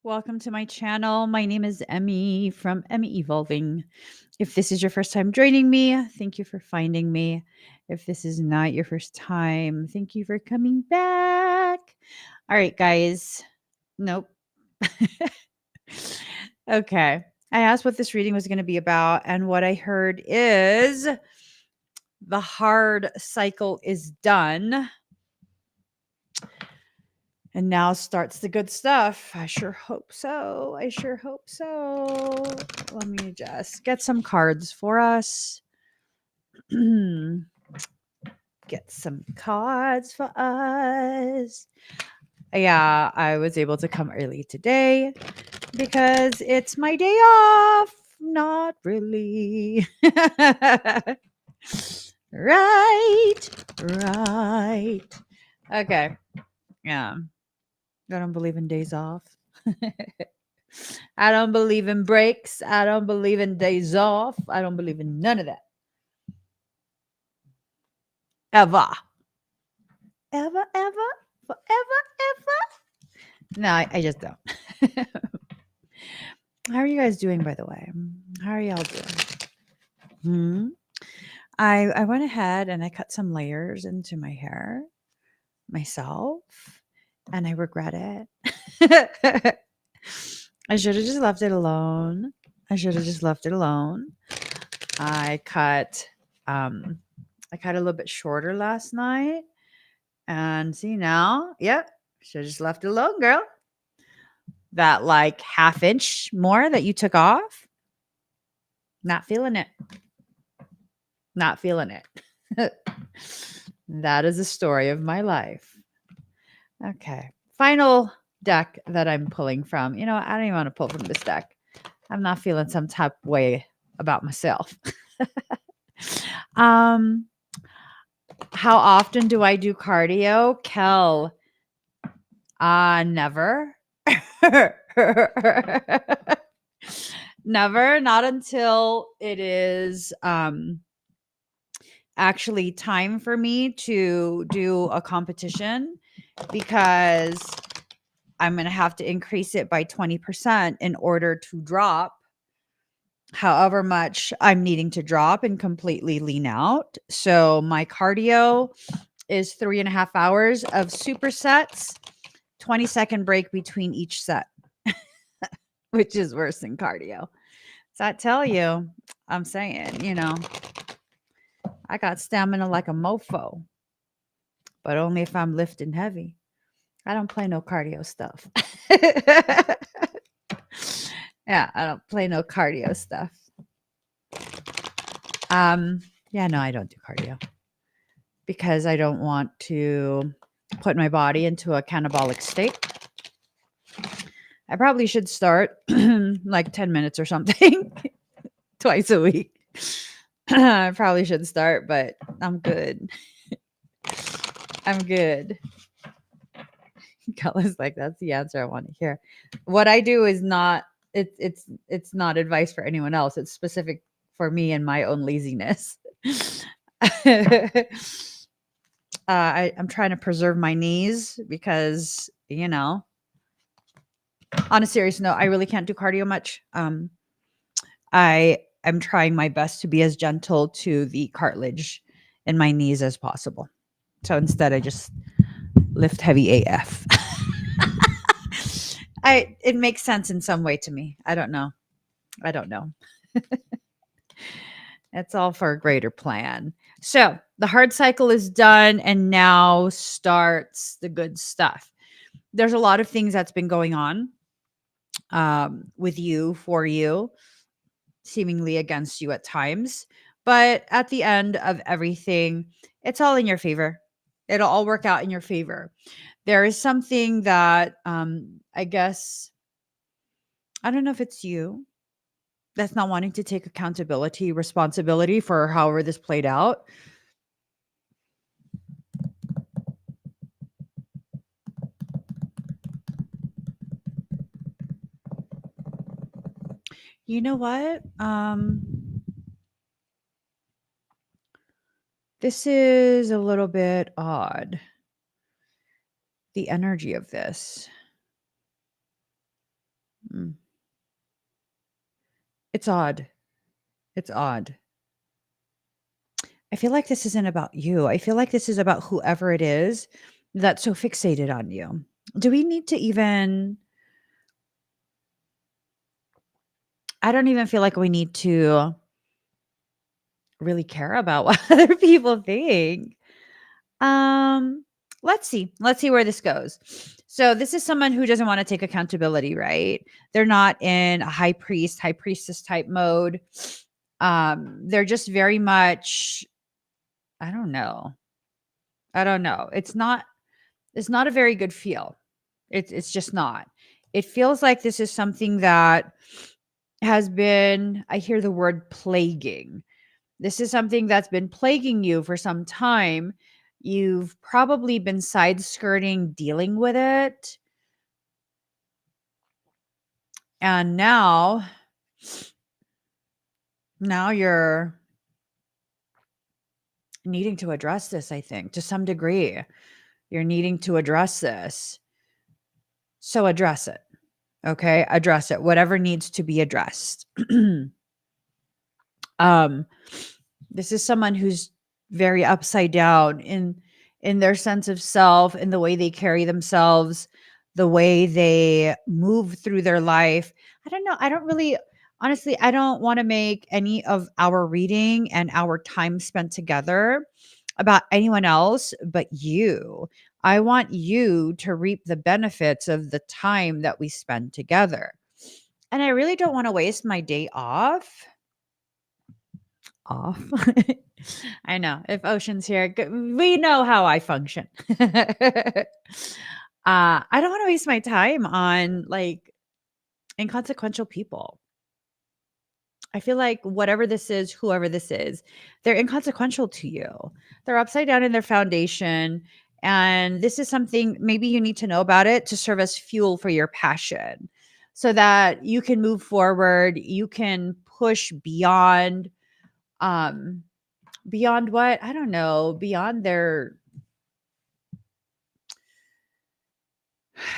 Welcome to my channel. My name is Emmy from Emmy Evolving. If this is your first time joining me, thank you for finding me. If this is not your first time, thank you for coming back. All right, guys. Nope. Okay. I asked what this reading was going to be about, and what I heard is the hard cycle is done. And now starts the good stuff. I sure hope so. I sure hope so. Let me just get some cards for us. Get some cards for us. Yeah, I was able to come early today because it's my day off. Not really. Right. Okay. Yeah. I don't believe in days off. I don't believe in breaks. I don't believe in days off. I don't believe in none of that. Ever. Ever, ever, forever, ever. No, I just don't. How are you guys doing, by the way? How are y'all doing? I went ahead and I cut some layers into my hair myself, and I regret it. I should have just left it alone. I cut a little bit shorter last night. And see now, yep, should have just left it alone, girl. That like half inch more that you took off. Not feeling it. Not feeling it. That is the story of my life. Okay. Final deck that I'm pulling from. You know, I don't even want to pull from this deck. I'm not feeling some type of way about myself. How often do I do cardio? Kel. Never. Never. Not until it is actually time for me to do a competition, because I'm going to have to increase it by 20% in order to drop however much I'm needing to drop and completely lean out. So my cardio is 3.5 hours of supersets, 20-second break between each set, which is worse than cardio. So I tell you, I'm saying, you know, I got stamina like a mofo, but only if I'm lifting heavy. I don't play no cardio stuff. Yeah, I don't play no cardio stuff. Yeah, no, I don't do cardio because I don't want to put my body into a catabolic state. I probably should start like 10 minutes or something twice a week. I probably should start, but I'm good. I'm good. Kelly's like, that's the answer I want to hear. What I do is not, it's not advice for anyone else. It's specific for me and my own laziness. I'm trying to preserve my knees because, you know, on a serious note, I really can't do cardio much. I am trying my best to be as gentle to the cartilage in my knees as possible. So instead, I just lift heavy AF. It makes sense in some way to me. I don't know. It's all for a greater plan. So the hard cycle is done, and now starts the good stuff. There's a lot of things that's been going on with you, for you, seemingly against you at times. But at the end of everything, it's all in your favor. It'll all work out in your favor. There is something that I guess, I don't know if it's you that's not wanting to take responsibility for however this played out. You know what? This is a little bit odd. The energy of this. It's odd. It's odd. I feel like this isn't about you. I feel like this is about whoever it is that's so fixated on you. Do we need to even I don't even feel like we need to really care about what other people think. Um, let's see. Let's see where this goes. So this is someone who doesn't want to take accountability, right? They're not in a high priest, high priestess type mode. They're just very much, I don't know. I don't know. It's not a very good feel. It's just not. It feels like this is something that has been, I hear the word plaguing. This is something that's been plaguing you for some time. You've probably been side skirting dealing with it. And now you're needing to address this, I think, to some degree. You're needing to address this. So address it. Okay? Address it. Whatever needs to be addressed. um this is someone who's very upside down in their sense of self, in the way they carry themselves, the way they move through their life. I don't know. I don't really honestly, I don't want to make any of our reading and our time spent together about anyone else but you. I want you to reap the benefits of the time that we spend together. And I really don't want to waste my day off. I know. If Ocean's here, we know how I function. I don't want to waste my time on like inconsequential people. I feel like whatever this is, whoever this is, they're inconsequential to you. They're upside down in their foundation. And this is something maybe you need to know about it to serve as fuel for your passion so that you can move forward. You can push um, beyond what? I don't know, beyond their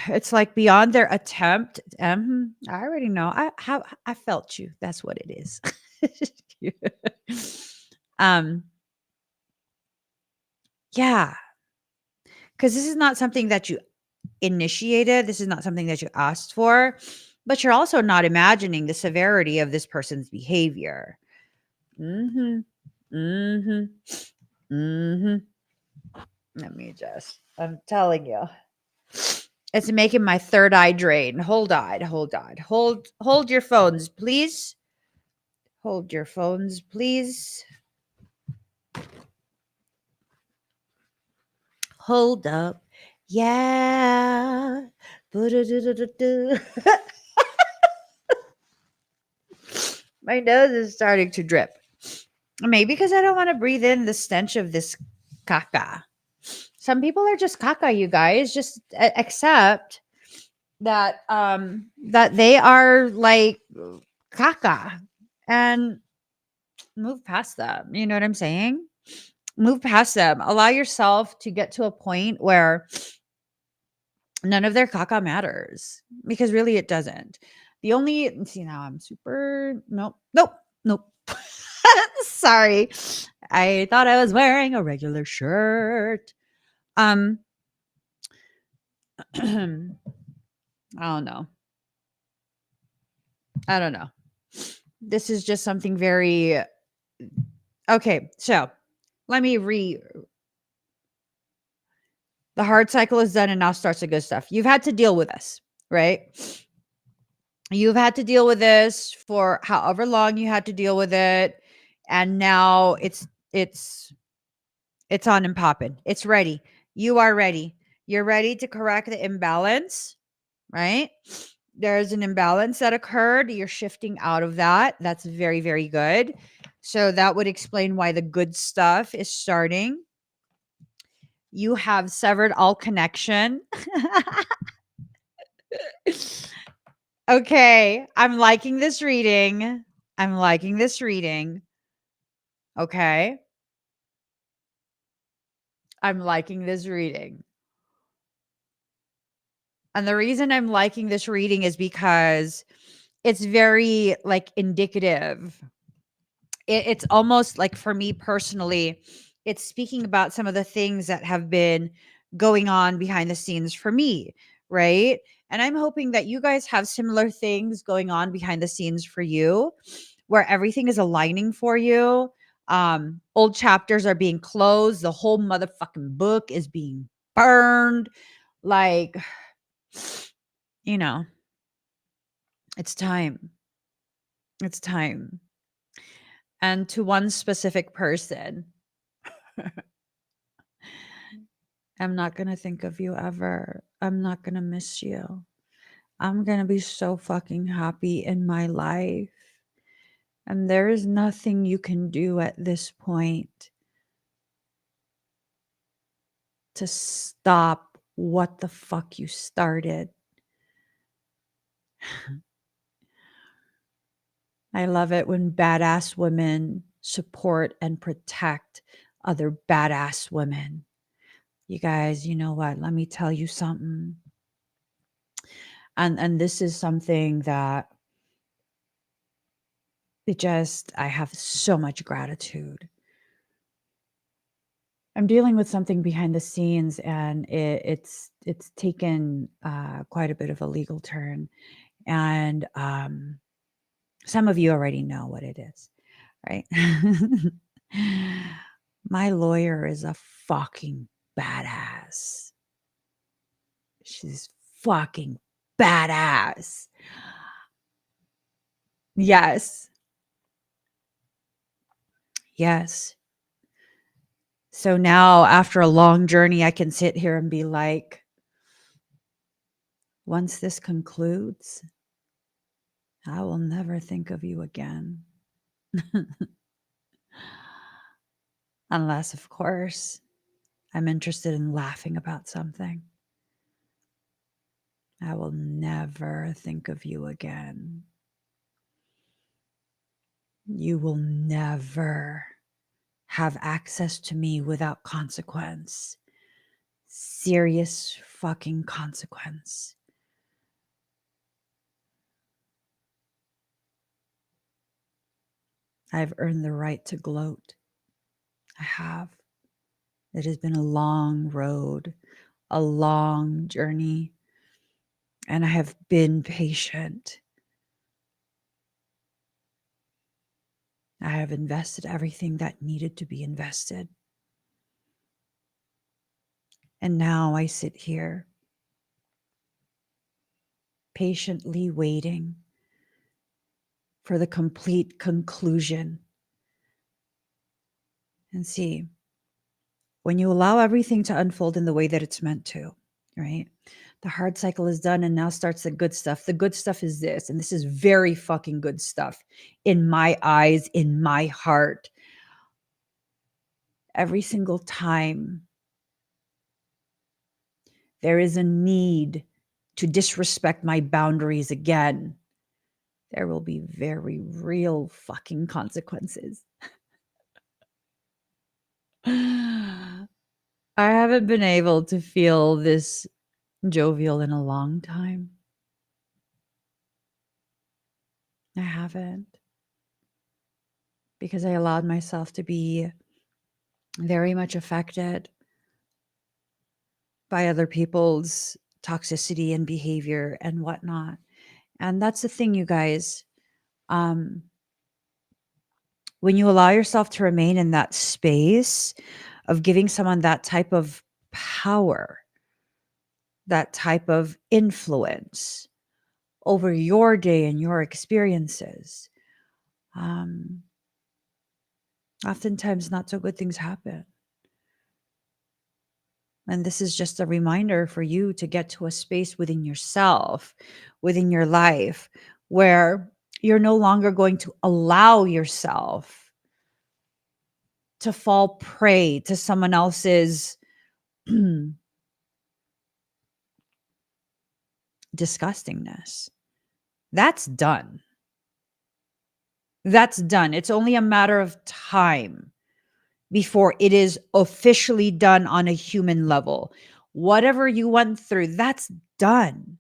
it's like beyond their attempt. I already know. I felt you. That's what it is. um yeah, cuz this is not something that you initiated. This is not something that you asked for, but you're also not imagining the severity of this person's behavior. Mhm. Mhm. Mhm. Let me just I'm telling you. It's making my third eye drain. Hold on, hold on. Hold your phones, please. Hold your phones, please. Hold up. Yeah. Bu-du-du-du-du-du. My nose is starting to drip. Maybe because I don't want to breathe in the stench of this caca. Some people are just caca, you guys. Just accept that they are like caca and move past them. You know what I'm saying? Move past them. Allow yourself to get to a point where none of their caca matters because really it doesn't. The only see now I'm super nope. Sorry. I thought I was wearing a regular shirt. Um I don't know. I don't know. This is just something very okay. So let me the hard cycle is done and now starts the good stuff. You've had to deal with this, right? You've had to deal with this for however long you had to deal with it. And now it's on and popping. It's ready. You are ready. You're ready to correct the imbalance, right? There's an imbalance that occurred. You're shifting out of that. That's very, very good. So that would explain why the good stuff is starting. You have severed all connection. Okay. I'm liking this reading. I'm liking this reading. Okay. I'm liking this reading. And the reason I'm liking this reading is because it's very like indicative. It's almost like, for me personally, it's speaking about some of the things that have been going on behind the scenes for me, right? And I'm hoping that you guys have similar things going on behind the scenes for you, where everything is aligning for you. Old chapters are being closed, the whole motherfucking book is being burned. Like, you know, it's time. It's time. And to one specific person, I'm not going to think of you ever. I'm not going to miss you. I'm going to be so fucking happy in my life. And there is nothing you can do at this point to stop what the fuck you started. I love it when badass women support and protect other badass women. You guys, you know what? Let me tell you something. And this is something that I have so much gratitude. I'm dealing with something behind the scenes, and it's taken quite a bit of a legal turn. And some of you already know what it is, right? My lawyer is a fucking badass. She's fucking badass. Yes. Yes. So now, after a long journey, I can sit here and be like, once this concludes, I will never think of you again. Unless, of course, I'm interested in laughing about something. I will never think of you again. You will never have access to me without consequence. Serious fucking consequence. I've earned the right to gloat. I have. It has been a long road, a long journey, and I have been patient. I have invested everything that needed to be invested. And now I sit here patiently waiting for the complete conclusion. And see, when you allow everything to unfold in the way that it's meant to, right? The hard cycle is done, and now starts the good stuff. The good stuff is this, and this is very fucking good stuff in my eyes, in my heart. Every single time there is a need to disrespect my boundaries again, there will be very real fucking consequences. I haven't been able to feel this jovial in a long time. I haven't. Because I allowed myself to be very much affected by other people's toxicity and behavior and whatnot. And that's the thing, you guys. When you allow yourself to remain in that space of giving someone that type of power, that type of influence over your day and your experiences, oftentimes not so good things happen. And this is just a reminder for you to get to a space within yourself, within your life, where you're no longer going to allow yourself to fall prey to someone else's disgustingness. That's done. That's done. It's only a matter of time before it is officially done on a human level. Whatever you went through, that's done.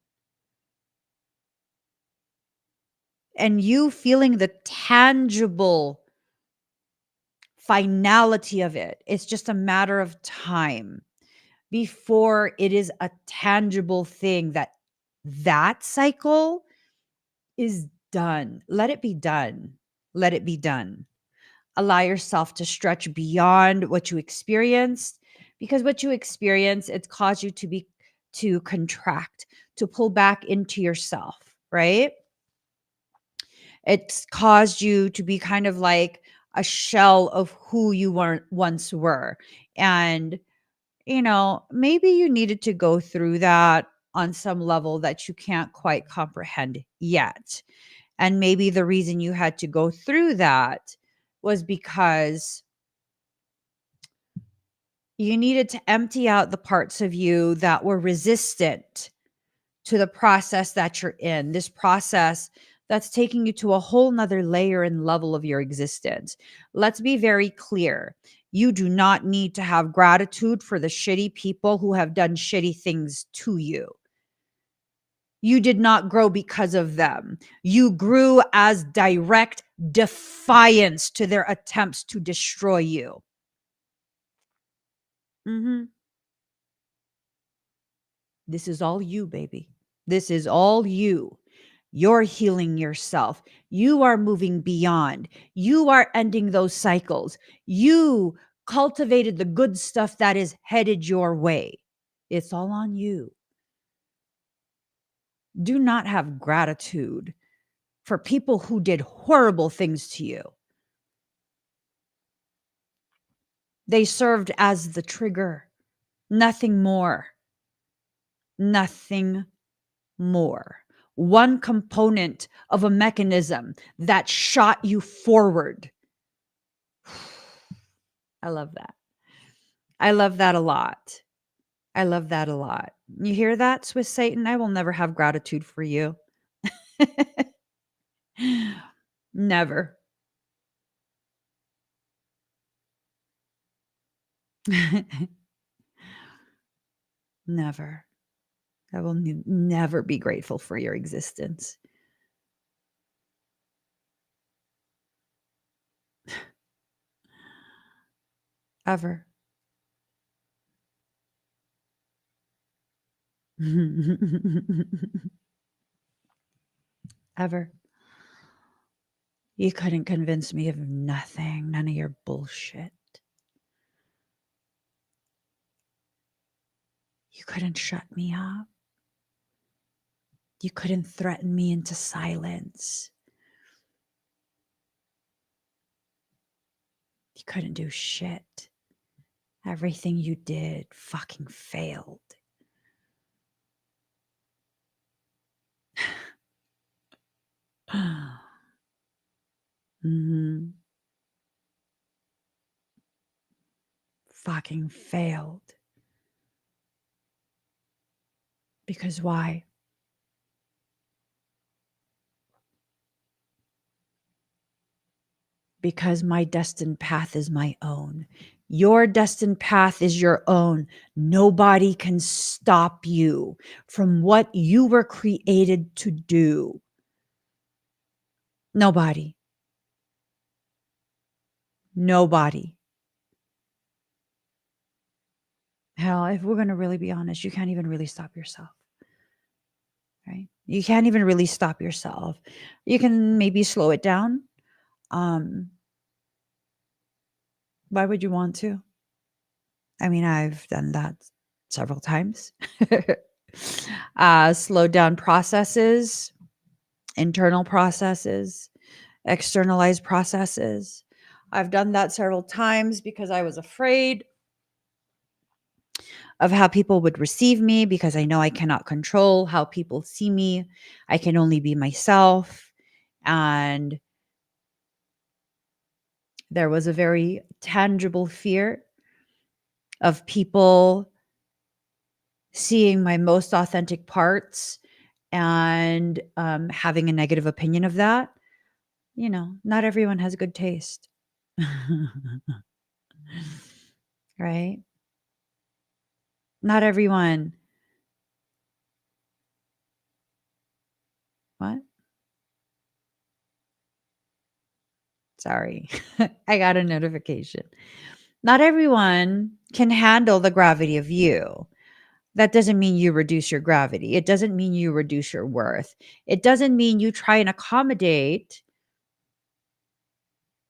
And you feeling the tangible finality of it. It's just a matter of time before it is a tangible thing that cycle is done. Let it be done. Let it be done. Allow yourself to stretch beyond what you experienced, because what you experience, it's caused you to contract, to pull back into yourself, right? It's caused you to be kind of like a shell of who you once were. And, maybe you needed to go through that on some level that you can't quite comprehend yet. And maybe the reason you had to go through that was because you needed to empty out the parts of you that were resistant to the process that you're in, this process that's taking you to a whole nother layer and level of your existence. Let's be very clear. You do not need to have gratitude for the shitty people who have done shitty things to you. You did not grow because of them. You grew as direct defiance to their attempts to destroy you. This is all you, baby. This is all you. You're healing yourself. You are moving beyond. You are ending those cycles. You cultivated the good stuff that is headed your way. It's all on you. Do not have gratitude for people who did horrible things to you. They served as the trigger, nothing more. Nothing more. One component of a mechanism that shot you forward. I love that. I love that a lot. I love that a lot. You hear that, Swiss Satan? I will never have gratitude for you. Never. Never. I will never be grateful for your existence. Ever. Ever. You couldn't convince me of nothing, none of your bullshit. You couldn't shut me up. You couldn't threaten me into silence. You couldn't do shit. Everything you did fucking failed. Mm-hmm. Fucking failed. Because why? Because my destined path is my own. Your destined path is your own. Nobody can stop you from what you were created to do. Nobody. Nobody. Hell, if we're going to really be honest, you can't even really stop yourself. Right? You can't even really stop yourself. You can maybe slow it down. Why would you want to? I mean, I've done that several times. Slow down processes, internal processes, externalized processes. I've done that several times because I was afraid of how people would receive me, because I know I cannot control how people see me. I can only be myself. And there was a very tangible fear of people seeing my most authentic parts and having a negative opinion of that. Not everyone has good taste. Right? Not everyone What? Sorry. I got a notification. Not everyone can handle the gravity of you. That doesn't mean you reduce your gravity. It doesn't mean you reduce your worth. It doesn't mean you try and accommodate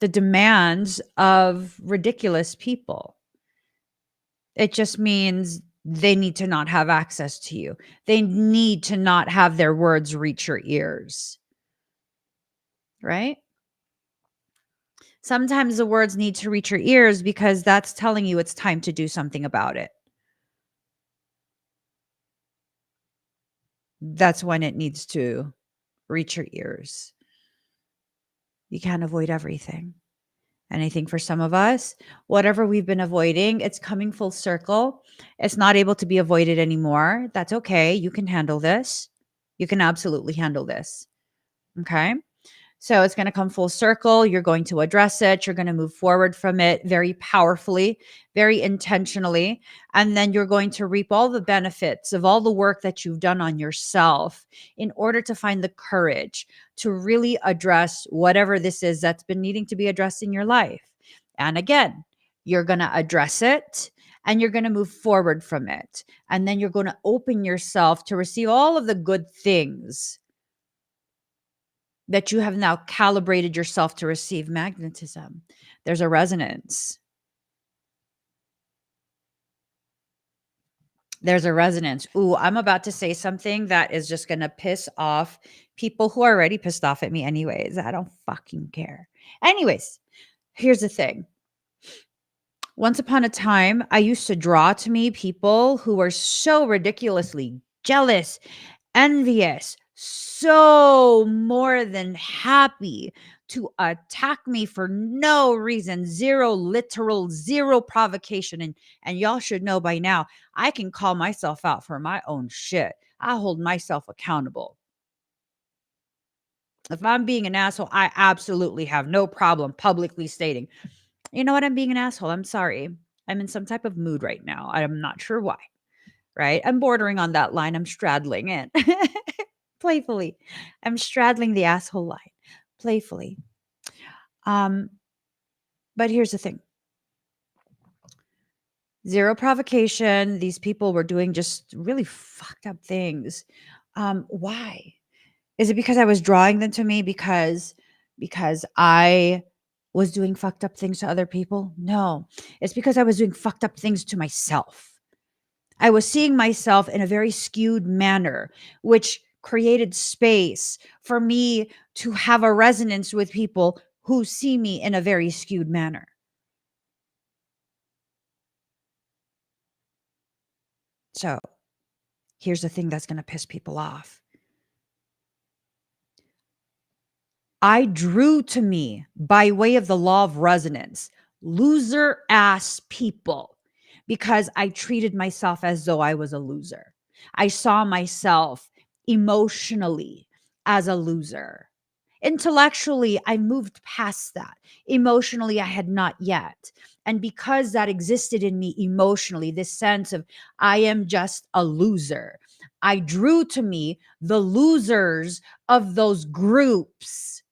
the demands of ridiculous people. It just means they need to not have access to you. They need to not have their words reach your ears, right? Sometimes the words need to reach your ears because that's telling you it's time to do something about it. That's when it needs to reach your ears. You can't avoid everything. And I think for some of us, whatever we've been avoiding, it's coming full circle. It's not able to be avoided anymore. That's okay. You can handle this. You can absolutely handle this. Okay. So it's going to come full circle. You're going to address it. You're going to move forward from it very powerfully, very intentionally. And then you're going to reap all the benefits of all the work that you've done on yourself in order to find the courage to really address whatever this is that's been needing to be addressed in your life. And again, you're going to address it and you're going to move forward from it. And then you're going to open yourself to receive all of the good things that you have now calibrated yourself to receive. Magnetism. There's a resonance. There's a resonance. Ooh, I'm about to say something that is just going to piss off people who are already pissed off at me anyways. I don't fucking care. Anyways, here's the thing. Once upon a time, I used to draw to me people who were so ridiculously jealous, envious, so more than happy to attack me for no reason, zero provocation. And y'all should know by now, I can call myself out for my own shit. I hold myself accountable. If I'm being an asshole, I absolutely have no problem publicly stating, you know what, I'm being an asshole. I'm sorry. I'm in some type of mood right now. I'm not sure why. Right? I'm bordering on that line. I'm straddling it. Playfully. I'm straddling the asshole line playfully. But here's the thing. Zero provocation. These people were doing just really fucked up things. Why? Is it because I was drawing them to me because I was doing fucked up things to other people? No. It's because I was doing fucked up things to myself. I was seeing myself in a very skewed manner, which created space for me to have a resonance with people who see me in a very skewed manner. So here's the thing that's going to piss people off. I drew to me, by way of the law of resonance, loser ass people because I treated myself as though I was a loser. I saw myself emotionally as a loser. Intellectually, I moved past that. Emotionally, I had not yet. And because that existed in me emotionally, this sense of I am just a loser, I drew to me the losers of those groups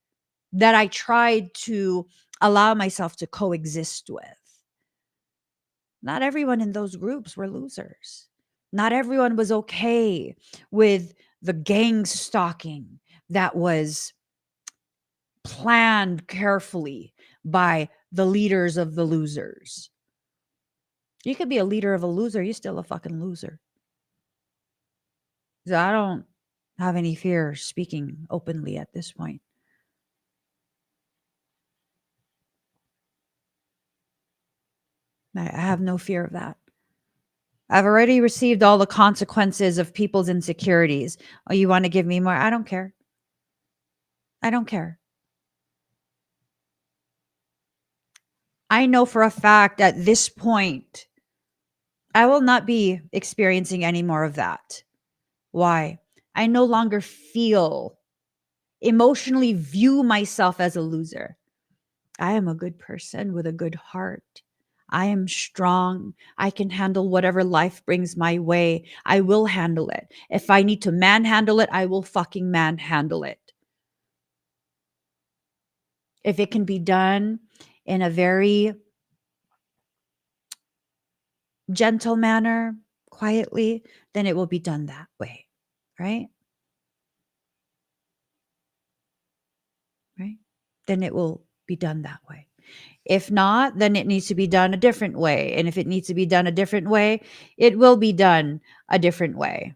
that I tried to allow myself to coexist with. Not everyone in those groups were losers. Not everyone was okay with the gang stalking that was planned carefully by the leaders of the losers. You could be a leader of a loser, you're still a fucking loser. So I don't have any fear speaking openly at this point. I have no fear of that. I've already received all the consequences of people's insecurities. Oh, you want to give me more? I don't care. I don't care. I know for a fact at this point, I will not be experiencing any more of that. Why? I no longer feel, emotionally view myself as a loser. I am a good person with a good heart. I am strong. I can handle whatever life brings my way. I will handle it. If I need to manhandle it, I will fucking manhandle it. If it can be done in a very gentle manner, quietly, then it will be done that way. Right? Right? Then it will be done that way. If not, then it needs to be done a different way. And if it needs to be done a different way, it will be done a different way.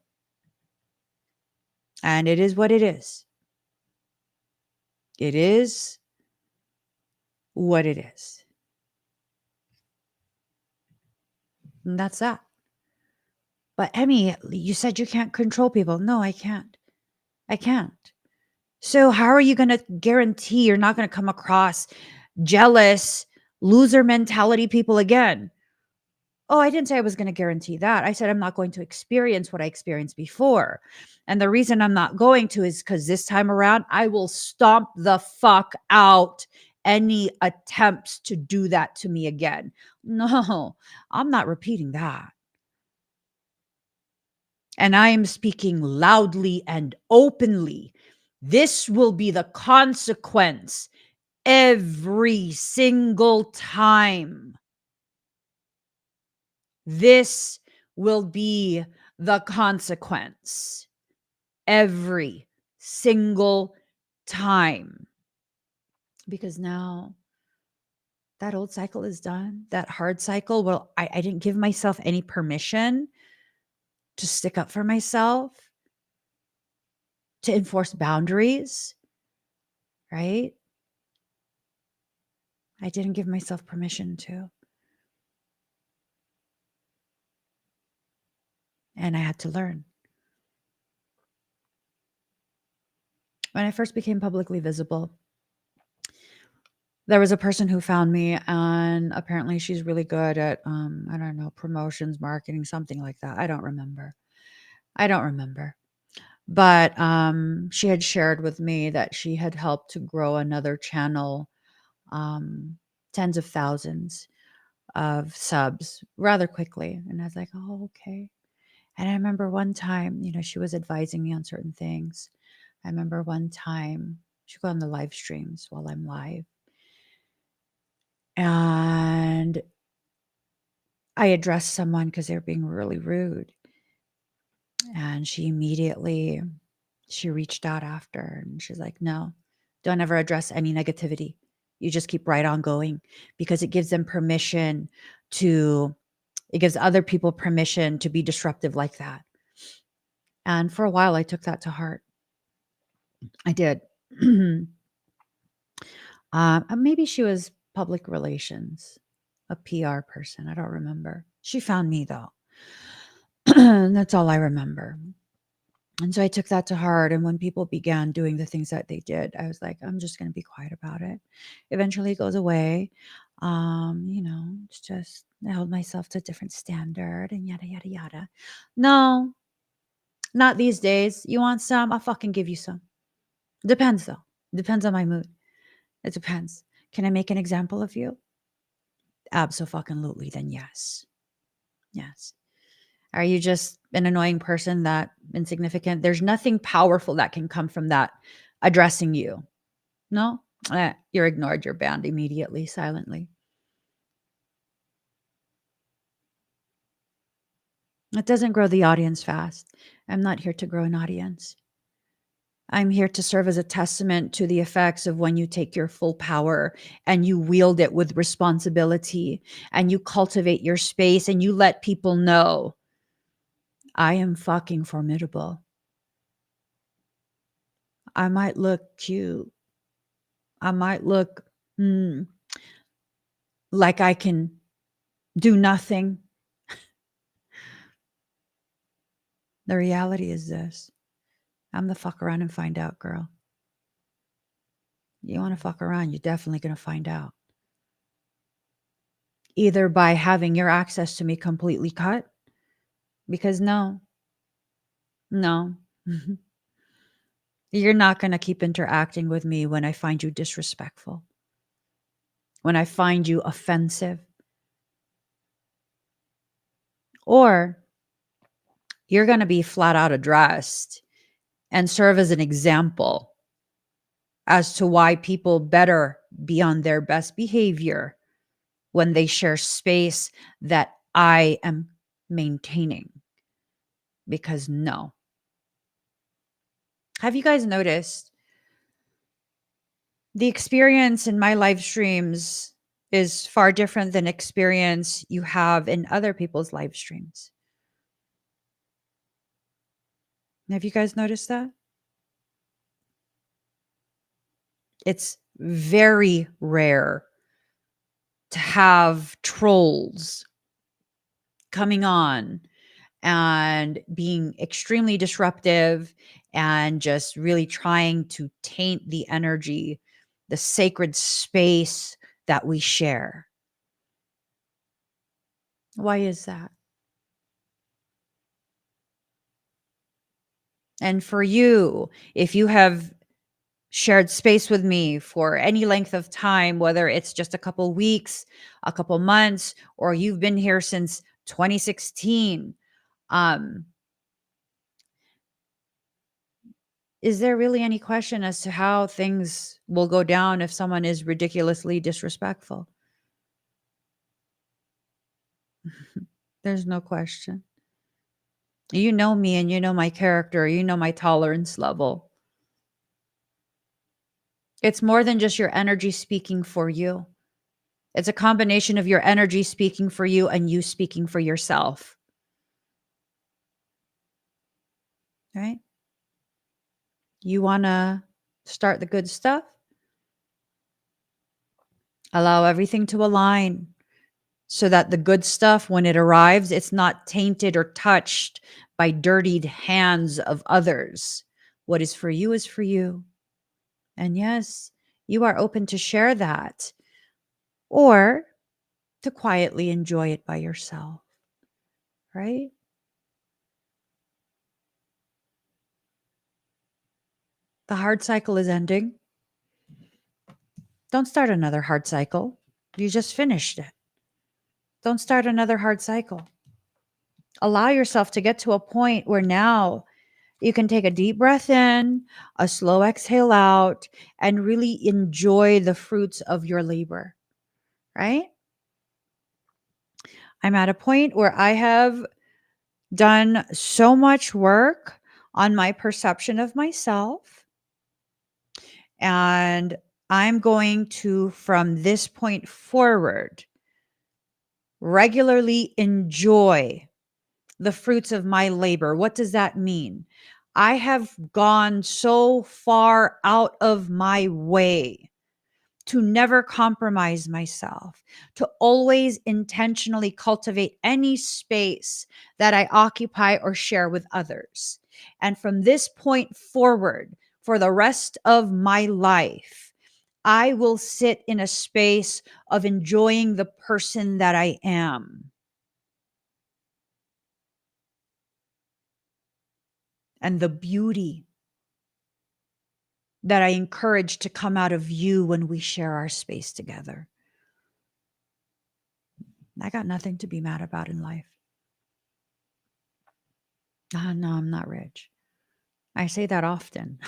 And it is what it is. It is what it is. And that's that. But Emmy, you said you can't control people. No, I can't. I can't. So how are you going to guarantee you're not going to come across jealous, loser mentality people again? Oh, I didn't say I was going to guarantee that. I said I'm not going to experience what I experienced before. And the reason I'm not going to is because this time around, I will stomp the fuck out any attempts to do that to me again. No, I'm not repeating that. And I am speaking loudly and openly. This will be the consequence every single time. This will be the consequence every single time. Because now that old cycle is done, that hard cycle. Well, I didn't give myself any permission to stick up for myself, to enforce boundaries, right? I didn't give myself permission to. And I had to learn. When I first became publicly visible, there was a person who found me, and apparently she's really good at, I don't know, promotions, marketing, something like that. I don't remember. But she had shared with me that she had helped to grow another channel, tens of thousands of subs rather quickly. And I was like, oh, okay. And I remember one time, she was advising me on certain things. I remember one time she go on the live streams while I'm live. And I addressed someone because they were being really rude. And she reached out after, and she's like, no, don't ever address any negativity. You just keep right on going, because it gives other people permission to be disruptive like that. And for a while, I took that to heart. I did. Maybe she was public relations, a PR person. I don't remember. She found me though. That's all I remember. And so I took that to heart. And when people began doing the things that they did, I was like, I'm just going to be quiet about it. Eventually it goes away. It's just, I held myself to a different standard and yada, yada, yada. No, not these days. You want some? I'll fucking give you some. Depends though. Depends on my mood. It depends. Can I make an example of you? Abso-fucking-lutely. Then yes. Yes. Are you just an annoying person, that insignificant? There's nothing powerful that can come from that addressing you. No? You're ignored. You're banned immediately, silently. It doesn't grow the audience fast. I'm not here to grow an audience. I'm here to serve as a testament to the effects of when you take your full power and you wield it with responsibility, and you cultivate your space and you let people know, I am fucking formidable. I might look cute. I might look like I can do nothing. The reality is this. I'm the fuck around and find out, girl. You want to fuck around, you're definitely going to find out. Either by having your access to me completely cut, because no, you're not going to keep interacting with me when I find you disrespectful, when I find you offensive, Or you're going to be flat out addressed and serve as an example as to why people better be on their best behavior when they share space that I am maintaining. Because no. Have you guys noticed the experience in my live streams is far different than experience you have in other people's live streams? Have you guys noticed that? It's very rare to have trolls coming on and being extremely disruptive and just really trying to taint the energy, the sacred space that we share. Why is that? And for you, if you have shared space with me for any length of time, whether it's just a couple weeks, a couple months, or you've been here since 2016, is there really any question as to how things will go down if someone is ridiculously disrespectful? There's no question. You know me and you know my character, you know my tolerance level. It's more than just your energy speaking for you. It's a combination of your energy speaking for you and you speaking for yourself. Right? You want to start the good stuff? Allow everything to align so that the good stuff, when it arrives, it's not tainted or touched by dirtied hands of others. What is for you is for you. And yes, you are open to share that or to quietly enjoy it by yourself, right? The hard cycle is ending. Don't start another hard cycle. You just finished it. Don't start another hard cycle. Allow yourself to get to a point where now you can take a deep breath in, a slow exhale out, and really enjoy the fruits of your labor, right? I'm at a point where I have done so much work on my perception of myself. And I'm going to, from this point forward, regularly enjoy the fruits of my labor. What does that mean? I have gone so far out of my way to never compromise myself, to always intentionally cultivate any space that I occupy or share with others. And from this point forward, for the rest of my life, I will sit in a space of enjoying the person that I am and the beauty that I encourage to come out of you when we share our space together. I got nothing to be mad about in life. No, I'm not rich. I say that often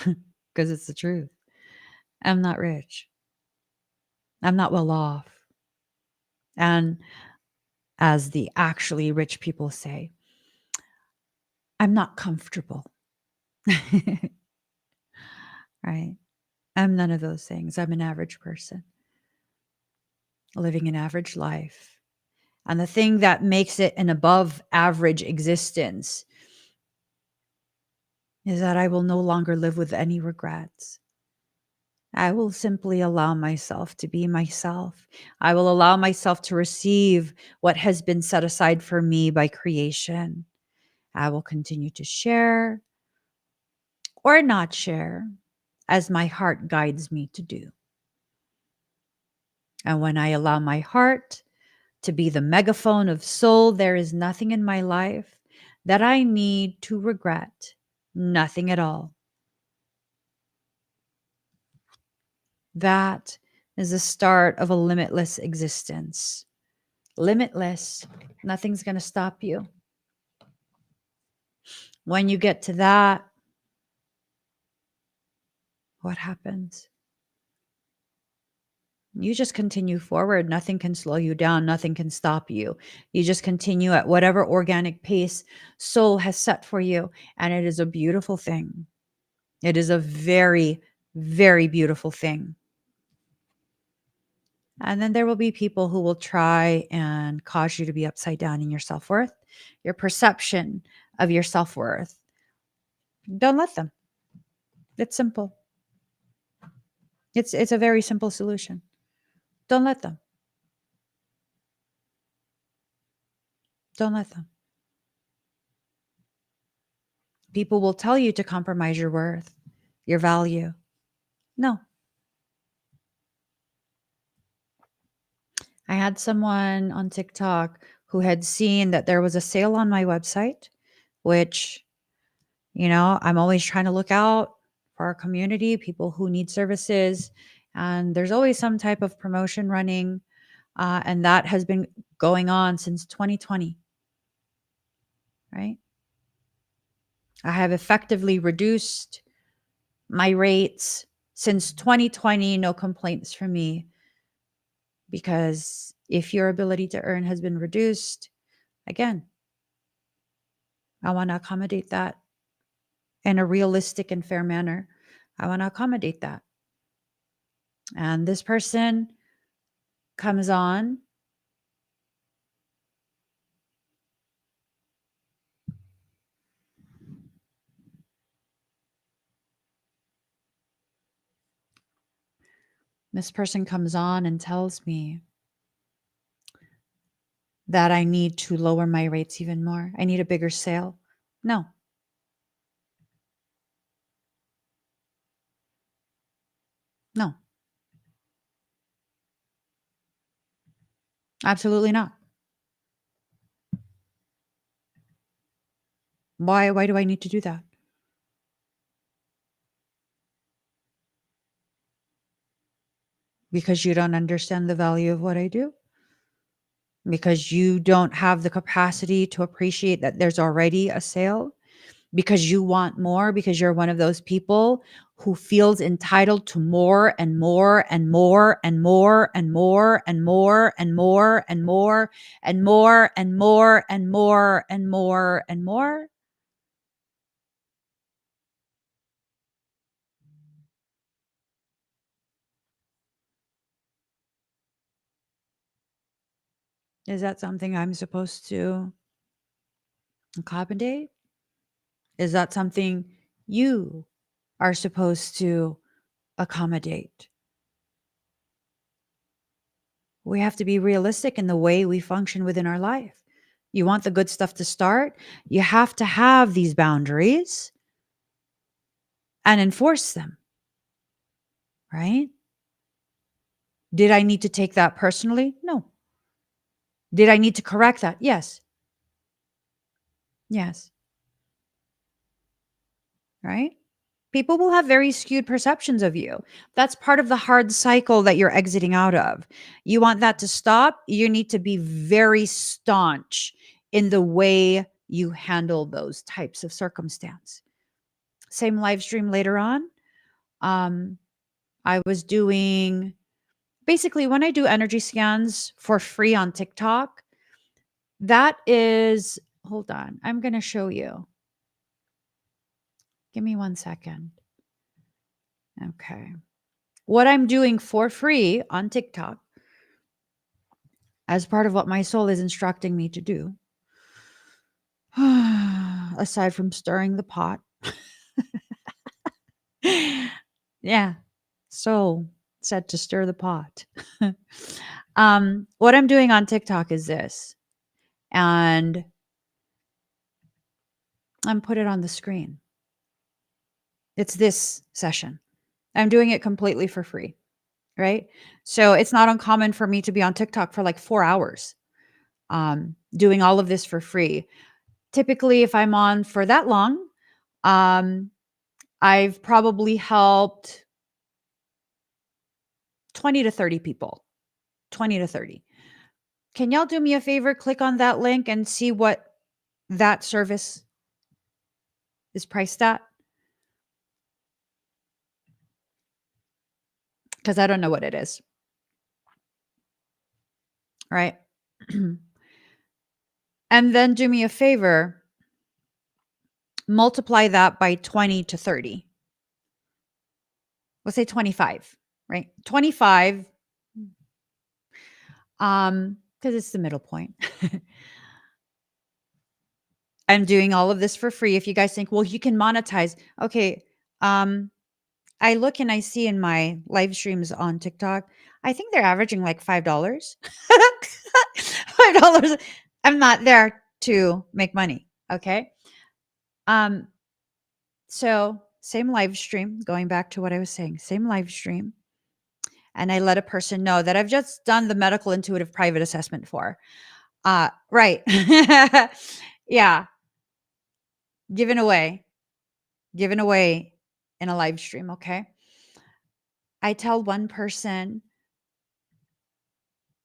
because it's the truth. I'm not rich. I'm not well off. And as the actually rich people say, I'm not comfortable. Right? I'm none of those things. I'm an average person living an average life. And the thing that makes it an above average existence is that I will no longer live with any regrets. I will simply allow myself to be myself. I will allow myself to receive what has been set aside for me by creation. I will continue to share or not share as my heart guides me to do. And when I allow my heart to be the megaphone of soul, there is nothing in my life that I need to regret. Nothing at all. That is the start of a limitless existence. Limitless. Nothing's going to stop you. When you get to that, what happens? You just continue forward. Nothing can slow you down. Nothing can stop you. You just continue at whatever organic pace soul has set for you. And it is a beautiful thing. It is a very, very beautiful thing. And then there will be people who will try and cause you to be upside down in your self-worth, your perception of your self-worth. Don't let them. It's simple. It's a very simple solution. Don't let them. Don't let them. People will tell you to compromise your worth, your value. No. I had someone on TikTok who had seen that there was a sale on my website, which, I'm always trying to look out for our community, people who need services. And there's always some type of promotion running. And that has been going on since 2020, right? I have effectively reduced my rates since 2020. No complaints from me, because if your ability to earn has been reduced, again, I want to accommodate that in a realistic and fair manner. I want to accommodate that. And this person comes on. This person comes on and tells me that I need to lower my rates even more. I need a bigger sale. No. No. Absolutely not. Why do I need to do that? Because you don't understand the value of what I do? Because you don't have the capacity to appreciate that there's already a sale? Because you want more, because you're one of those people who feels entitled to more and more and more and more and more and more and more and more and more and more and more and more and more? Is that something I'm supposed to accommodate? Is that something you are supposed to accommodate? We have to be realistic in the way we function within our life. You want the good stuff to start, you have to have these boundaries and enforce them, right? Did I need to take that personally? No. Did I need to correct that? Yes. Yes. Right? People will have very skewed perceptions of you. That's part of the hard cycle that you're exiting out of. You want that to stop, you need to be very staunch in the way you handle those types of circumstance. Same live stream later on. I was doing, basically, when I do energy scans for free on TikTok, that is, hold on, I'm going to show you. Give me 1 second. Okay. What I'm doing for free on TikTok, as part of what my soul is instructing me to do, aside from stirring the pot. Yeah. So said to stir the pot. What I'm doing on TikTok is this, and I'm put it on the screen. It's this session. I'm doing it completely for free, right? So it's not uncommon for me to be on TikTok for like 4 hours, doing all of this for free. Typically, if I'm on for that long, I've probably helped 20 to 30 people. 20 to 30. Can y'all do me a favor? Click on that link and see what that service is priced at? Because I don't know what it is. Right? And then do me a favor, multiply that by 20 to 30. Let's say 25, right? 25, because it's the middle point. I'm doing all of this for free. If you guys think, well, you can monetize. Okay. I look and I see in my live streams on TikTok, I think they're averaging like $5. $5. I'm not there to make money. Okay. So same live stream, going back to what I was saying, same live stream. And I let a person know that I've just done the medical intuitive private assessment for. Right. Yeah. Given away in a live stream. Okay. I tell one person,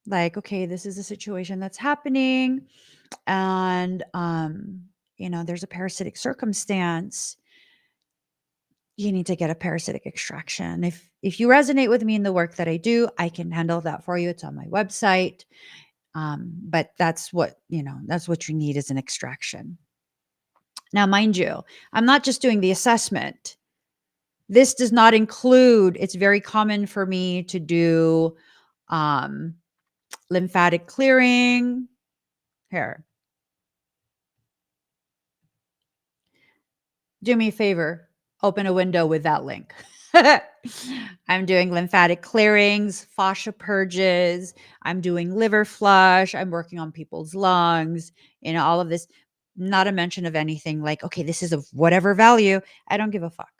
like, okay, this is a situation that's happening. And, there's a parasitic circumstance. You need to get a parasitic extraction. If you resonate with me in the work that I do, I can handle that for you. It's on my website. But that's what you need is an extraction. Now, mind you, I'm not just doing the assessment. This does not include, it's very common for me to do lymphatic clearing. Here. Do me a favor, open a window with that link. I'm doing lymphatic clearings, fascia purges. I'm doing liver flush. I'm working on people's lungs, all of this. Not a mention of anything like, okay, this is of whatever value. I don't give a fuck.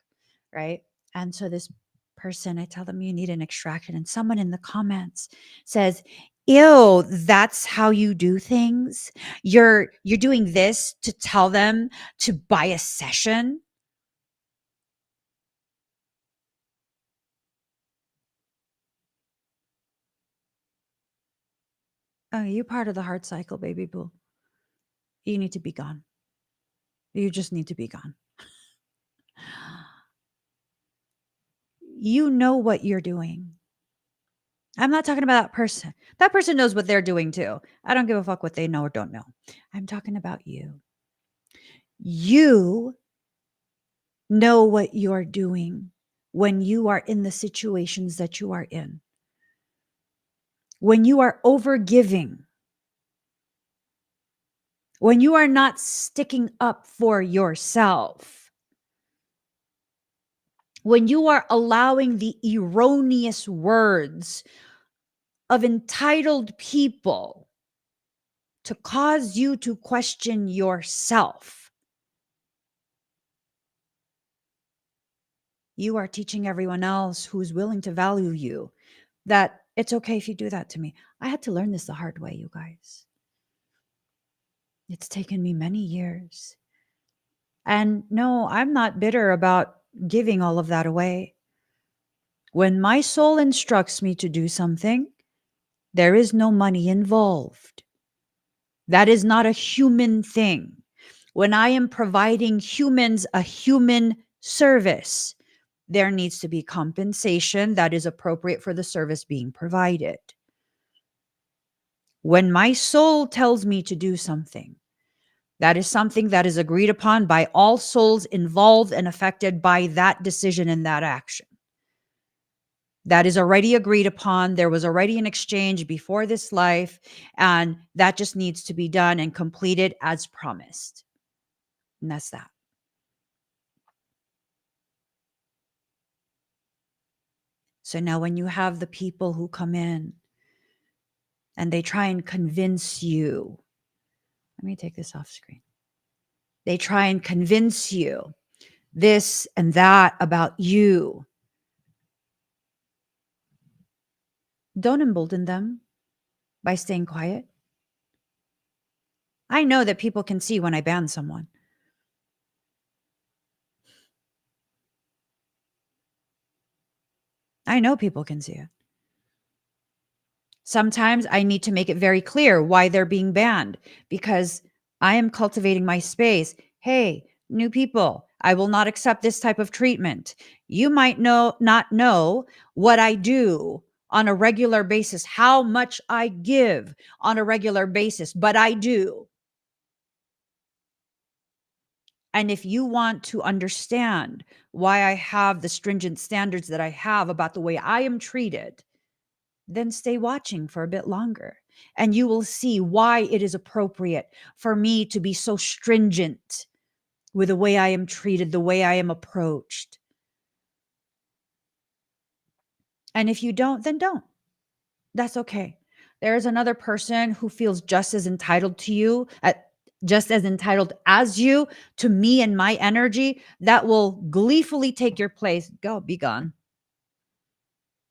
Right. And so this person, I tell them you need an extraction. And someone in the comments says, ew, that's how you do things. You're doing this to tell them to buy a session. Oh, you're part of the heart cycle, baby boo. You need to be gone. You just need to be gone. You know what you're doing. I'm not talking about that person. That person knows what they're doing too. I don't give a fuck what they know or don't know. I'm talking about you. You know what you're doing when you are in the situations that you are in. When you are overgiving. When you are not sticking up for yourself. When you are allowing the erroneous words of entitled people to cause you to question yourself, you are teaching everyone else who's willing to value you that it's okay if you do that to me. I had to learn this the hard way, you guys. It's taken me many years. And no, I'm not bitter about giving all of that away. When my soul instructs me to do something, there is no money involved. That is not a human thing. When I am providing humans a human service, there needs to be compensation that is appropriate for the service being provided. When my soul tells me to do something, that is something that is agreed upon by all souls involved and affected by that decision and that action. That is already agreed upon. There was already an exchange before this life, and that just needs to be done and completed as promised. And that's that. So now when you have the people who come in and they try and convince you, let me take this off screen. They try and convince you this and that about you. Don't embolden them by staying quiet. I know that people can see when I ban someone. I know people can see it. Sometimes I need to make it very clear why they're being banned because I am cultivating my space. Hey, new people, I will not accept this type of treatment. You might not know what I do on a regular basis, how much I give on a regular basis, but I do. And if you want to understand why I have the stringent standards that I have about the way I am treated, then stay watching for a bit longer. And you will see why it is appropriate for me to be so stringent with the way I am treated, the way I am approached. And if you don't, then don't. That's okay. There's another person who feels just as entitled to you, just as entitled as you to me and my energy, that will gleefully take your place. Go, be gone.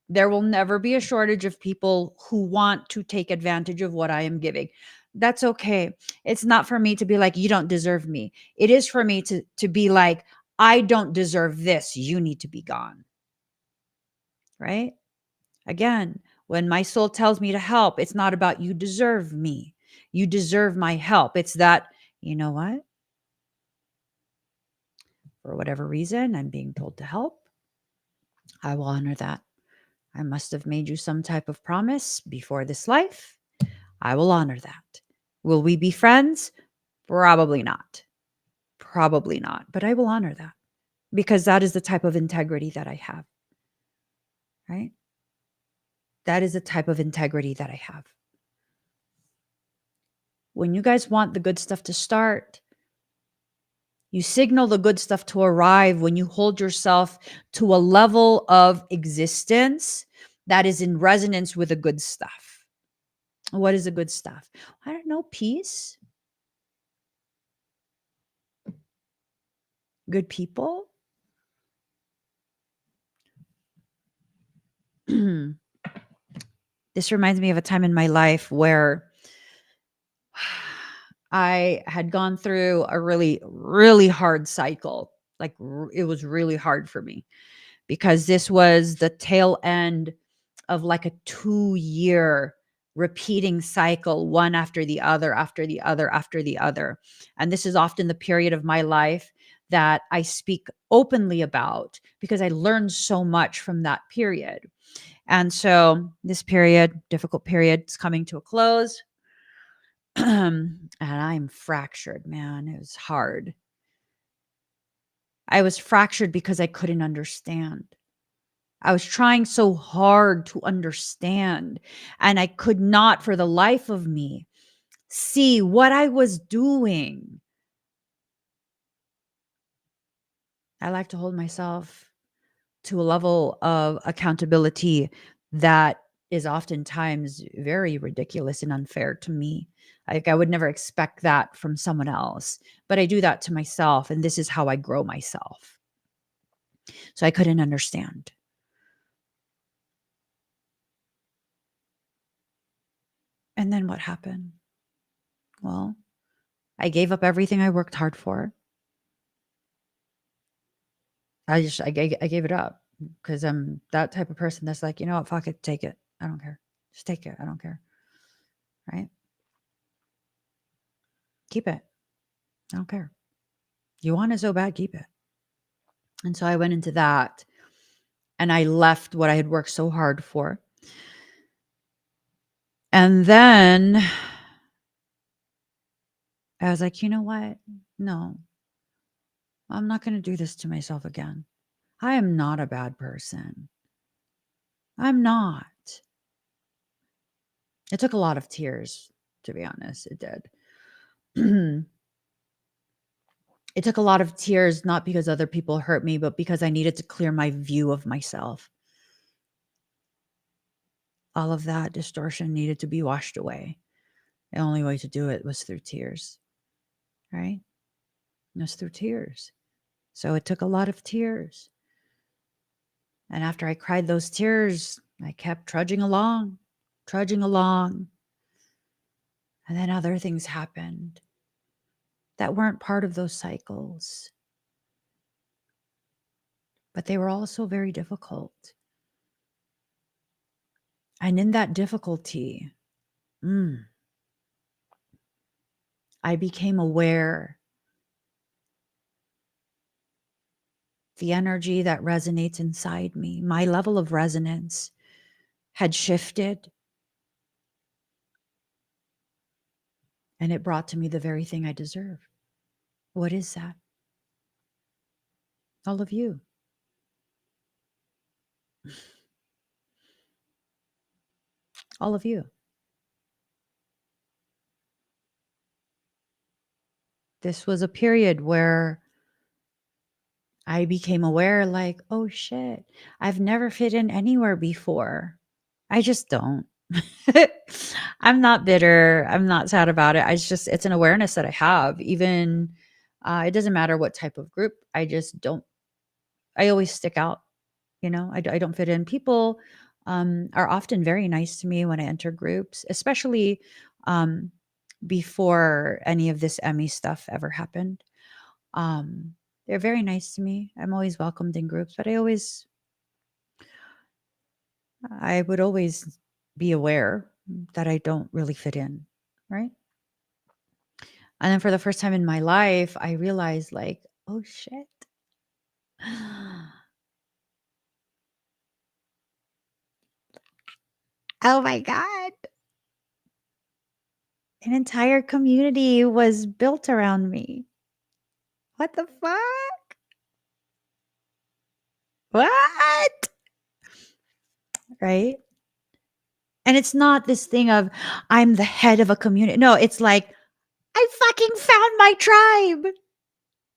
There will never be a shortage of people who want to take advantage of what I am giving. That's okay. It's not for me to be like, you don't deserve me. It is for me to be like, I don't deserve this. You need to be gone. Right? Again, when my soul tells me to help, it's not about you deserve me. You deserve my help. It's that, you know what? For whatever reason, I'm being told to help. I will honor that. I must have made you some type of promise before this life. I will honor that. Will we be friends? Probably not. Probably not. But I will honor that because that is the type of integrity that I have. Right? That is the type of integrity that I have. When you guys want the good stuff to start, you signal the good stuff to arrive when you hold yourself to a level of existence that is in resonance with the good stuff. What is the good stuff? I don't know, peace, good people. This reminds me of a time in my life where I had gone through a really, really hard cycle. Like it was really hard for me because this was the tail end of like a 2-year repeating cycle, one after the other, after the other, after the other. And this is often the period of my life that I speak openly about because I learned so much from that period. And so this period, difficult period, is coming to a close. And I'm fractured, man. It was hard. I was fractured because I couldn't understand. I was trying so hard to understand, and I could not for the life of me see what I was doing. I like to hold myself to a level of accountability that is oftentimes very ridiculous and unfair to me. Like I would never expect that from someone else, but I do that to myself, and this is how I grow myself. So I couldn't understand. And then what happened? Well, I gave up everything I worked hard for. I gave it up because I'm that type of person that's like, you know what, fuck it, take it. I don't care. Just take it. I don't care. Right? Keep it. I don't care. You want it so bad, keep it. And so I went into that and I left what I had worked so hard for. And then I was like, you know what? No, I'm not going to do this to myself again. I am not a bad person. I'm not. It took a lot of tears, to be honest. It did. It took a lot of tears, not because other people hurt me, but because I needed to clear my view of myself. All of that distortion needed to be washed away. The only way to do it was through tears, right? It was through tears. So it took a lot of tears. And after I cried those tears, I kept trudging along. And then other things happened that weren't part of those cycles. But they were also very difficult. And in that difficulty, I became aware the energy that resonates inside me, my level of resonance had shifted, and it brought to me the very thing I deserve. What is that? All of you. All of you. This was a period where I became aware, like, oh shit, I've never fit in anywhere before. I just don't. I'm not bitter. I'm not sad about it. It's an awareness that I have. Even, it doesn't matter what type of group. I just don't, I always stick out. I don't fit in. People are often very nice to me when I enter groups, especially um, before any of this Emmy stuff ever happened. They're very nice to me. I'm always welcomed in groups, but I would always be aware that I don't really fit in, right? And then for the first time in my life, I realized, like, oh shit. Oh my God. An entire community was built around me. What the fuck? What? Right? And it's not this thing of I'm the head of a community. No, it's like I fucking found my tribe.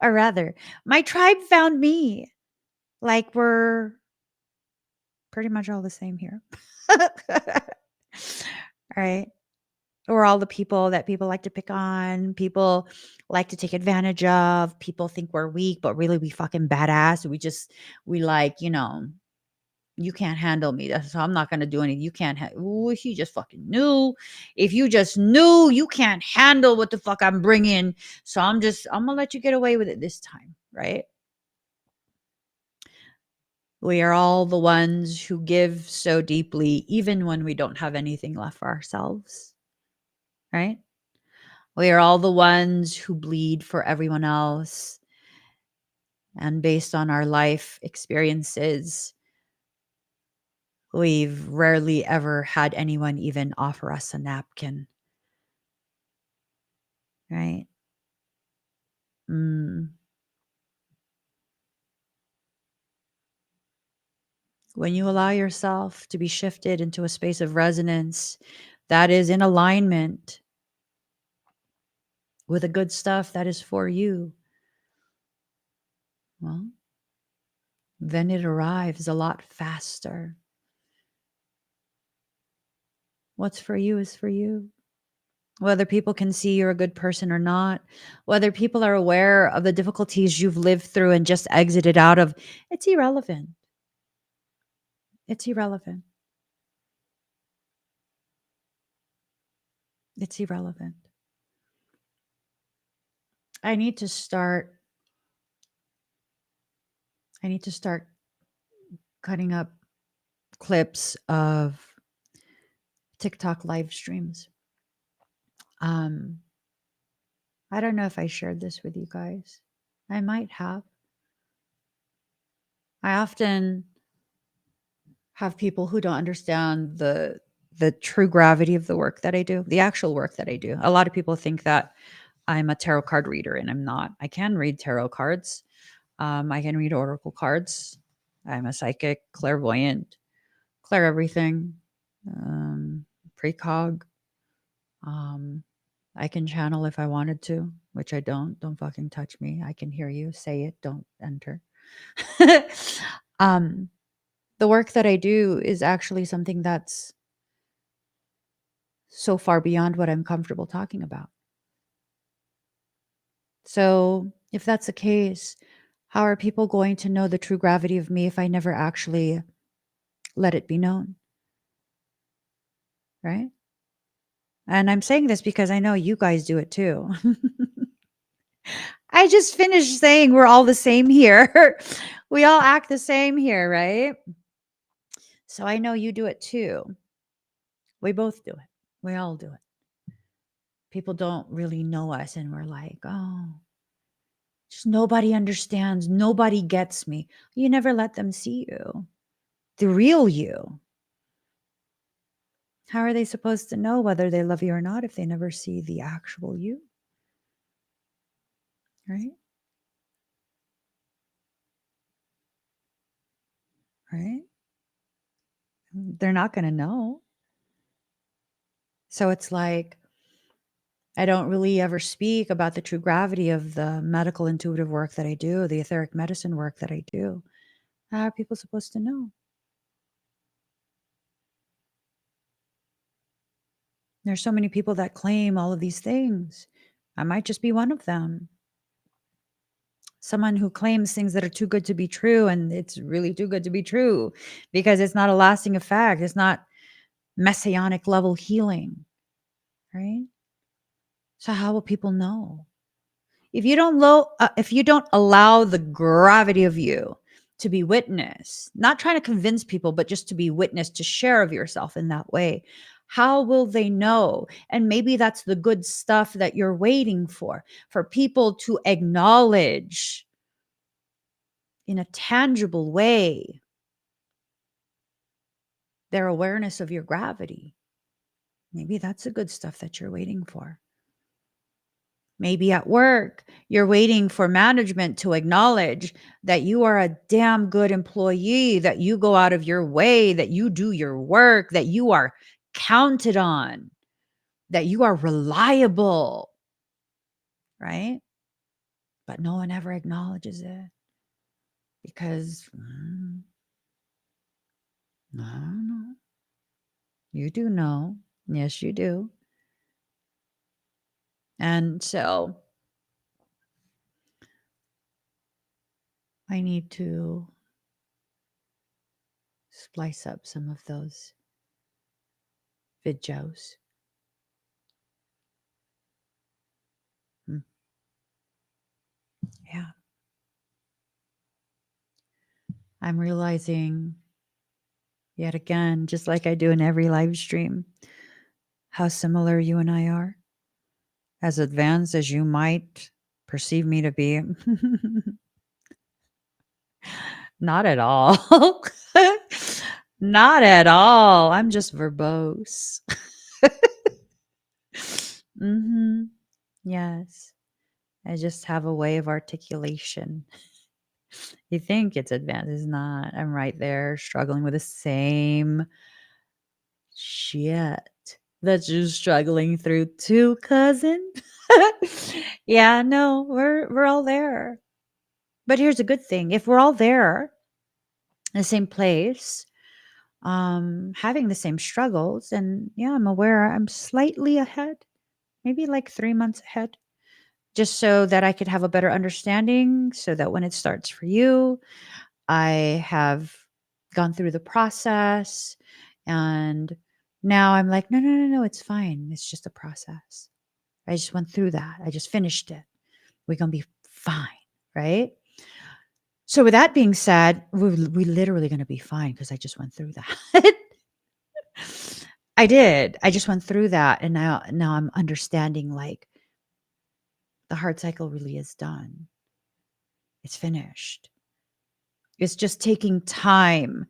Or rather, my tribe found me. Like we're pretty much all the same here. Right? We're all the people that people like to pick on, people like to take advantage of, people think we're weak, but really we fucking badass. We like, you can't handle me. So I'm not gonna do anything. You can't. Ooh, if you just fucking knew. If you just knew, you can't handle what the fuck I'm bringing. So I'm gonna let you get away with it this time, right? We are all the ones who give so deeply, even when we don't have anything left for ourselves, right? We are all the ones who bleed for everyone else. And based on our life experiences, we've rarely ever had anyone even offer us a napkin, right? Mm. When you allow yourself to be shifted into a space of resonance that is in alignment with the good stuff that is for you, well, then it arrives a lot faster. What's for you is for you. Whether people can see you're a good person or not, whether people are aware of the difficulties you've lived through and just exited out of, it's irrelevant. It's irrelevant. It's irrelevant. I need to start cutting up clips of TikTok live streams. I don't know if I shared this with you guys. I might have. I often have people who don't understand the true gravity of the work that I do, the actual work that I do. A lot of people think that I'm a tarot card reader, and I'm not. I can read tarot cards. I can read oracle cards. I'm a psychic, clairvoyant, clair everything, precog. Um, I can channel if I wanted to, which I don't. Don't fucking touch me. I can hear you. Say it. Don't enter. um, the work that I do is actually something that's so far beyond what I'm comfortable talking about. So, if that's the case, how are people going to know the true gravity of me if I never actually let it be known? Right? And I'm saying this because I know you guys do it too. I just finished saying we're all the same here. We all act the same here, right? So I know you do it too. We both do it. We all do it. People don't really know us, and we're like, oh. Just nobody understands. Nobody gets me. You never let them see you, the real you. How are they supposed to know whether they love you or not if they never see the actual you? Right? Right? They're not going to know. So it's like, I don't really ever speak about the true gravity of the medical intuitive work that I do, the etheric medicine work that I do. How are people supposed to know? There's so many people that claim all of these things. I might just be one of them. Someone who claims things that are too good to be true, and it's really too good to be true because it's not a lasting effect. It's not messianic level healing, right? So how will people know? If you don't allow the gravity of you to be witnessed, not trying to convince people, but just to be witnessed, to share of yourself in that way, how will they know? And maybe that's the good stuff that you're waiting for people to acknowledge in a tangible way their awareness of your gravity. Maybe that's the good stuff that you're waiting for. Maybe at work, you're waiting for management to acknowledge that you are a damn good employee, that you go out of your way, that you do your work, that you are counted on, that you are reliable, right? But no one ever acknowledges it because, I don't know. You do know. Yes, you do. And so I need to splice up some of those videos. Yeah. I'm realizing yet again, just like I do in every live stream, how similar you and I are, as advanced as you might perceive me to be. Not at all. Not at all. I'm just verbose. Yes. I just have a way of articulation. You think it's advanced. It's not. I'm right there struggling with the same shit that you're struggling through too, cousin. Yeah, no, we're all there. But here's a good thing. If we're all there in the same place, having the same struggles, and yeah, I'm aware I'm slightly ahead, maybe like 3 months ahead, just so that I could have a better understanding so that when it starts for you, I have gone through the process, and now I'm like, no, no, no, no, it's fine. It's just a process. I just went through that. I just finished it. We're going to be fine. Right. So with that being said, we literally going to be fine because I just went through that. I did. I just went through that. And now I'm understanding, like, the heart cycle really is done. It's finished. It's just taking time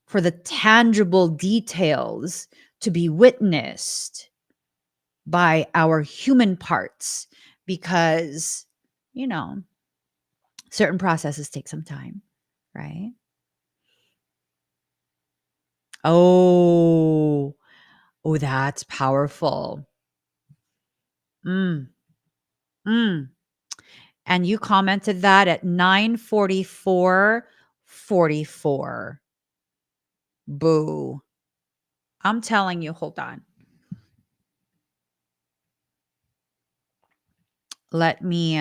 for the tangible details to be witnessed by our human parts because, certain processes take some time, right? Oh, that's powerful. Mm, mm. And you commented that at 9:44:44. Boo. I'm telling you, hold on. Let me,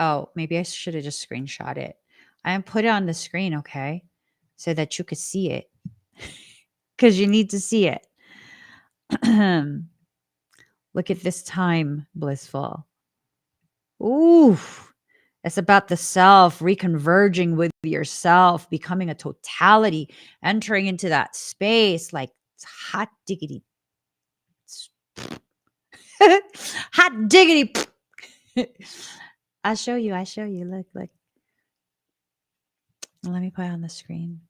oh, maybe I should have just screenshot it. I put it on the screen, okay? So that you could see it. Because you need to see it. Look at this time, blissful. Ooh, it's about the self, reconverging with yourself, becoming a totality, entering into that space like it's hot diggity. Hot diggity. I'll show you. Look, look. Let me put it on the screen.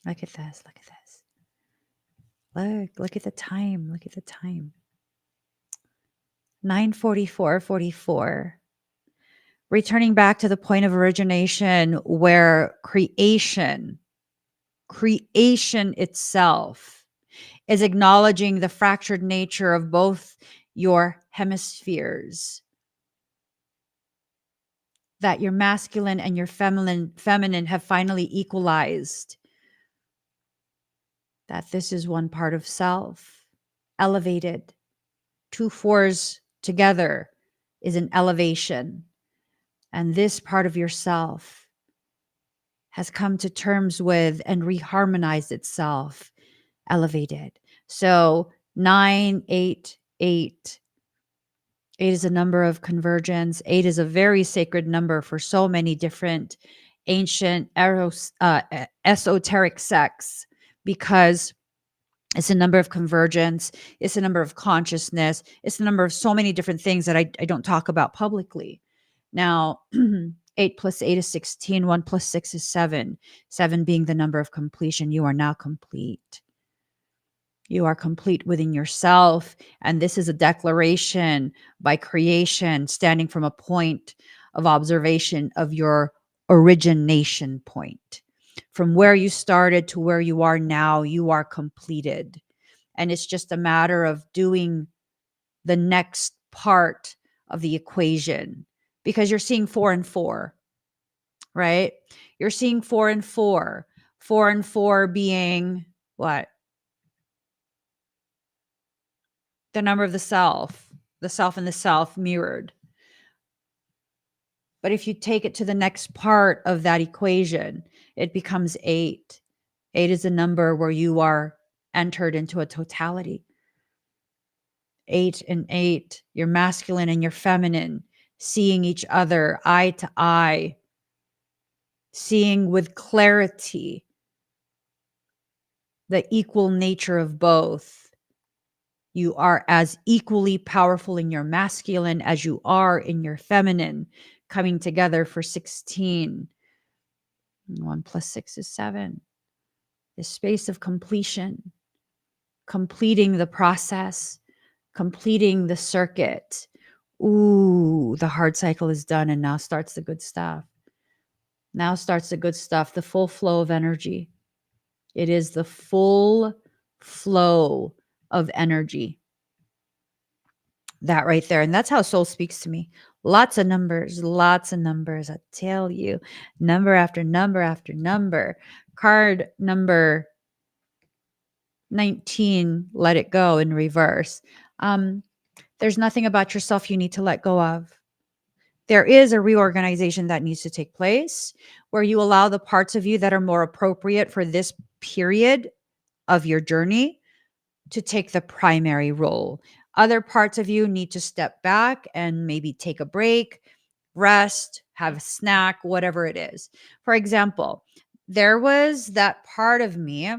Look at this. Look at this. Look at the time. Look at the time. 9:44:44. Returning back to the point of origination where creation itself is acknowledging the fractured nature of both your hemispheres, that your masculine and your feminine have finally equalized, that this is one part of self, elevated. Two fours together is an elevation. And this part of yourself has come to terms with and reharmonized itself, elevated. So 988. 8 is a number of convergence. 8 is a very sacred number for so many different ancient esoteric sects, because it's a number of convergence. It's a number of consciousness. It's a number of so many different things that I don't talk about publicly. Now, 8 plus 8 is 16. 1 plus 6 is 7. 7 being the number of completion. You are now complete. You are complete within yourself. And this is a declaration by creation, standing from a point of observation of your origination point. From where you started to where you are now, you are completed. And it's just a matter of doing the next part of the equation, because you're seeing 4 and 4, right? You're seeing 4 and 4. 4 and 4 being what? The number of the self and the self mirrored. But if you take it to the next part of that equation, it becomes 8. 8 is a number where you are entered into a totality. 8 and 8, your masculine and your feminine, seeing each other eye to eye, seeing with clarity the equal nature of both. You are as equally powerful in your masculine as you are in your feminine, coming together for 16. 1 plus 6 is 7. The space of completion, completing the process, completing the circuit. Ooh, the hard cycle is done, and now starts the good stuff. Now starts the good stuff, the full flow of energy. It is the full flow of energy. That right there. And that's how soul speaks to me. Lots of numbers. I tell you, number after number after number. Card number 19, let it go in reverse. There's nothing about yourself you need to let go of. There is a reorganization that needs to take place where you allow the parts of you that are more appropriate for this period of your journey to take the primary role. Other parts of you need to step back and maybe take a break, rest, have a snack, whatever it is. For example, there was that part of me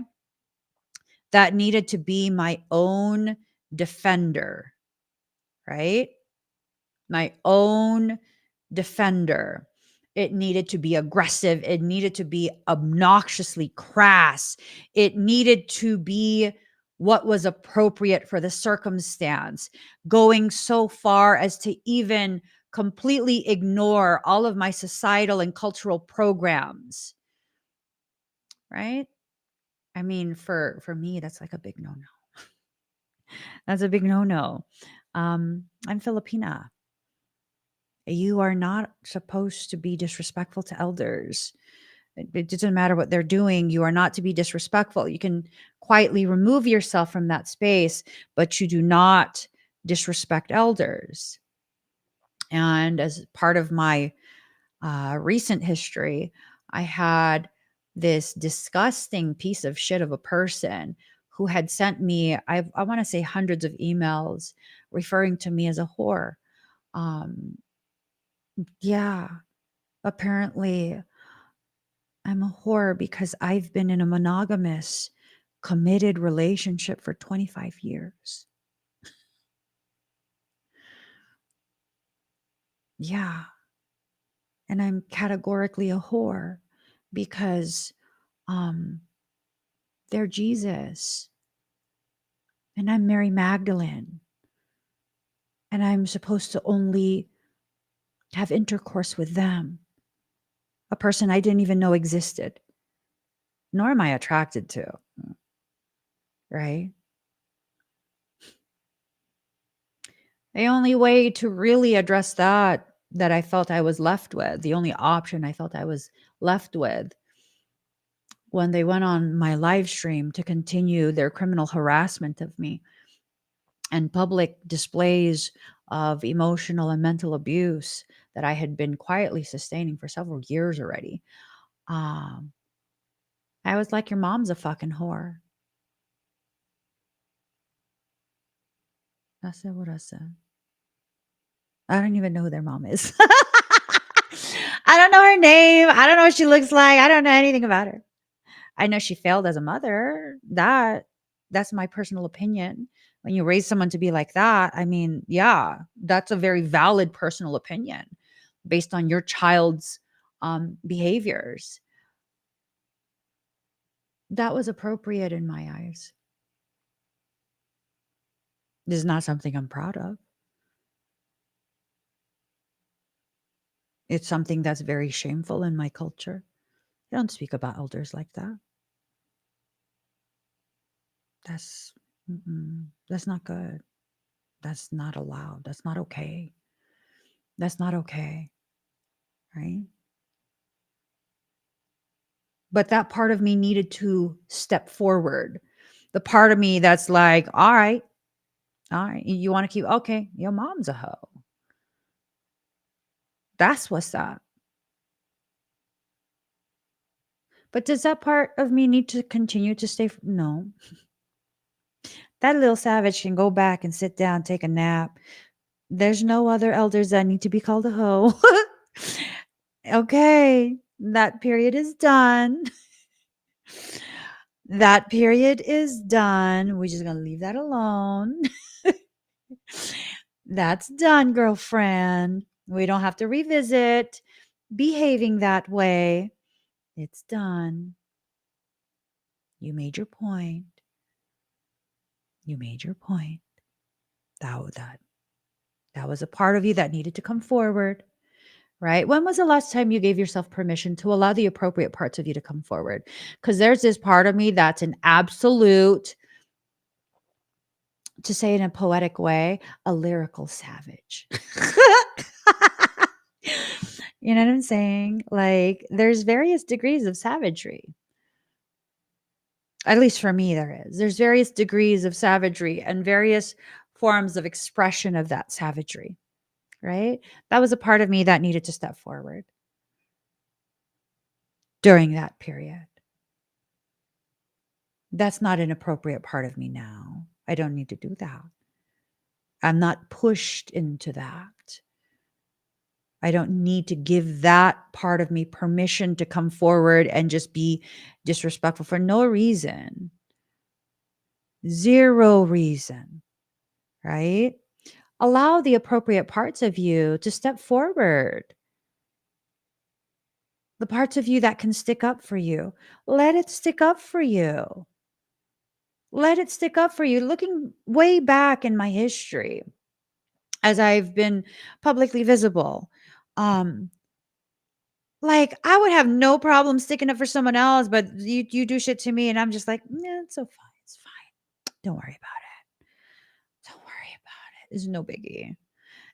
that needed to be my own defender, right? My own defender. It needed to be aggressive. It needed to be obnoxiously crass. It needed to be what was appropriate for the circumstance, going so far as to even completely ignore all of my societal and cultural programs, right? I mean, for me, that's like a big no-no. That's a big no-no. I'm Filipina. You are not supposed to be disrespectful to elders. It doesn't matter what they're doing. You are not to be disrespectful. You can quietly remove yourself from that space, but you do not disrespect elders. And as part of my recent history, I had this disgusting piece of shit of a person who had sent me, I want to say hundreds of emails referring to me as a whore. Yeah, apparently I'm a whore because I've been in a monogamous, committed relationship for 25 years. Yeah. And I'm categorically a whore because they're Jesus and I'm Mary Magdalene and I'm supposed to only have intercourse with them, a person I didn't even know existed, nor am I attracted to, right? The only way to really address that I felt I was left with, the only option I felt I was left with when they went on my live stream to continue their criminal harassment of me and public displays of emotional and mental abuse that I had been quietly sustaining for several years already. Um, I was like, your mom's a fucking whore. I said what I said. I don't even know who their mom is. I don't know her name. I don't know what she looks like. I don't know anything about her. I know she failed as a mother. That's my personal opinion. When you raise someone to be like that, I mean, yeah, that's a very valid personal opinion based on your child's behaviors. That was appropriate in my eyes. This is not something I'm proud of. It's something that's very shameful in my culture. I don't speak about elders like that. That's that's not good. That's not allowed. That's not okay. That's not okay, right? But that part of me needed to step forward. The part of me that's like, all right, you want to keep, okay, your mom's a hoe. That's what's up. But does that part of me need to continue to stay? No. That little savage can go back and sit down, take a nap. There's no other elders that need to be called a hoe. Okay, that period is done. That period is done. We're just going to leave that alone. That's done, girlfriend. We don't have to revisit behaving that way. It's done. You made your point. You made your point. That was a part of you that needed to come forward, right? When was the last time you gave yourself permission to allow the appropriate parts of you to come forward? Because there's this part of me that's an absolute, to say it in a poetic way, a lyrical savage. You know what I'm saying? Like, there's various degrees of savagery. At least for me, there is. There's various degrees of savagery and various forms of expression of that savagery, right? That was a part of me that needed to step forward during that period. That's not an appropriate part of me now. I don't need to do that. I'm not pushed into that. I don't need to give that part of me permission to come forward and just be disrespectful for no reason. Zero reason, right? Allow the appropriate parts of you to step forward. The parts of you that can stick up for you, let it stick up for you. Let it stick up for you. Looking way back in my history, as I've been publicly visible, like I would have no problem sticking up for someone else, but you do shit to me, and I'm just like, yeah, it's so fine. It's fine. Don't worry about it. Don't worry about it. It's no biggie.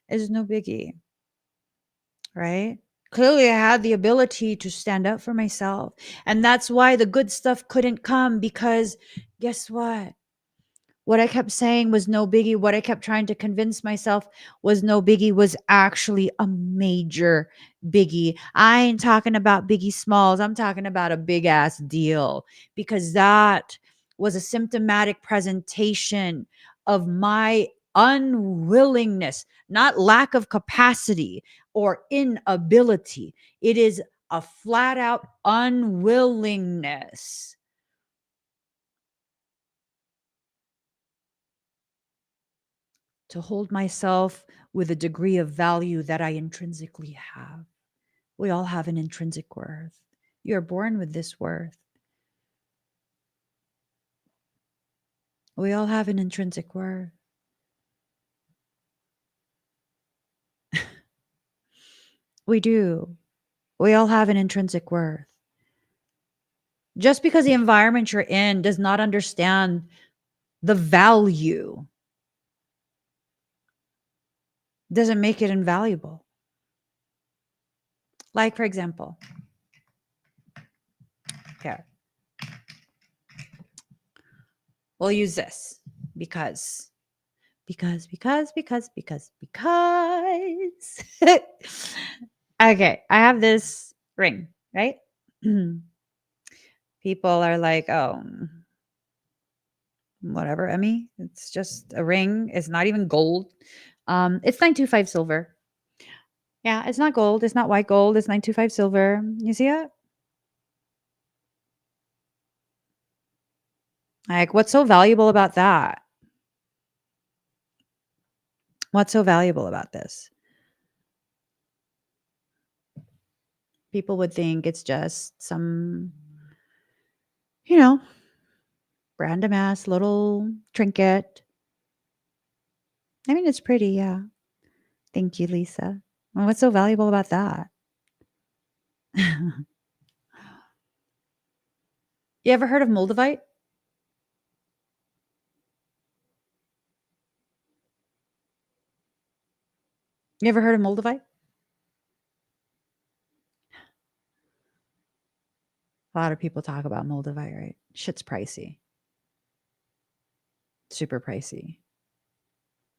It's no biggie. Right? Clearly, I had the ability to stand up for myself. And that's why the good stuff couldn't come because guess what? What I kept saying was no biggie. What I kept trying to convince myself was no biggie was actually a major biggie. I ain't talking about biggie smalls. I'm talking about a big ass deal because that was a symptomatic presentation of my unwillingness, not lack of capacity or inability. It is a flat out unwillingness to hold myself with a degree of value that I intrinsically have. We all have an intrinsic worth. You're born with this worth. We all have an intrinsic worth. We do. We all have an intrinsic worth. Just because the environment you're in does not understand the value doesn't make it invaluable. Like, for example, here, we'll use this because. Okay, I have this ring, right? People are like, oh, whatever, Emmy. It's just a ring. It's not even gold. It's 925 silver. Yeah, it's not gold. It's not white gold. It's 925 silver. You see it? Like, what's so valuable about that? What's so valuable about this? People would think it's just some, random ass little trinket. I mean, it's pretty, yeah. Thank you, Lisa. Well, what's so valuable about that? You ever heard of moldavite? You ever heard of moldavite? A lot of people talk about moldavite, right? Shit's pricey. Super pricey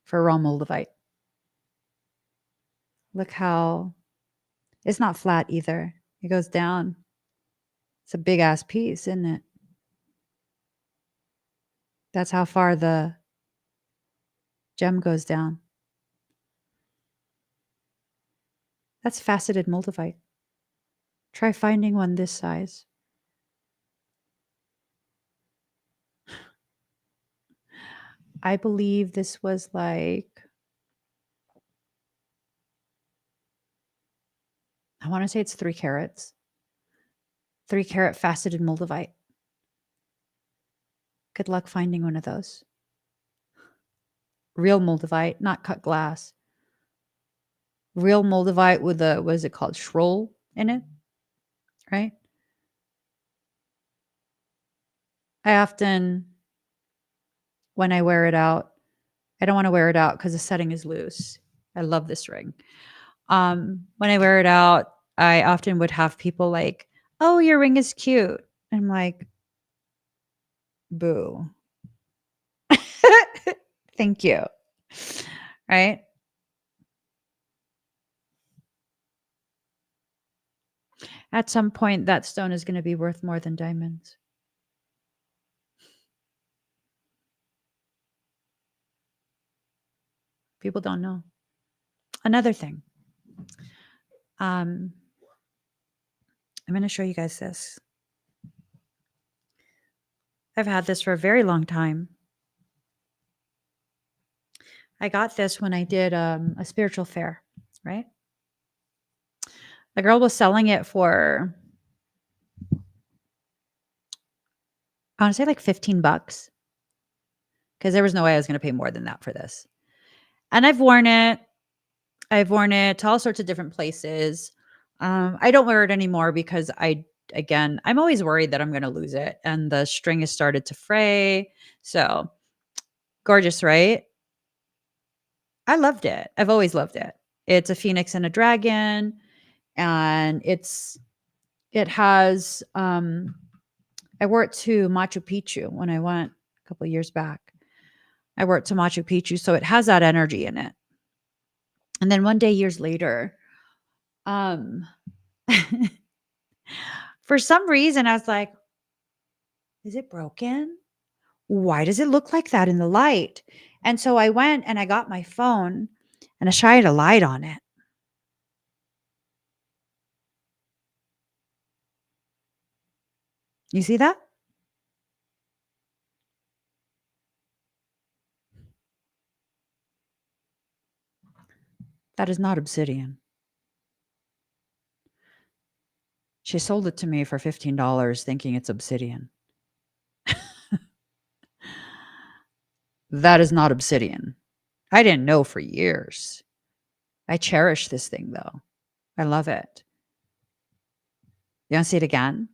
for raw moldavite. Look how it's not flat either. It goes down. It's a big ass piece, isn't it? That's how far the gem goes down. That's faceted moldavite. Try finding one this size. I believe this was like, I want to say it's 3 carats. 3 carat faceted moldavite. Good luck finding one of those. Real moldavite, not cut glass. Real moldavite with a, what is it called? Schroll in it, right? I often, when I wear it out, I don't want to wear it out because the setting is loose. I love this ring. When I wear it out, I often would have people like, oh, your ring is cute. I'm like, boo. Thank you. Right? At some point, that stone is going to be worth more than diamonds. People don't know. Another thing. I'm going to show you guys this. I've had this for a very long time. I got this when I did a spiritual fair, right? The girl was selling it for, I want to say like $15 because there was no way I was going to pay more than that for this. And I've worn it. I've worn it to all sorts of different places. I don't wear it anymore because I'm always worried that I'm going to lose it. And the string has started to fray. So gorgeous, right? I loved it. I've always loved it. It's a phoenix and a dragon. And it has, I wore it to Machu Picchu when I went a couple of years back. I wore it to Machu Picchu. So it has that energy in it. And then one day, years later, for some reason, I was like, is it broken? Why does it look like that in the light? And so I went and I got my phone and I shined a light on it. You see that? That is not obsidian. She sold it to me for $15 thinking it's obsidian. That is not obsidian. I didn't know for years. I cherish this thing though. I love it. You want to see it again?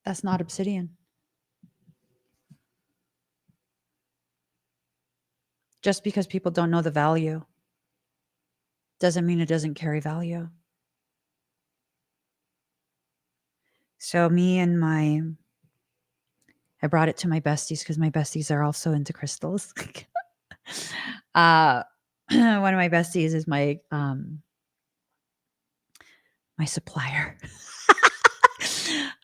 That's not obsidian. Just because people don't know the value doesn't mean it doesn't carry value. So I brought it to my besties because my besties are also into crystals. One of my besties is my supplier.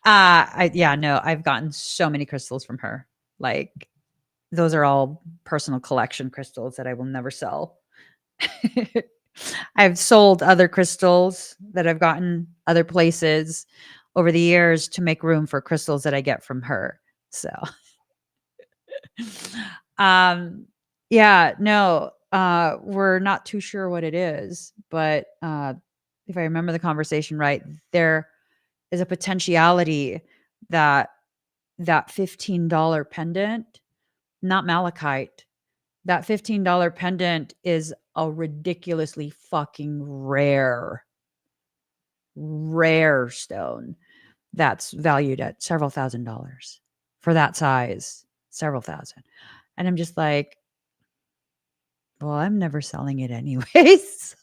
I've gotten so many crystals from her. Like, those are all personal collection crystals that I will never sell. I've sold other crystals that I've gotten other places over the years to make room for crystals that I get from her. So, we're not too sure what it is, but if I remember the conversation right, there is a potentiality that $15 pendant, not malachite, that $15 pendant is a ridiculously fucking rare stone that's valued at several $1,000s for that size, several thousand. And I'm just like, well, I'm never selling it anyways.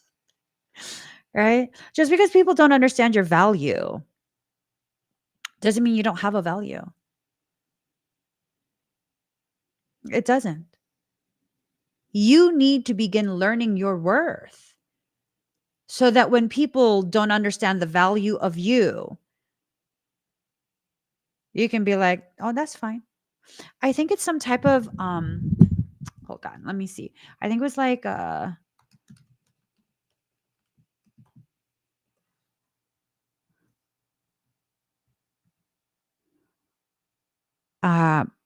Right? Just because people don't understand your value doesn't mean you don't have a value. It doesn't. You need to begin learning your worth so that when people don't understand the value of you, you can be like, oh, that's fine. I think it's some type of hold on, let me see. I think it was like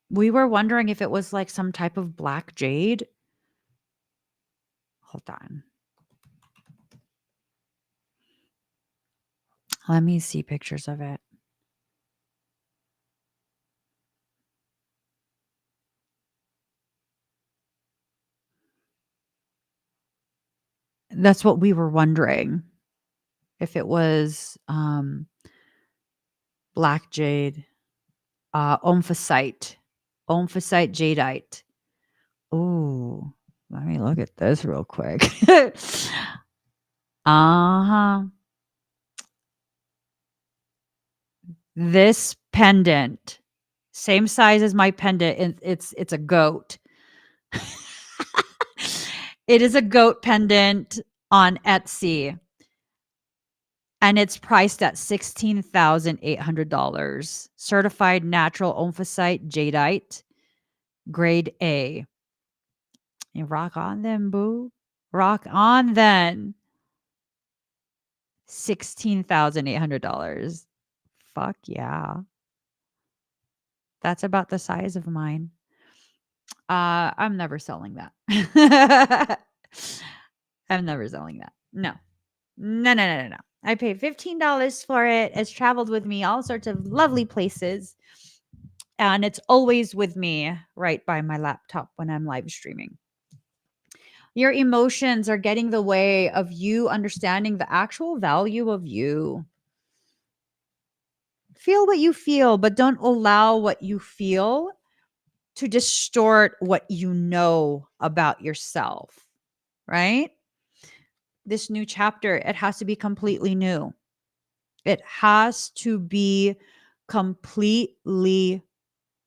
we were wondering if it was like some type of black jade. Hold on. Let me see pictures of it. That's what we were wondering. If it was black jade, omphacite jadeite. Ooh, let me look at this real quick. Uh-huh. This pendant, same size as my pendant, and it's a goat. It is a goat pendant on Etsy, and it's priced at $16,800. Certified natural omphacite jadeite, grade A. You rock on them, boo. Rock on then. $16,800. Fuck yeah. That's about the size of mine. I'm never selling that. I'm never selling that. No. No, no, no, no, no. I paid $15 for it. It's traveled with me all sorts of lovely places. And it's always with me right by my laptop when I'm live streaming. Your emotions are getting the way of you understanding the actual value of you. Feel what you feel, but don't allow what you feel to distort what you know about yourself, right? This new chapter, it has to be completely new. It has to be completely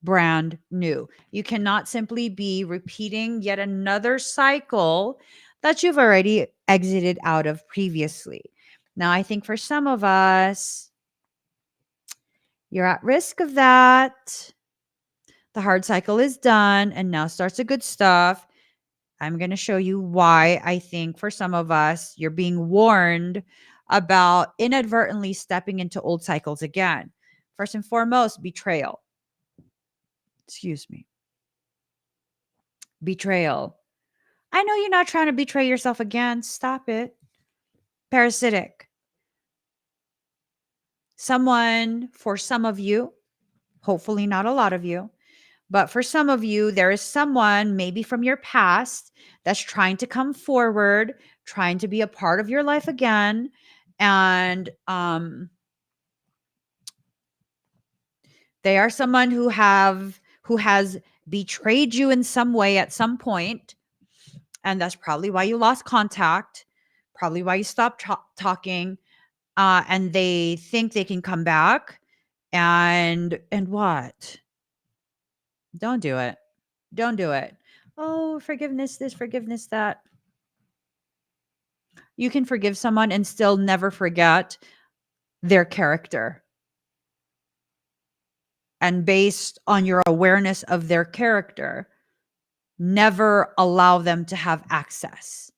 brand new. You cannot simply be repeating yet another cycle that you've already exited out of previously. Now, I think for some of us, you're at risk of that. The hard cycle is done and now starts the good stuff. I'm going to show you why I think for some of us, you're being warned about inadvertently stepping into old cycles again. First and foremost, betrayal. Excuse me. Betrayal. I know you're not trying to betray yourself again. Stop it. Parasitic. Someone, for some of you, hopefully not a lot of you, but for some of you, there is someone maybe from your past that's trying to come forward, trying to be a part of your life again. And they are someone who has betrayed you in some way at some point, and that's probably why you lost contact, probably why you stopped talking, and they think they can come back and what? Don't do it. Don't do it. Oh, forgiveness this, forgiveness that. You can forgive someone and still never forget their character. And based on your awareness of their character, never allow them to have access.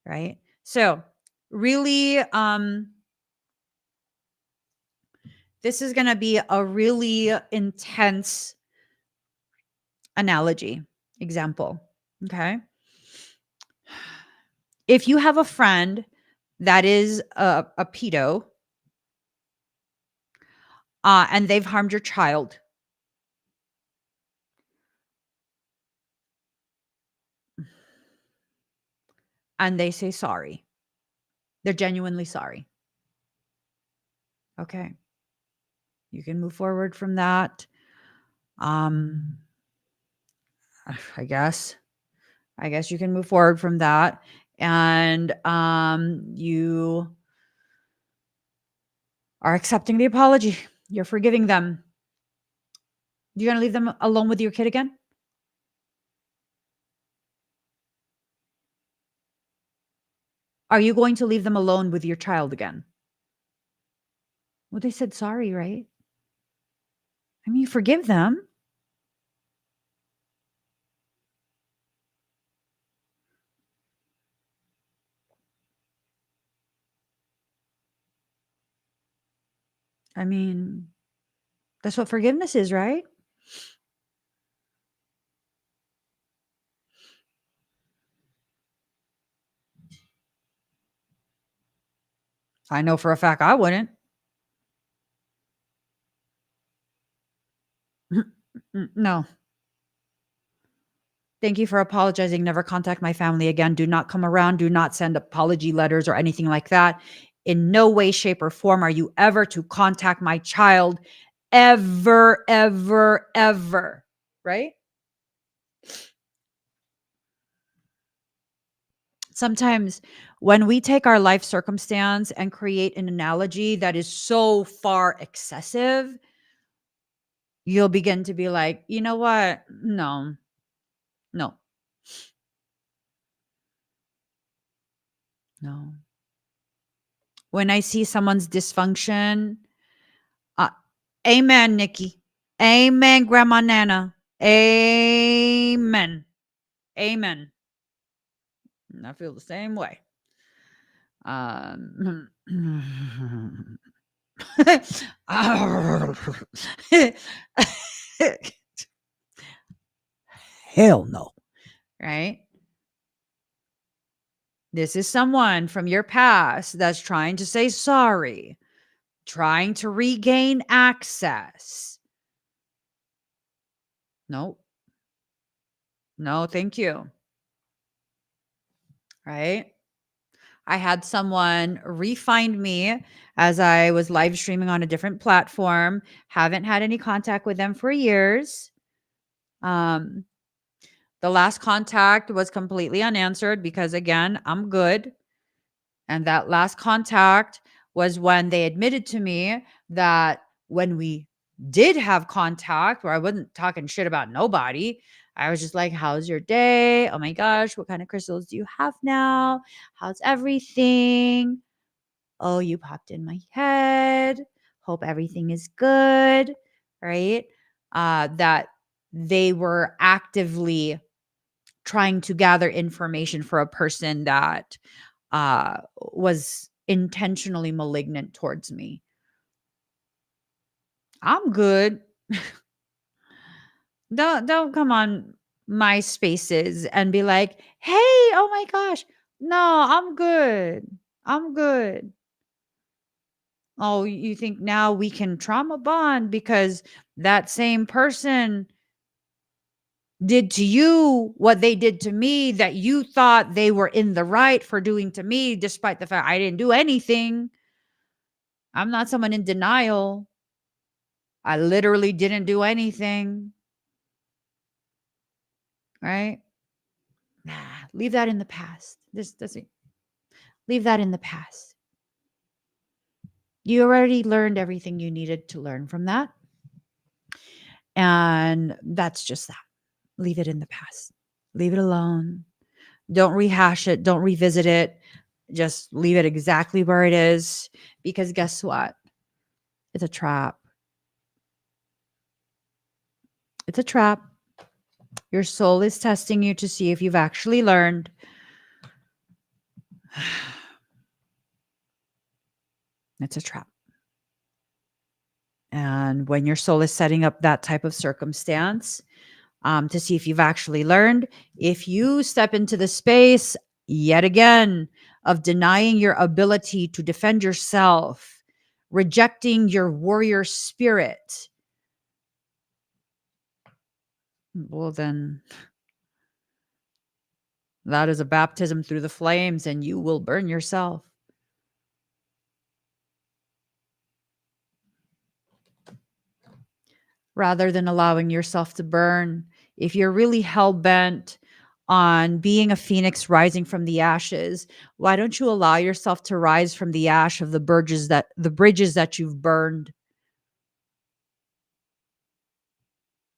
Right? So, really, this is going to be a really intense analogy example. Okay. If you have a friend that is a pedo, and they've harmed your child, and they say sorry, they're genuinely sorry. Okay. You can move forward from that. I guess you can move forward from that. And you are accepting the apology. You're forgiving them. You're going to leave them alone with your kid again? Are you going to leave them alone with your child again? Well, they said sorry, right? I mean, you forgive them. I mean, that's what forgiveness is, right? I know for a fact I wouldn't. No. Thank you for apologizing. Never contact my family again. Do not come around. Do not send apology letters or anything like that. In no way, shape, or form are you ever to contact my child. Ever, ever, ever. Right? Sometimes when we take our life circumstance and create an analogy that is so far excessive, you'll begin to be like, you know what? No, no, no. When I see someone's dysfunction, uh, amen, Nikki. Amen, Grandma Nana. Amen. Amen. And I feel the same way. Hell no. Right? This is someone from your past that's trying to say sorry, trying to regain access. No. No, thank you. Right? I had someone re-find me as I was live streaming on a different platform. Haven't had any contact with them for years. The last contact was completely unanswered because, again, I'm good. And that last contact was when they admitted to me that when we did have contact, where I wasn't talking shit about nobody, I was just like, how's your day? Oh my gosh, what kind of crystals do you have now? How's everything? Oh, you popped in my head. Hope everything is good. Right? That they were actively trying to gather information for a person that was intentionally malignant towards me. I'm good. Don't come on my spaces and be like, "Hey, oh my gosh. No, I'm good. I'm good." Oh, you think now we can trauma bond because that same person did to you what they did to me that you thought they were in the right for doing to me, despite the fact I didn't do anything. I'm not someone in denial. I literally didn't do anything, right? Nah, leave that in the past. This doesn't leave that in the past. You already learned everything you needed to learn from that. And that's just that. Leave it in the past. Leave it alone. Don't rehash it. Don't revisit it. Just leave it exactly where it is. Because guess what? It's a trap. It's a trap. Your soul is testing you to see if you've actually learned. It's a trap. And when your soul is setting up that type of circumstance, to see if you've actually learned, if you step into the space yet again of denying your ability to defend yourself, rejecting your warrior spirit, well, then that is a baptism through the flames and you will burn yourself. Rather than allowing yourself to burn, if you're really hell bent on being a phoenix rising from the ashes, why don't you allow yourself to rise from the ash of the bridges that you've burned?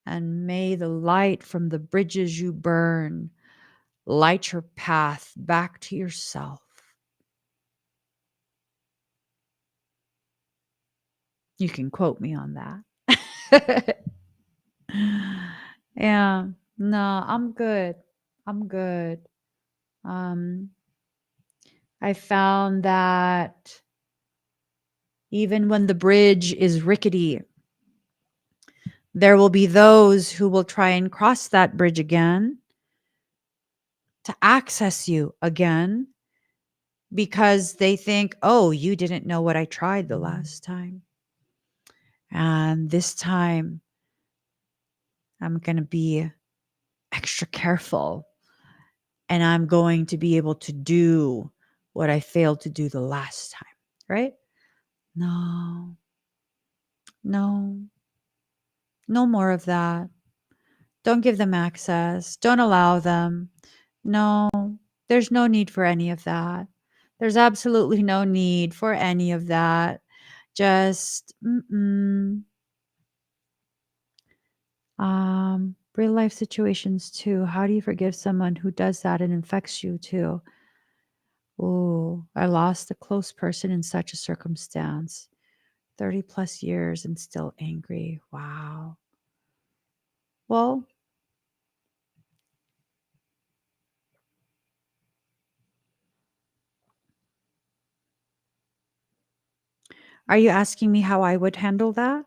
And may the light from the bridges you burn light your path back to yourself. You can quote me on that. Yeah. No, I'm good. I'm good. Um, I found that even when the bridge is rickety, there will be those who will try and cross that bridge again to access you again because they think, oh, you didn't know what I tried the last time. And this time, I'm going to be extra careful and I'm going to be able to do what I failed to do the last time, right? No, no, no more of that. Don't give them access. Don't allow them. No, there's no need for any of that. There's absolutely no need for any of that. Just, real life situations too. How do you forgive someone who does that and infects you too? Oh, I lost a close person in such a circumstance. 30 plus years and still angry. Wow. Well, are you asking me how I would handle that?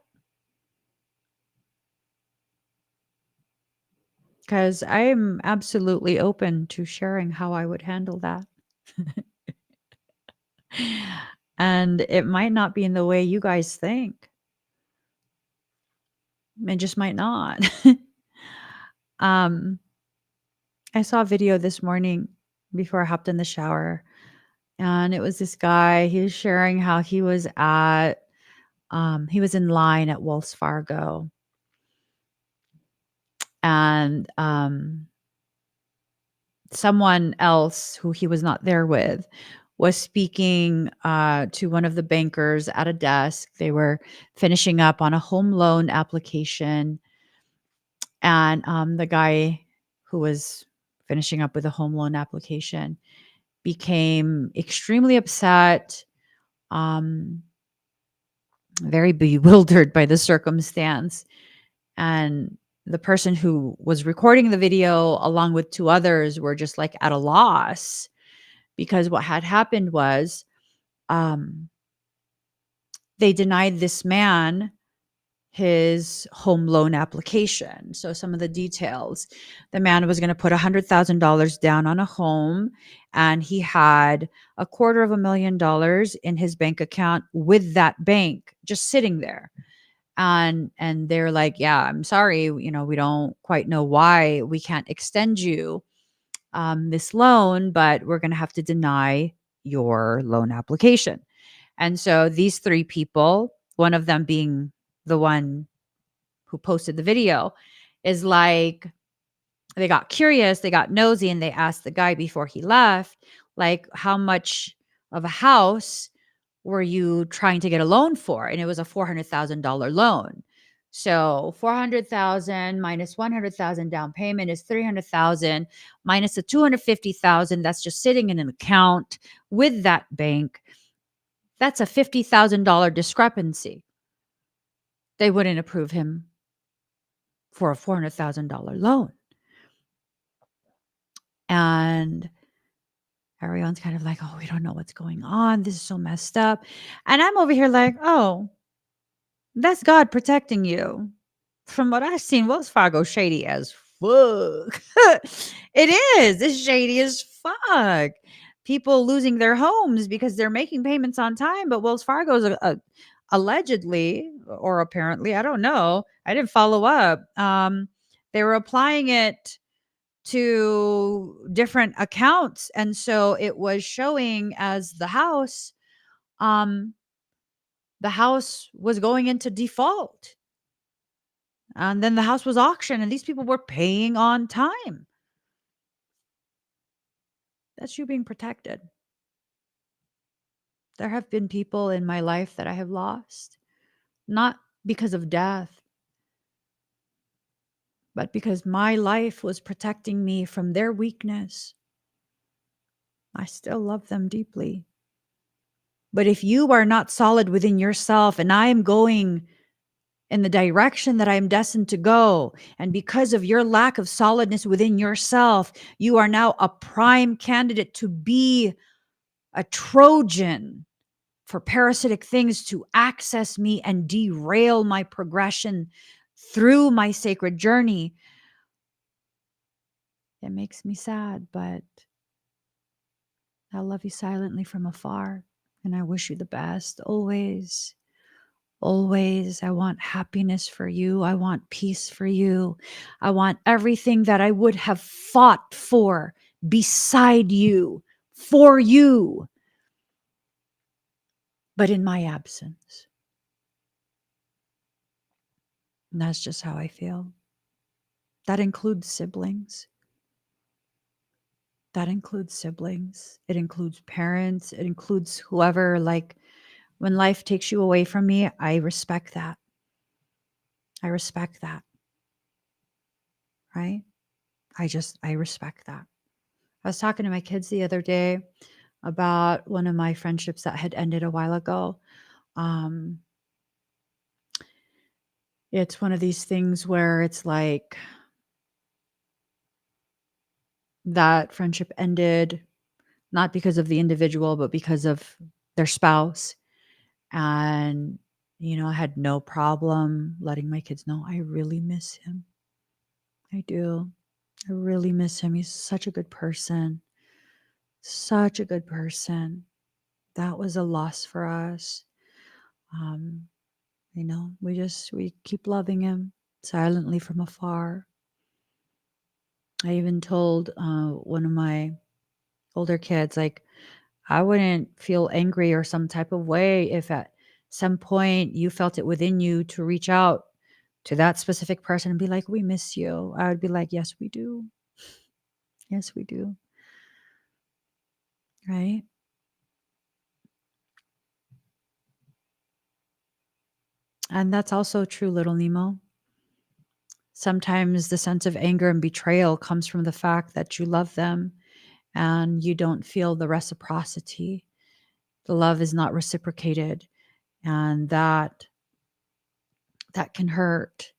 Because I'm absolutely open to sharing how I would handle that. And it might not be in the way you guys think. It just might not. um, I saw a video this morning before I hopped in the shower, and it was this guy. He was sharing how he was in line at Wells Fargo, and someone else who he was not there with was speaking to one of the bankers at a desk. They were finishing up on a home loan application, and the guy who was finishing up with a home loan application became extremely upset, um, very bewildered by the circumstance. And the person who was recording the video, along with two others, were just like at a loss because what had happened was um, they denied this man his home loan application. So some of the details, the man was going to put $100,000 down on a home, and he had $250,000 in his bank account with that bank just sitting there. And they're like, yeah, I'm sorry, we don't quite know why we can't extend you this loan, but we're going to have to deny your loan application. And so these three people, one of them being the one who posted the video, is like, they got curious, they got nosy, and they asked the guy before he left, like, how much of a house were you trying to get a loan for? And it was a $400,000 loan. So 400,000 minus 100,000 down payment is 300,000 minus the 250,000 that's just sitting in an account with that bank. That's a $50,000 discrepancy. They wouldn't approve him for a $400,000 loan. And everyone's kind of like, oh, we don't know what's going on. This is so messed up. And I'm over here like, oh, that's God protecting you. From what I've seen, Wells Fargo shady as fuck. It is. It's shady as fuck. People losing their homes because they're making payments on time, but Wells Fargo's allegedly, or apparently, I don't know. I didn't follow up. They were applying it to different accounts, and so it was showing as um the house was going into default, and then the house was auctioned, and these people were paying on time. That's you being protected. There have been people in my life that I have lost, not because of death, but because my life was protecting me from their weakness. I still love them deeply. But if you are not solid within yourself, and I am going in the direction that I am destined to go, and because of your lack of solidness within yourself, you are now a prime candidate to be a Trojan for parasitic things to access me and derail my progression through my sacred journey. It makes me sad, but I love you silently from afar, and I wish you the best always. Always. I want happiness for you. I want peace for you. I want everything that I would have fought for beside you, for you, but in my absence. And that's just how I feel. That includes siblings. That includes siblings. It includes parents. It includes whoever. Like, when life takes you away from me, I respect that. I respect that. Right? I respect that. I was talking to my kids the other day about one of my friendships that had ended a while ago. Um, it's one of these things where it's like that friendship ended not because of the individual, but because of their spouse. And, I had no problem letting my kids know I really miss him. I do. I really miss him. He's such a good person. Such a good person. That was a loss for us. Um, we keep loving him silently from afar. I even told one of my older kids, like, I wouldn't feel angry or some type of way if at some point you felt it within you to reach out to that specific person and be like, we miss you. I would be like, yes, we do. Yes, we do. Right? And that's also true, little Nemo. Sometimes the sense of anger and betrayal comes from the fact that you love them and you don't feel the reciprocity. The love is not reciprocated, and that can hurt.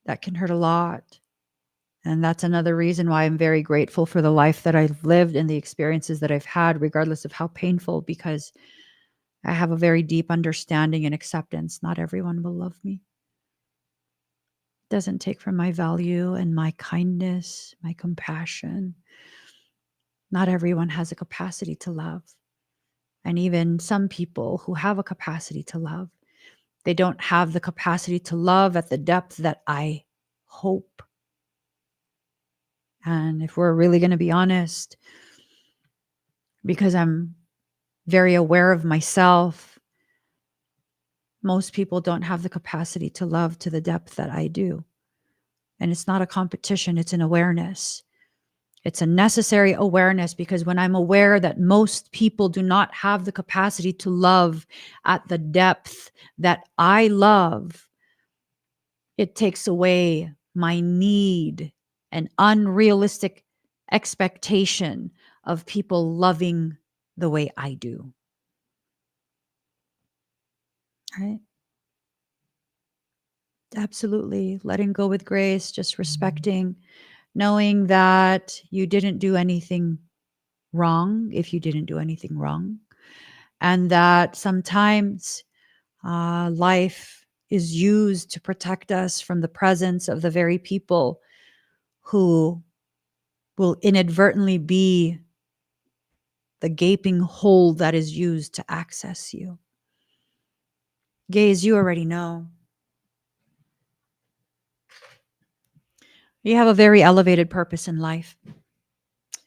That can hurt a lot. And that's another reason why I'm very grateful for the life that I've lived and the experiences that I've had, regardless of how painful, because I have a very deep understanding and acceptance. Not everyone will love me. It doesn't take from my value and my kindness, my compassion. Not everyone has a capacity to love. And even some people who have a capacity to love, they don't have the capacity to love at the depth that I hope. And if we're really going to be honest, because I'm very aware of myself, most people don't have the capacity to love to the depth that I do. And it's not a competition, it's an awareness. It's a necessary awareness, because when I'm aware that most people do not have the capacity to love at the depth that I love, it takes away my need and unrealistic expectation of people loving the way I do. Right? Absolutely. Letting go with grace, just respecting, knowing that you didn't do anything wrong if you didn't do anything wrong. And that sometimes life is used to protect us from the presence of the very people who will inadvertently be the gaping hole that is used to access you. Gaze, you already know. You have a very elevated purpose in life.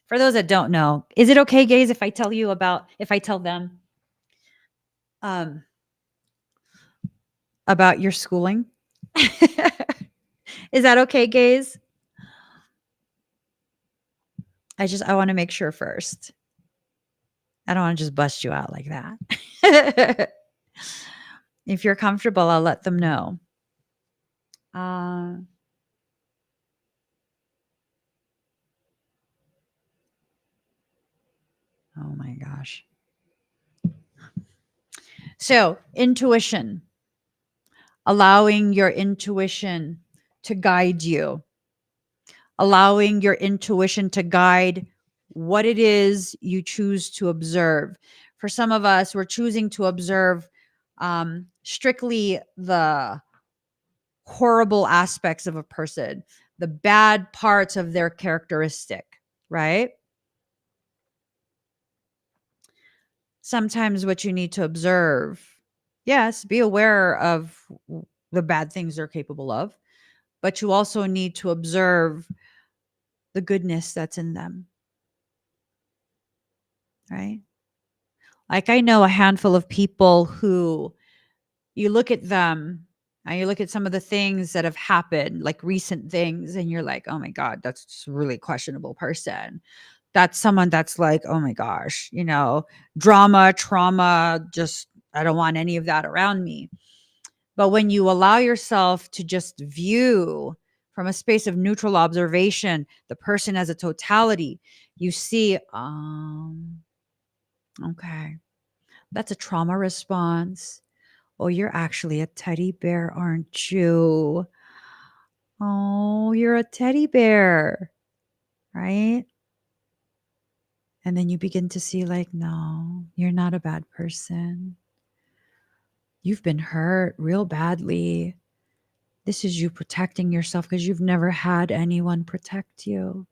For those that don't know, is it okay, Gaze, if I tell them about your schooling? Is that okay, Gaze? I want to make sure first. I don't want to just bust you out like that. If you're comfortable, I'll let them know. Oh my gosh. So, intuition, allowing your intuition to guide you, allowing your intuition to guide what it is you choose to observe. For some of us, we're choosing to observe strictly the horrible aspects of a person, the bad parts of their characteristic, right? Sometimes what you need to observe, yes, be aware of the bad things they're capable of, but you also need to observe the goodness that's in them, right? Like, I know a handful of people who you look at them and you look at some of the things that have happened, like recent things, and you're like, oh my God, that's just a really questionable person. That's someone that's like, oh my gosh, drama, trauma, just, I don't want any of that around me. But when you allow yourself to just view from a space of neutral observation, the person as a totality, you see, okay, that's a trauma response. Oh, you're actually a teddy bear, aren't you? Oh, you're a teddy bear, right? And then you begin to see, like, no, you're not a bad person. You've been hurt real badly. This is you protecting yourself because you've never had anyone protect you.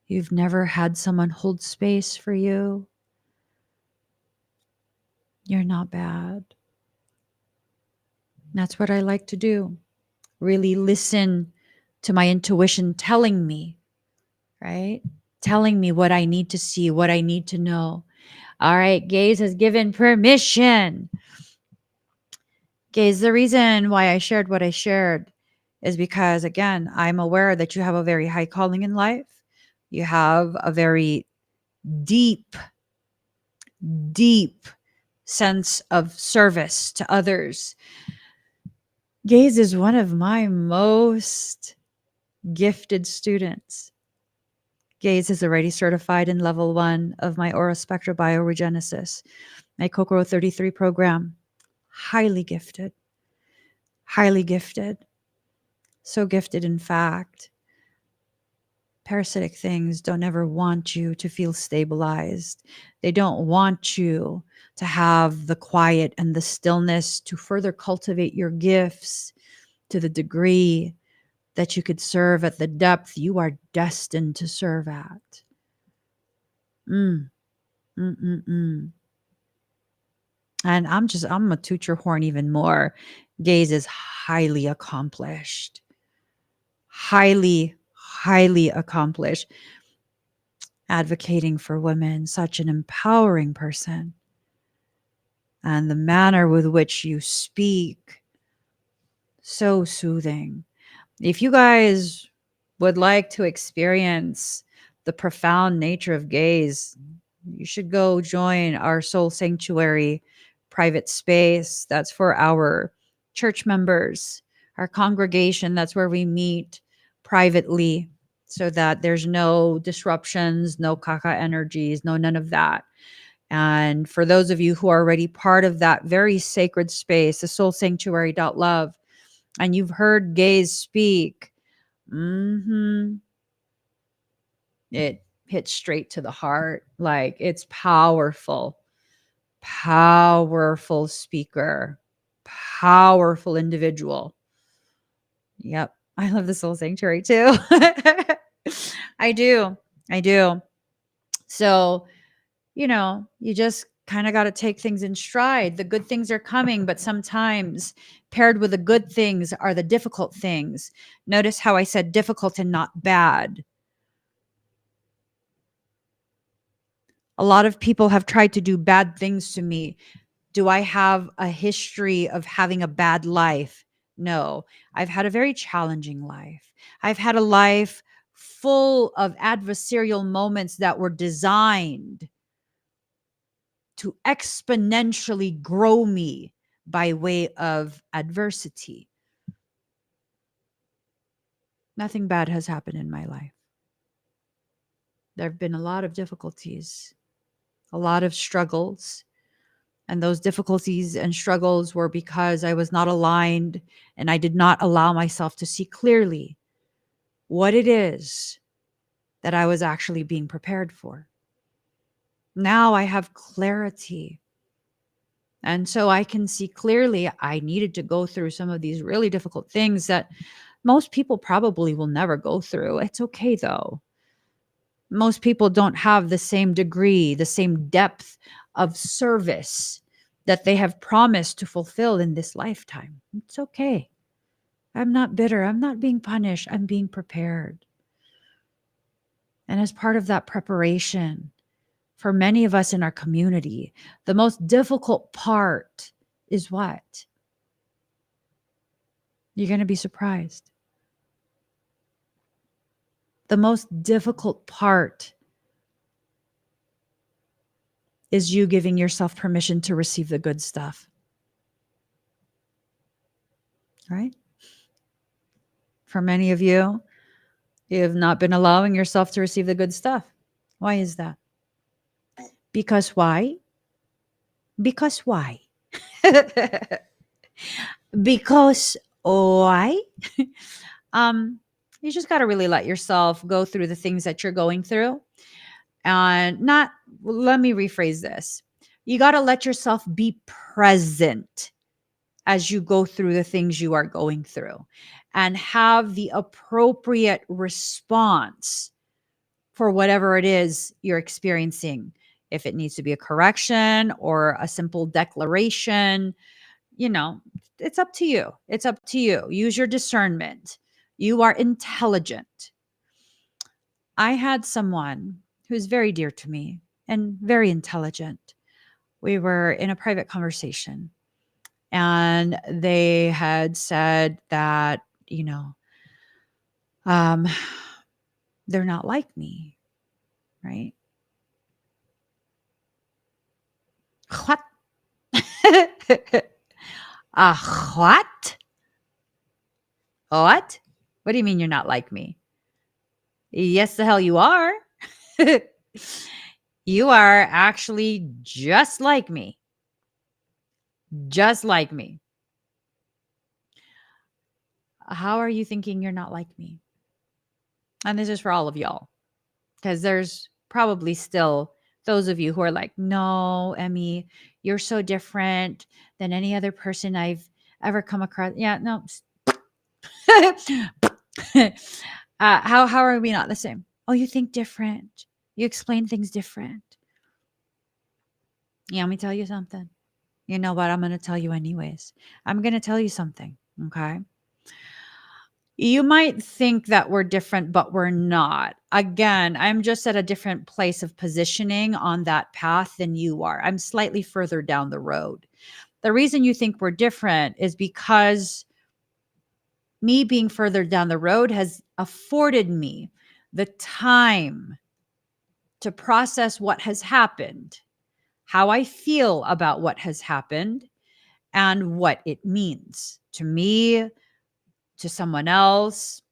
You've never had someone hold space for you. You're not bad. That's what I like to do. Really listen to my intuition telling me, right? Telling me what I need to see, what I need to know. All right, Gaze has given permission. Gaze, the reason why I shared what I shared is because, again, I'm aware that you have a very high calling in life. You have a very deep, deep sense of service to others. Gaze is one of my most gifted students. Gaze is already certified in level 1 of my Aura Spectra Bioregenesis, my Kokoro 33 program. Highly gifted. Highly gifted. So gifted, in fact, Parasitic things don't ever want you to feel stabilized. They don't want you to have the quiet and the stillness to further cultivate your gifts to the degree that you could serve at the depth you are destined to serve at. Mm, mm, mm, mm. And I'm going to toot your horn even more. Gaze is highly accomplished. Highly, highly accomplished. Advocating for women, such an empowering person. And the manner with which you speak, so soothing. If you guys would like to experience the profound nature of gaze, you should go join our Soul Sanctuary private space. That's for our church members, our congregation. That's where we meet privately so that there's no disruptions, no caca energies, no none of that. And for those of you who are already part of that very sacred space, the Soul Sanctuary.love, and you've heard gaze speak, it hits straight to the heart. Like, it's powerful, powerful speaker, powerful individual. Yep. I love the Soul Sanctuary too. I do. I do. So, you just kind of got to take things in stride. The good things are coming, but sometimes paired with the good things are the difficult things. Notice how I said difficult and not bad. A lot of people have tried to do bad things to me. Do I have a history of having a bad life? No. I've had a very challenging life. I've had a life full of adversarial moments that were designed to exponentially grow me by way of adversity. Nothing bad has happened in my life. There have been a lot of difficulties, a lot of struggles. And those difficulties and struggles were because I was not aligned and I did not allow myself to see clearly what it is that I was actually being prepared for. Now I have clarity. And so I can see clearly I needed to go through some of these really difficult things that most people probably will never go through. It's okay though. Most people don't have the same degree, the same depth of service that they have promised to fulfill in this lifetime. It's okay. I'm not bitter. I'm not being punished. I'm being prepared. And as part of that preparation, for many of us in our community, the most difficult part is what? You're going to be surprised. The most difficult part is you giving yourself permission to receive the good stuff. Right? For many of you, you have not been allowing yourself to receive the good stuff. Why is that? Because why? Because why? Because why? You just got to really let yourself go through the things that you're going through. And not, let me rephrase this. You got to let yourself be present as you go through the things you are going through and have the appropriate response for whatever it is you're experiencing. If it needs to be a correction or a simple declaration, it's up to you. It's up to you. Use your discernment. You are intelligent. I had someone who's very dear to me and very intelligent. We were in a private conversation and they had said that, they're not like me, right? What? What? What? What do you mean you're not like me? Yes, the hell you are. You are actually just like me. Just like me. How are you thinking you're not like me? And this is for all of y'all, because there's probably still those of you who are like, no, Emmy, you're so different than any other person I've ever come across. Yeah, no. How are we not the same? Oh, you think different. You explain things different. Yeah, let me tell you something. You know what? I'm going to tell you anyways. I'm going to tell you something. Okay. You might think that we're different, but we're not. Again, I'm just at a different place of positioning on that path than you are. I'm slightly further down the road. The reason you think we're different is because me being further down the road has afforded me the time to process what has happened, how I feel about what has happened, and what it means to me, to someone else,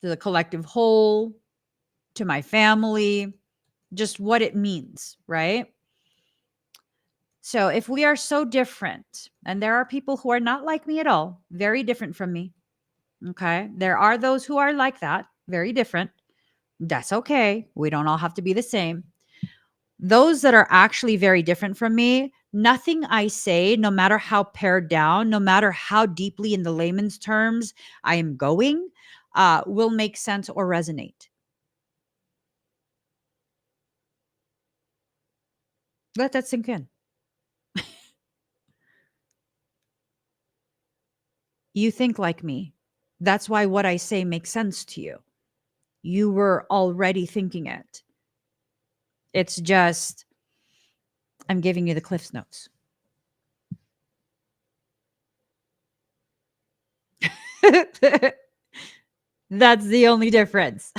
to the collective whole, to my family, just what it means, right? So if we are so different, and there are people who are not like me at all, very different from me, okay? There are those who are like that, very different. That's okay. We don't all have to be the same. Those that are actually very different from me, nothing I say, no matter how pared down, no matter how deeply in the layman's terms I am going, will make sense or resonate. Let that sink in. You think like me. That's why what I say makes sense to you. You were already thinking it. It's just, I'm giving you the Cliff's Notes. That's the only difference.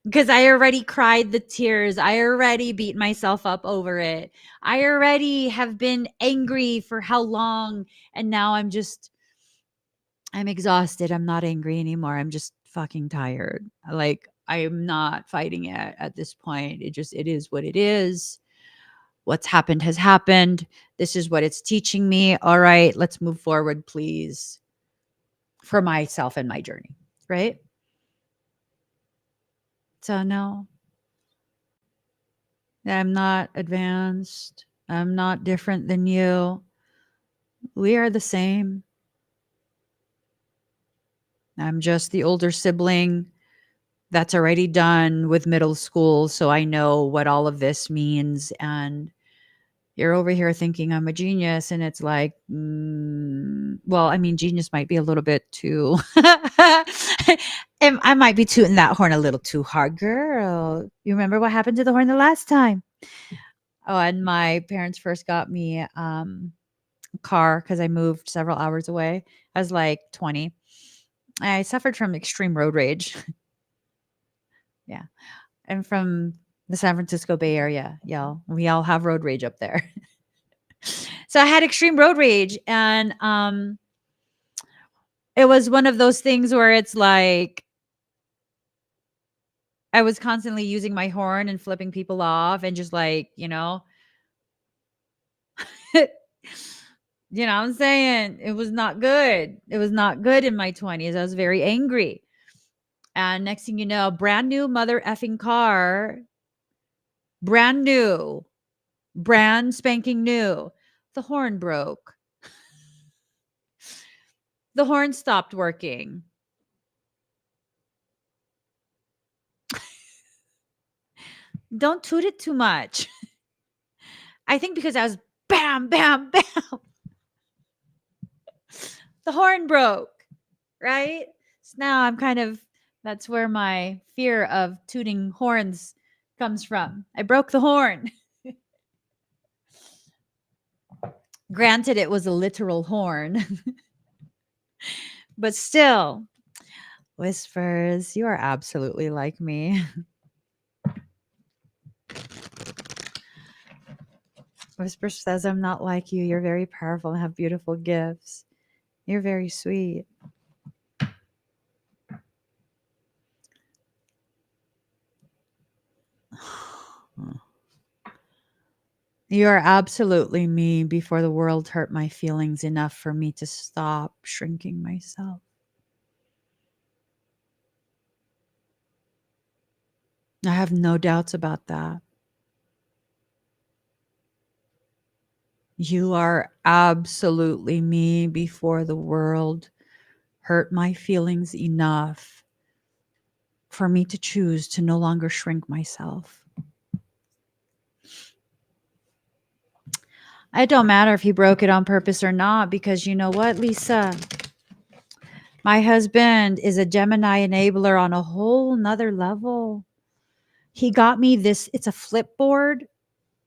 Because I already cried the tears. I already beat myself up over it. I already have been angry for how long. And now I'm exhausted. I'm not angry anymore. I'm just fucking tired. Like, I am not fighting it at this point. It is what it is. What's happened has happened. This is what it's teaching me. All right, let's move forward, please, for myself and my journey. Right? So, no, I'm not advanced. I'm not different than you. We are the same. I'm just the older sibling that's already done with middle school. So I know what all of this means. And you're over here thinking I'm a genius. And it's like, well, I mean, genius might be a little bit too, I might be tooting that horn a little too hard, girl. You remember what happened to the horn the last time? Oh, and my parents first got me a car because I moved several hours away. I was like 20. I suffered from extreme road rage. Yeah. I'm from the San Francisco Bay Area, y'all. We all have road rage up there. So I had extreme road rage, and it was one of those things where it's like I was constantly using my horn and flipping people off and just like, what I'm saying? It was not good. It was not good in my 20s. I was very angry. And next thing you know, brand new mother effing car, brand new, brand spanking new. The horn broke. The horn stopped working. Don't toot it too much. I think because I was bam, bam, bam, the horn broke, right? So now that's where my fear of tooting horns comes from. I broke the horn. Granted, it was a literal horn, but still, Whispers, you are absolutely like me. Whisper says, I'm not like you. You're very powerful and have beautiful gifts. You're very sweet. You are absolutely me before the world hurt my feelings enough for me to stop shrinking myself. I have no doubts about that. You are absolutely me before the world hurt my feelings enough for me to choose to no longer shrink myself. It don't matter if he broke it on purpose or not, because you know what, Lisa? My husband is a Gemini enabler on a whole nother level. He got me this, it's a flip board.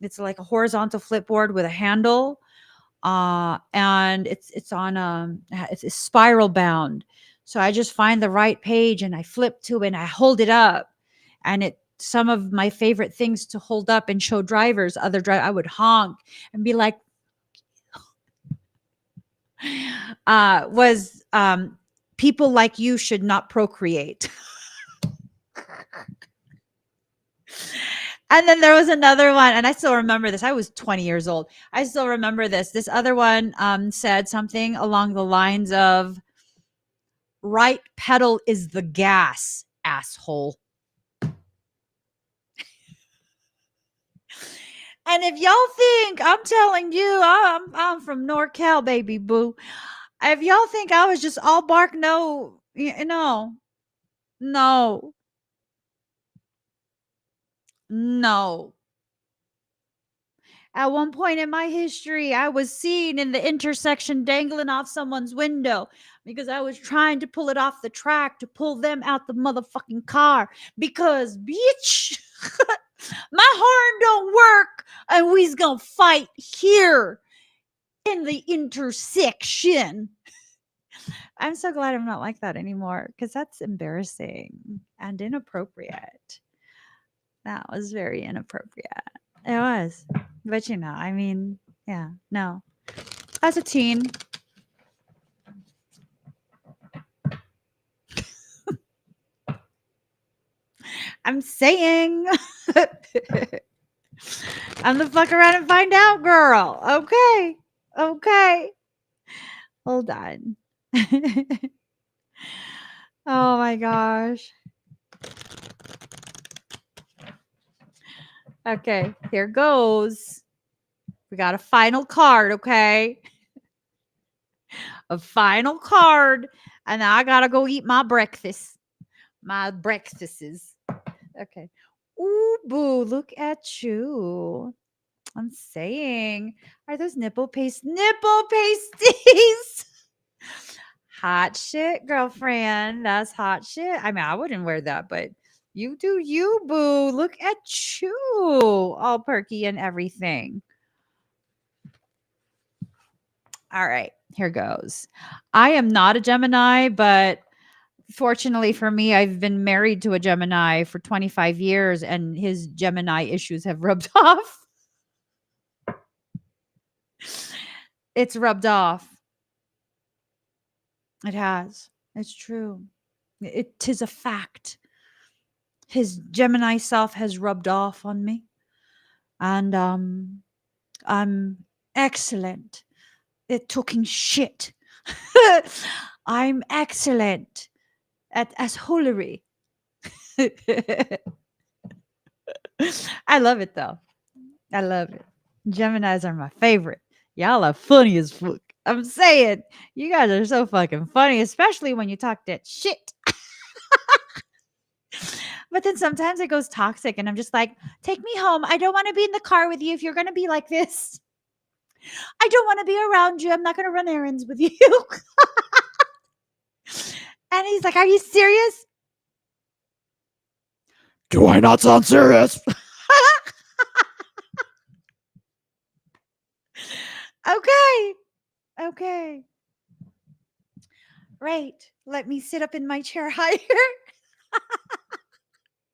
It's like a horizontal flip board with a handle. And it's on it's spiral bound. So I just find the right page and I flip to it and I hold it up. And it some of my favorite things to hold up and show drivers, I would honk and be like, was people like you should not procreate. And then there was another one, and I still remember this. I was 20 years old. I still remember this. This other one said something along the lines of, right pedal is the gas, asshole. And if y'all think, I'm telling you, I'm from NorCal, baby boo. If y'all think I was just all bark, no, no, no, no. At one point in my history, I was seen in the intersection dangling off someone's window because I was trying to pull it off the track to pull them out the motherfucking car. Because, bitch, my horn don't work and we's gonna fight here in the intersection. I'm so glad I'm not like that anymore, because that's embarrassing and inappropriate. That was very inappropriate. It was. But I mean, yeah, no. As a teen, I'm saying I'm the fuck around and find out, girl. Okay. Okay. Hold on. Oh my gosh. Okay, here goes. We got a final card, okay? A final card. And now I gotta go eat my breakfast. My breakfasts. Okay. Ooh, boo, look at you. I'm saying, are those nipple pasties? Hot shit, girlfriend. That's hot shit. I mean, I wouldn't wear that, but you do you, boo. Look at you, all perky and everything. All right, here goes. I am not a Gemini, but fortunately for me, I've been married to a Gemini for 25 years, and his Gemini issues have rubbed off. It's rubbed off. It has. It's true. It 'tis a fact. His Gemini self has rubbed off on me, and I'm excellent at talking shit. I'm excellent at assholery. I love it though. I love it. Geminis are my favorite. Y'all are funny as fuck. I'm saying, you guys are so fucking funny, especially when you talk that shit. But then sometimes it goes toxic, and I'm just like, take me home. I don't want to be in the car with you if you're going to be like this. I don't want to be around you. I'm not going to run errands with you. And he's like, are you serious? Do I not sound serious? Okay. Okay. Right. Let me sit up in my chair higher.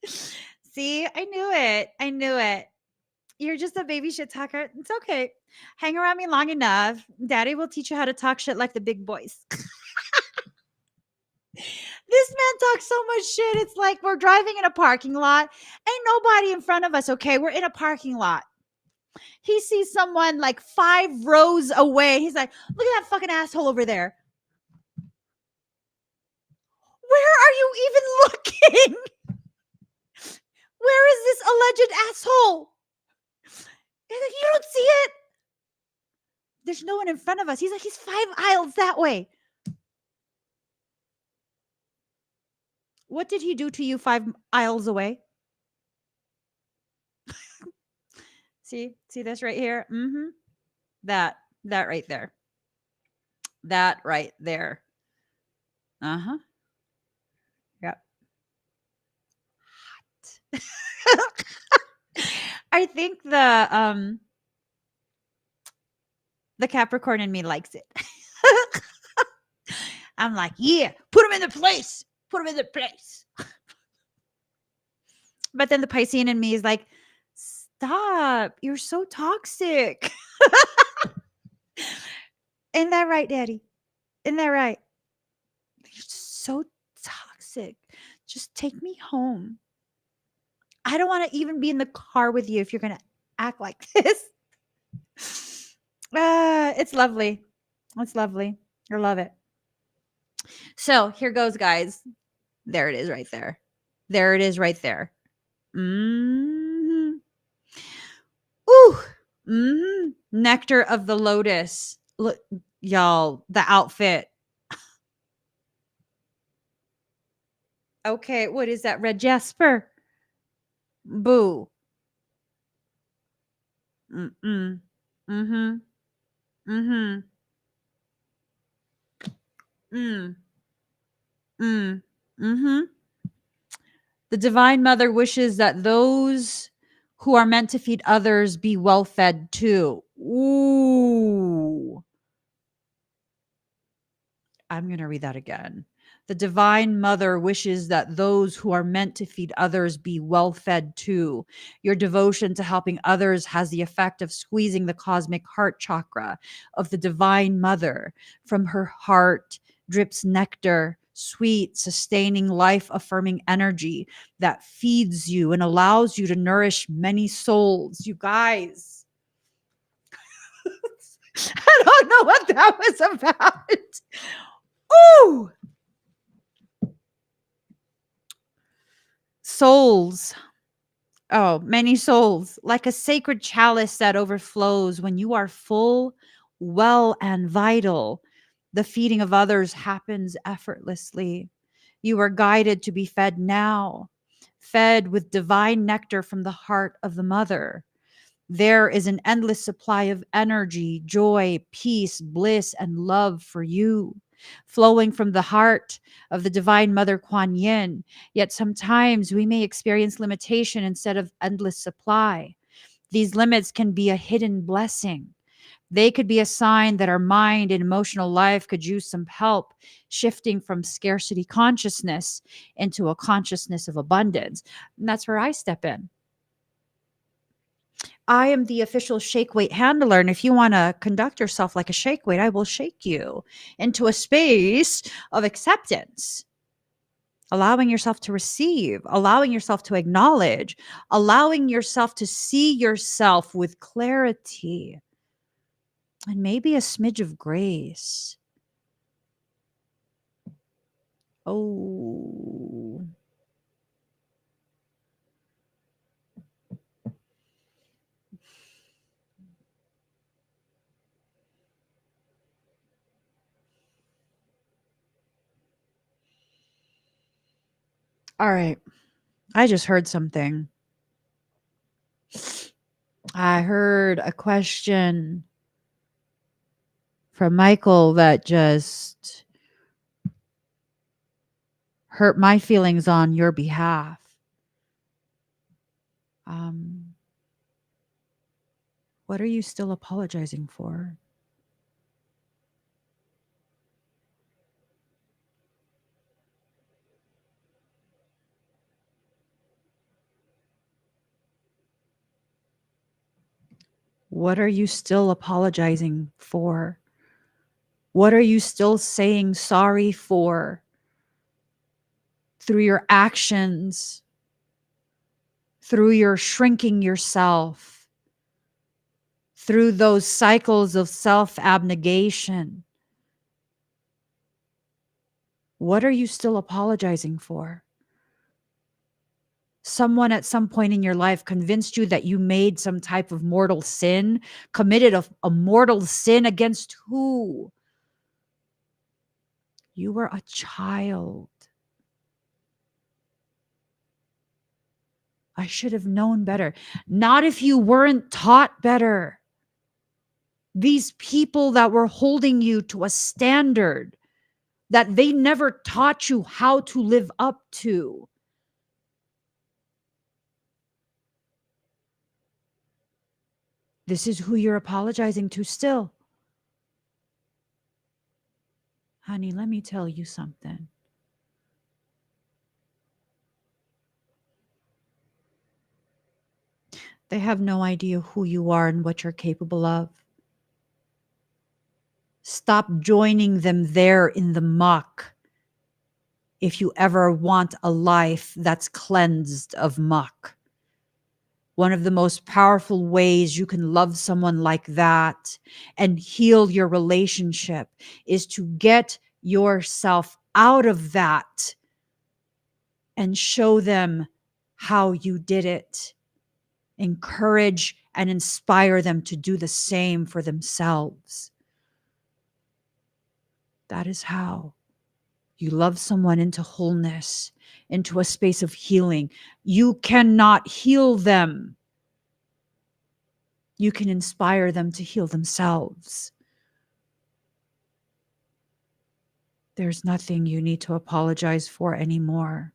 See, I knew it. I knew it. You're just a baby shit talker. It's okay. Hang around me long enough. Daddy will teach you how to talk shit like the big boys. This man talks so much shit. It's like we're driving in a parking lot. Ain't nobody in front of us, okay? We're in a parking lot. He sees someone like 5 rows away. He's like, look at that fucking asshole over there. Where are you even looking? intelligent asshole. He's like, you don't see it? There's no one in front of us. He's like, he's 5 aisles that way. What did he do to you 5 aisles away? See this right here? Mm-hmm. That right there. That right there. Uh-huh. Yep. Hot. I think the Capricorn in me likes it. I'm like, yeah, put him in the place. Put him in the place. But then the Piscean in me is like, stop. You're so toxic. Isn't that right, Daddy? Isn't that right? You're so toxic. Just take me home. I don't want to even be in the car with you if you're going to act like this. It's lovely. It's lovely. I love it. So here goes, guys. There it is right there. There it is right there. Mm-hmm. Ooh. Mm-hmm. Nectar of the lotus. Look, y'all, the outfit. Okay, what is that? Red Jasper? Boo. Mm-mm. Mm-hmm. Mm-hmm. Mm. Mm. Mm-hmm. The Divine Mother wishes that those who are meant to feed others be well fed too. Ooh. I'm going to read that again. The Divine Mother wishes that those who are meant to feed others be well fed too. Your devotion to helping others has the effect of squeezing the cosmic heart chakra of the Divine Mother. From her heart drips nectar, sweet, sustaining, life affirming energy that feeds you and allows you to nourish many souls. You guys, I don't know what that was about. Ooh! Souls. Oh, many souls, like a sacred chalice that overflows when you are full, well, and vital. The feeding of others happens effortlessly. You are guided to be fed now, fed with divine nectar from the heart of the mother. There is an endless supply of energy, joy, peace, bliss, and love for you, flowing from the heart of the Divine Mother Kuan Yin. Yet sometimes we may experience limitation instead of endless supply. These limits can be a hidden blessing. They could be a sign that our mind and emotional life could use some help shifting from scarcity consciousness into a consciousness of abundance. And that's where I step in. I am the official shake weight handler. And if you want to conduct yourself like a shake weight, I will shake you into a space of acceptance, allowing yourself to receive, allowing yourself to acknowledge, allowing yourself to see yourself with clarity and maybe a smidge of grace. Oh. All right. I just heard something. I heard a question from Michael that just hurt my feelings on your behalf. What are you still apologizing for? What are you still apologizing for? What are you still saying sorry for through your actions, through your shrinking yourself, through those cycles of self-abnegation? What are you still apologizing for? Someone at some point in your life convinced you that you made some type of mortal sin, committed a mortal sin against who? You were a child. I should have known better. Not if you weren't taught better. These people that were holding you to a standard that they never taught you how to live up to. This is who you're apologizing to still. Honey, let me tell you something. They have no idea who you are and what you're capable of. Stop joining them there in the muck if you ever want a life that's cleansed of muck. One of the most powerful ways you can love someone like that and heal your relationship is to get yourself out of that and show them how you did it. Encourage and inspire them to do the same for themselves. That is how you love someone into wholeness, into a space of healing. You cannot heal them. You can inspire them to heal themselves. There's nothing you need to apologize for anymore.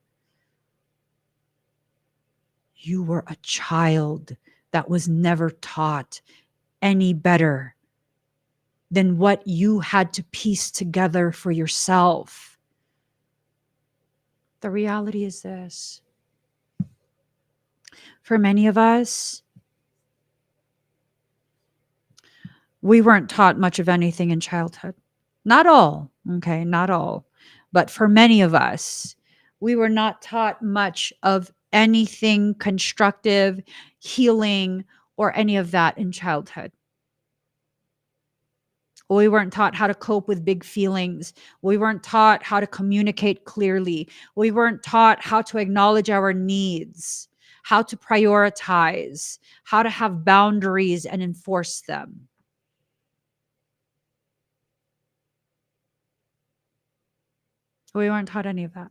You were a child that was never taught any better than what you had to piece together for yourself. The reality is this. For many of us, we weren't taught much of anything in childhood. Not all, okay, not all. But for many of us, we were not taught much of anything constructive, healing, or any of that in childhood. We weren't taught how to cope with big feelings. We weren't taught how to communicate clearly. We weren't taught how to acknowledge our needs, how to prioritize, how to have boundaries and enforce them. We weren't taught any of that.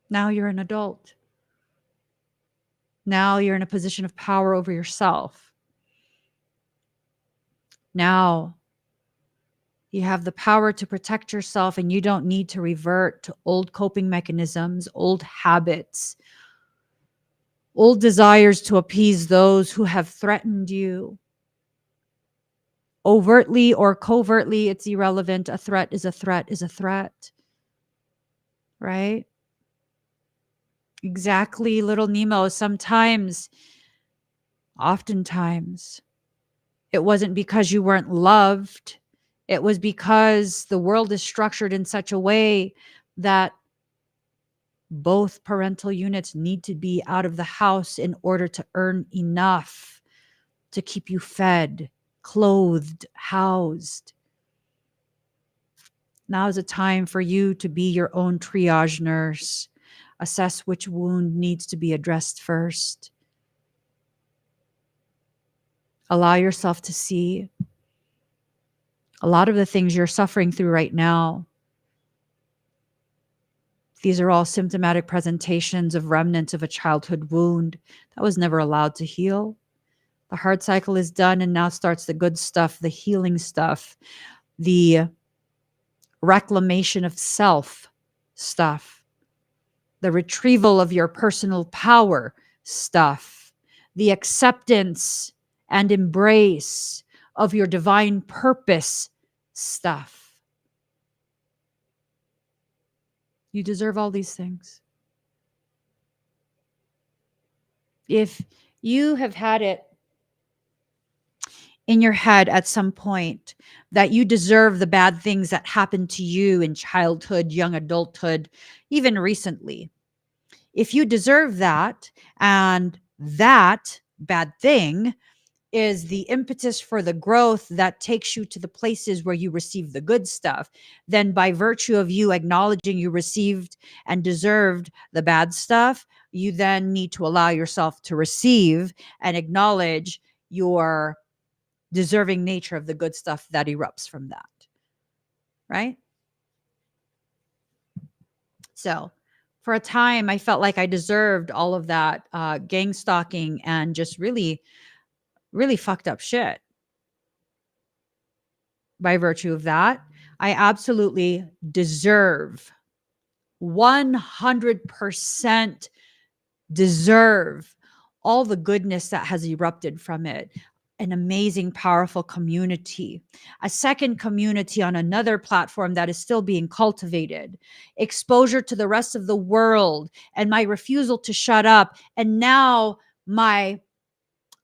Now you're an adult. Now you're in a position of power over yourself. Now you have the power to protect yourself, and you don't need to revert to old coping mechanisms, old habits, old desires to appease those who have threatened you. Overtly or covertly, it's irrelevant. A threat is a threat is a threat. Right? Exactly, little Nemo. Oftentimes, it wasn't because you weren't loved. It was because the world is structured in such a way that both parental units need to be out of the house in order to earn enough to keep you fed, clothed, housed. Now is a time for you to be your own triage nurse. Assess which wound needs to be addressed first. Allow yourself to see a lot of the things you're suffering through right now. These are all symptomatic presentations of remnants of a childhood wound that was never allowed to heal. The heart cycle is done, and now starts the good stuff, the healing stuff, the reclamation of self stuff, the retrieval of your personal power stuff, the acceptance and embrace of your divine purpose stuff. You deserve all these things. If you have had it in your head at some point that you deserve the bad things that happened to you in childhood, young adulthood, even recently, if you deserve that and that bad thing is the impetus for the growth that takes you to the places where you receive the good stuff, then by virtue of you acknowledging you received and deserved the bad stuff, you then need to allow yourself to receive and acknowledge your deserving nature of the good stuff that erupts from that. Right? So for a time, I felt like I deserved all of that gang stalking and just really, really fucked up shit. By virtue of that, I absolutely deserve 100% deserve all the goodness that has erupted from it. An amazing, powerful community, a second community on another platform that is still being cultivated, exposure to the rest of the world, and my refusal to shut up. And now my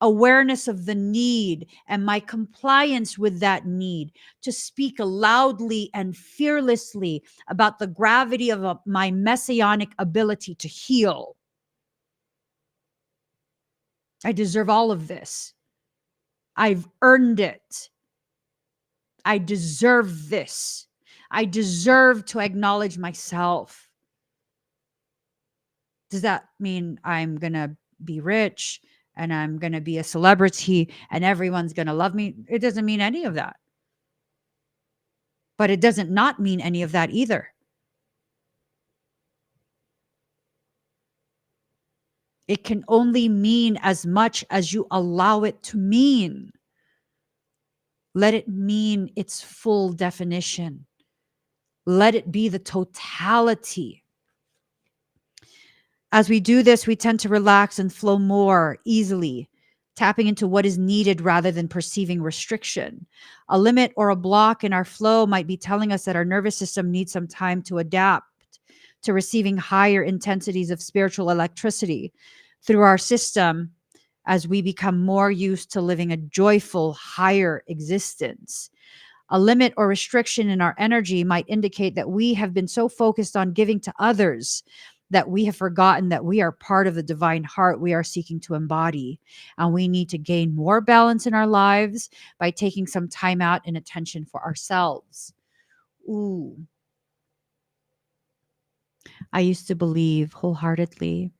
awareness of the need and my compliance with that need to speak loudly and fearlessly about the gravity of my messianic ability to heal. I deserve all of this. I've earned it. I deserve this. I deserve to acknowledge myself. Does that mean I'm going to be rich and I'm going to be a celebrity and everyone's going to love me? It doesn't mean any of that. But it doesn't not mean any of that either. It can only mean as much as you allow it to mean. Let it mean its full definition. Let it be the totality. As we do this, we tend to relax and flow more easily, tapping into what is needed rather than perceiving restriction. A limit or a block in our flow might be telling us that our nervous system needs some time to adapt to receiving higher intensities of spiritual electricity through our system as we become more used to living a joyful, higher existence. A limit or restriction in our energy might indicate that we have been so focused on giving to others that we have forgotten that we are part of the divine heart we are seeking to embody. And we need to gain more balance in our lives by taking some time out and attention for ourselves. Ooh. I used to believe wholeheartedly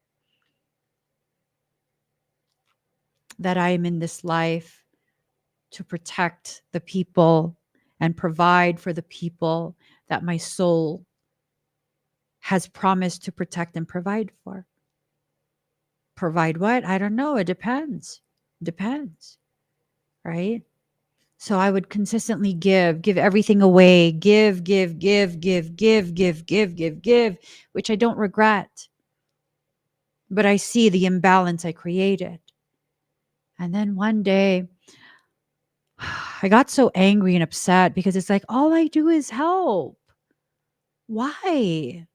that I am in this life to protect the people and provide for the people that my soul has promised to protect and provide for. Provide what? I don't know. It depends. Depends. Right? So I would consistently give everything away, give, which I don't regret. But I see the imbalance I created. And then one day, I got so angry and upset because it's like, all I do is help. Why?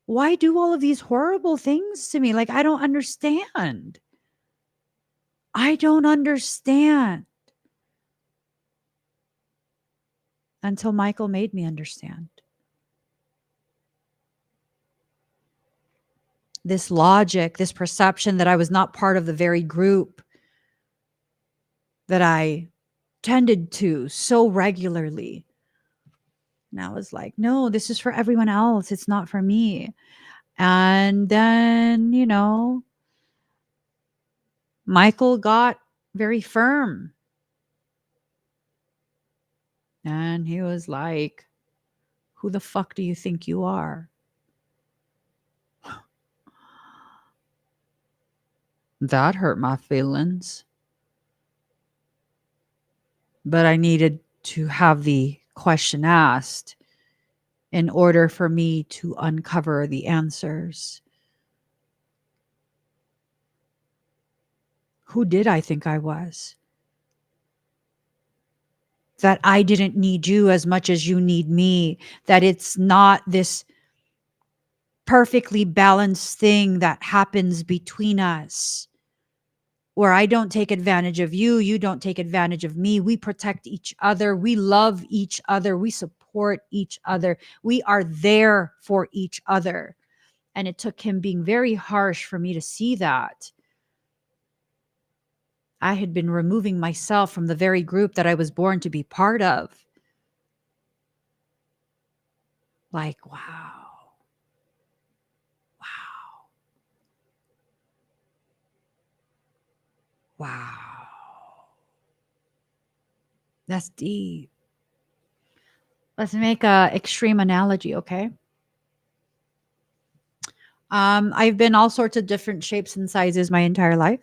Why do all of these horrible things to me? Like, I don't understand. I don't understand. Until Michael made me understand. This logic, this perception that I was not part of the very group that I tended to so regularly. And I was like, no, this is for everyone else. It's not for me. And then, Michael got very firm. And he was like, who the fuck do you think you are? That hurt my feelings. But I needed to have the question asked in order for me to uncover the answers. Who did I think I was? That I didn't need you as much as you need me. That it's not this perfectly balanced thing that happens between us, where I don't take advantage of you, you don't take advantage of me. We protect each other. We love each other. We support each other. We are there for each other. And it took him being very harsh for me to see that. I had been removing myself from the very group that I was born to be part of. Like, wow. Wow. Wow. That's deep. Let's make a extreme analogy, okay? I've been all sorts of different shapes and sizes my entire life.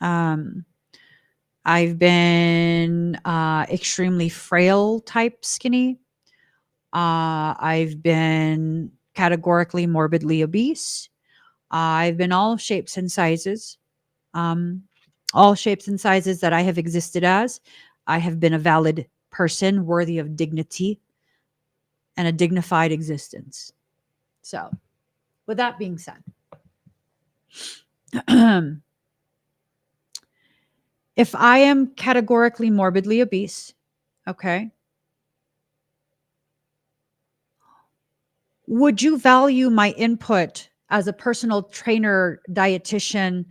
I've been extremely frail type skinny. I've been categorically morbidly obese. I've been all shapes and sizes. All shapes and sizes that I have existed as. I have been a valid person worthy of dignity and a dignified existence. So, with that being said, if I am categorically morbidly obese, okay, would you value my input as a personal trainer, dietitian,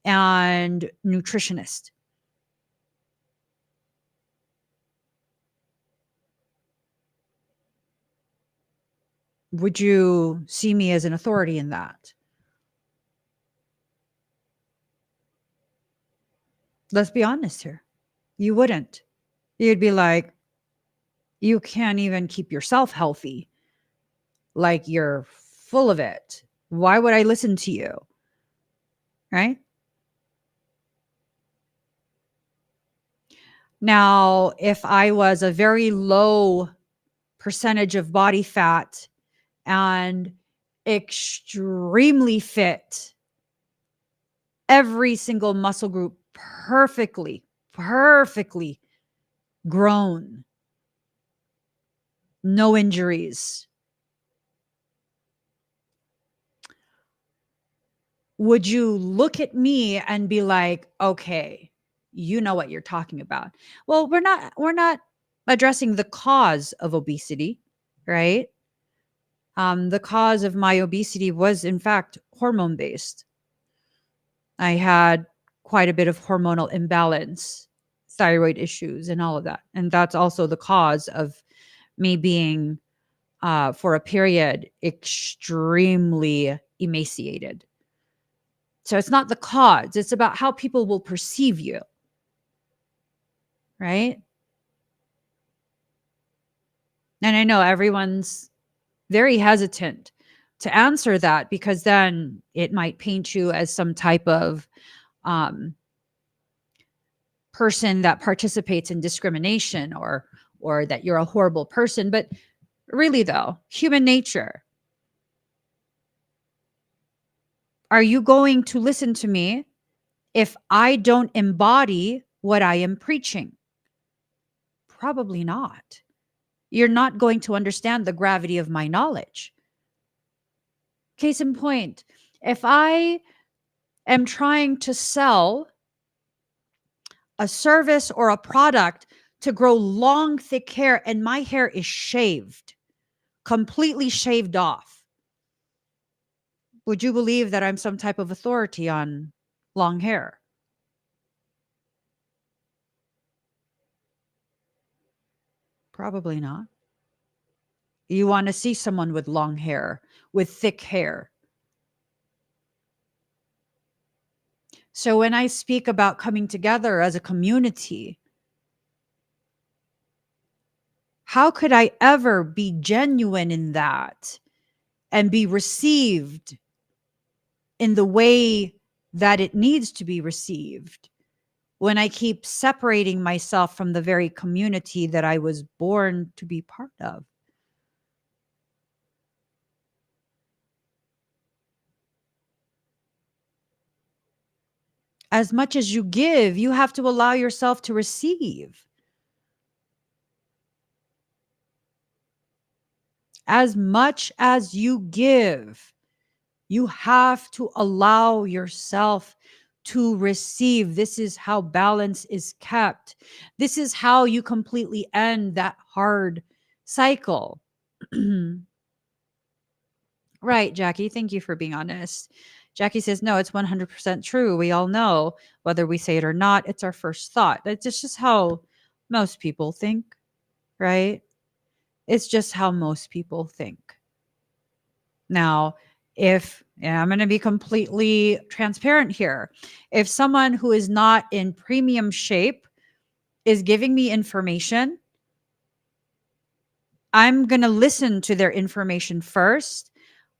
and nutritionist? Would you see me as an authority in that? Let's be honest here. You wouldn't. You'd be like, you can't even keep yourself healthy. Like you're full of it. Why would I listen to you? Right? Now, if I was a very low percentage of body fat and extremely fit, every single muscle group perfectly grown, no injuries, would you look at me and be like, okay, you know what you're talking about? Well, we're not addressing the cause of obesity, right? The cause of my obesity was in fact hormone based. I had quite a bit of hormonal imbalance, thyroid issues, and all of that. And that's also the cause of me being, for a period, extremely emaciated. So it's not the cause, it's about how people will perceive you, right? And I know everyone's very hesitant to answer that because then it might paint you as some type of um, person that participates in discrimination or that you're a horrible person. But really, though, human nature. Are you going to listen to me if I don't embody what I am preaching? Probably not. You're not going to understand the gravity of my knowledge. Case in point, if I am trying to sell a service or a product to grow long, thick hair, and my hair is shaved, completely shaved off, would you believe that I'm some type of authority on long hair? Probably not. You want to see someone with long hair, with thick hair. So when I speak about coming together as a community, how could I ever be genuine in that and be received in the way that it needs to be received when I keep separating myself from the very community that I was born to be part of? As much as you give, you have to allow yourself to receive. As much as you give, you have to allow yourself to receive. This is how balance is kept. This is how you completely end that hard cycle. Right, Jackie. Thank you for being honest. Jackie says, no, it's 100% true. We all know whether we say it or not. It's our first thought. That's just how most people think, right? It's just how most people think. Now, if and I'm going to be completely transparent here, if someone who is not in premium shape is giving me information, I'm going to listen to their information first.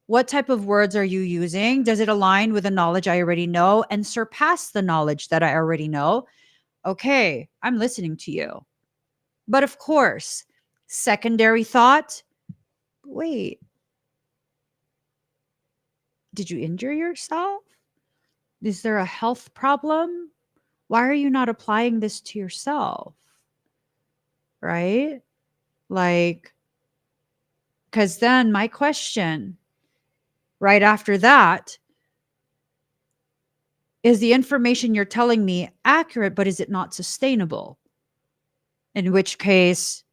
What type of words are you using? Does it align with the knowledge I already know and surpass the knowledge that I already know? Okay, I'm listening to you. But of course, secondary thought, wait, did you injure yourself? Is there a health problem? Why are you not applying this to yourself? Right? Like, because then my question right after that is, the information you're telling me accurate, but is it not sustainable? In which case,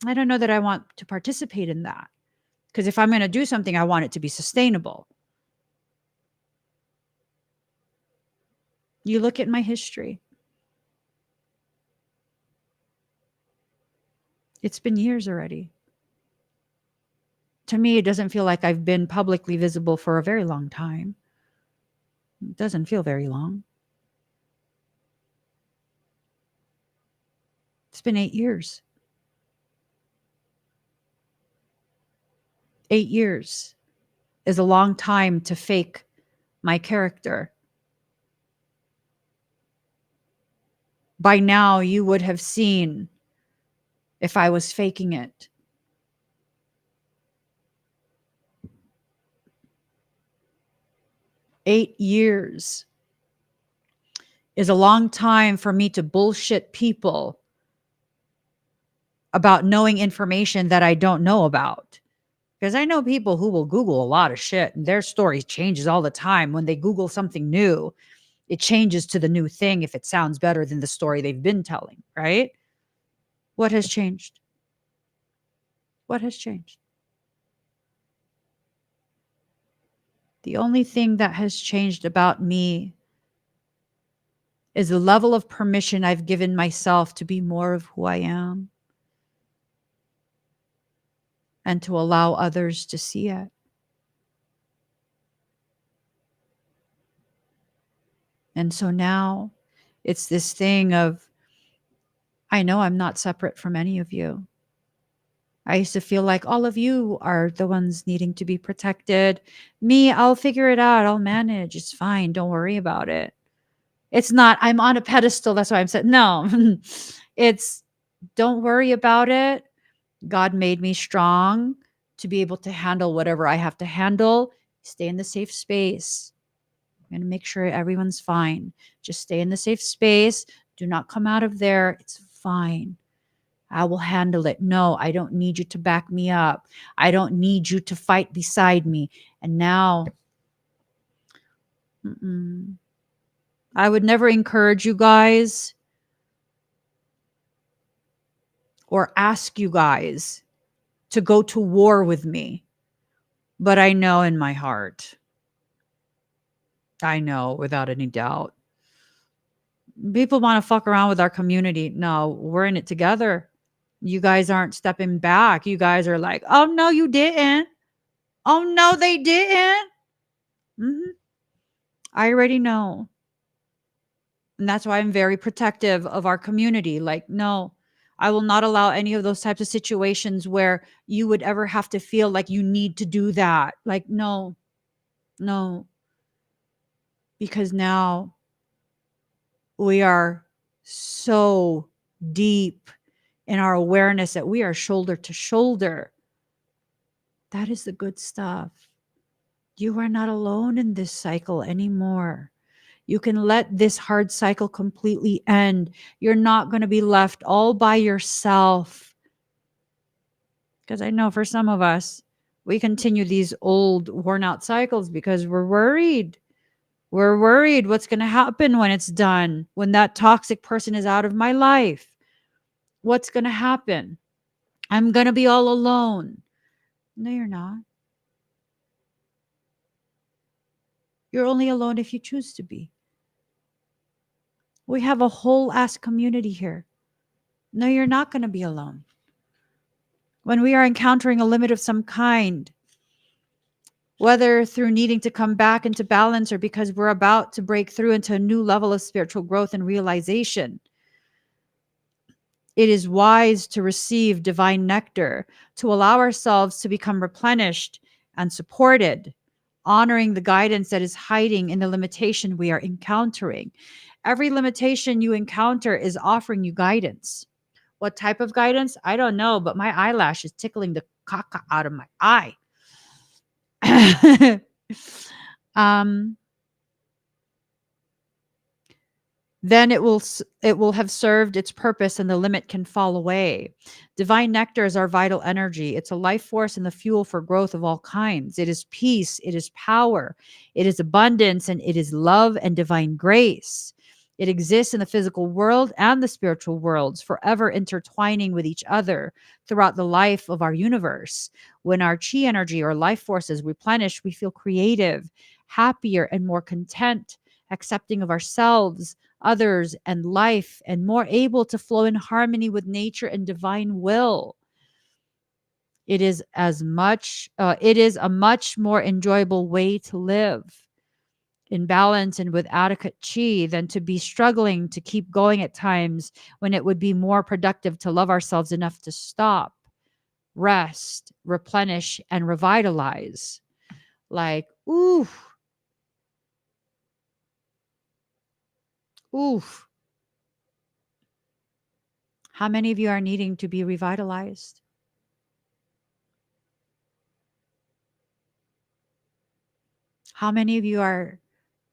I don't know that I want to participate in that. Because if I'm going to do something, I want it to be sustainable. You look at my history. It's been years already. To me, it doesn't feel like I've been publicly visible for a very long time. It doesn't feel very long. It's been 8 years. 8 years is a long time to fake my character. By now, you would have seen if I was faking it. Eight years is a long time for me to bullshit people about knowing information that I don't know about. Because I know people who will Google a lot of shit and their story changes all the time. When they Google something new, it changes to the new thing if it sounds better than the story they've been telling, right? What has changed? What has changed? The only thing that has changed about me is the level of permission I've given myself to be more of who I am and to allow others to see it. And so now it's this thing of, I know I'm not separate from any of you. I used to feel like all of you are the ones needing to be protected. Me, I'll figure it out. I'll manage. It's fine. Don't worry about it. It's not, I'm on a pedestal. That's why I'm saying, no, it's, don't worry about it. God made me strong to be able to handle whatever I have to handle. Stay in the safe space. I'm going to make sure everyone's fine. Just stay in the safe space. Do not come out of there. It's fine. I will handle it. No, I don't need you to back me up. I don't need you to fight beside me. And now, I would never encourage you guys or ask you guys to go to war with me. But I know in my heart, I know without any doubt, people want to fuck around with our community. No, we're in it together. You guys aren't stepping back. You guys are like, oh, no, you didn't. Oh, no, they didn't. I already know. And that's why I'm very protective of our community. Like, no, I will not allow any of those types of situations where you would ever have to feel like you need to do that. Like, no. Because now we are so deep in our awareness that we are shoulder to shoulder. That is the good stuff. You are not alone in this cycle anymore. You can let this hard cycle completely end. You're not going to be left all by yourself. Because I know for some of us, we continue these old worn out cycles because we're worried. We're worried what's going to happen when it's done, when that toxic person is out of my life. What's going to happen? I'm going to be all alone. No, you're not. You're only alone if you choose to be. We have a whole ass community here. No, you're not going to be alone. When we are encountering a limit of some kind, whether through needing to come back into balance or because we're about to break through into a new level of spiritual growth and realization, it is wise to receive divine nectar, to allow ourselves to become replenished and supported, honoring the guidance that is hiding in the limitation we are encountering. Every limitation you encounter is offering you guidance. What type of guidance? I don't know, but my eyelash is tickling the caca out of my eye. um, then it will have served its purpose and the limit can fall away. Divine nectar is our vital energy. It's a life force and the fuel for growth of all kinds. It is peace, it is power, it is abundance, and it is love and divine grace. It exists in the physical world and the spiritual worlds, forever intertwining with each other throughout the life of our universe. When our chi energy or life force is replenished, we feel creative, happier, and more content, accepting of ourselves, others, and life, and more able to flow in harmony with nature and divine will. It is a much more enjoyable way to live in balance and with adequate chi than to be struggling to keep going at times when it would be more productive to love ourselves enough to stop, rest, replenish, and revitalize. Like, oof, oof. How many of you are needing to be revitalized? How many of you are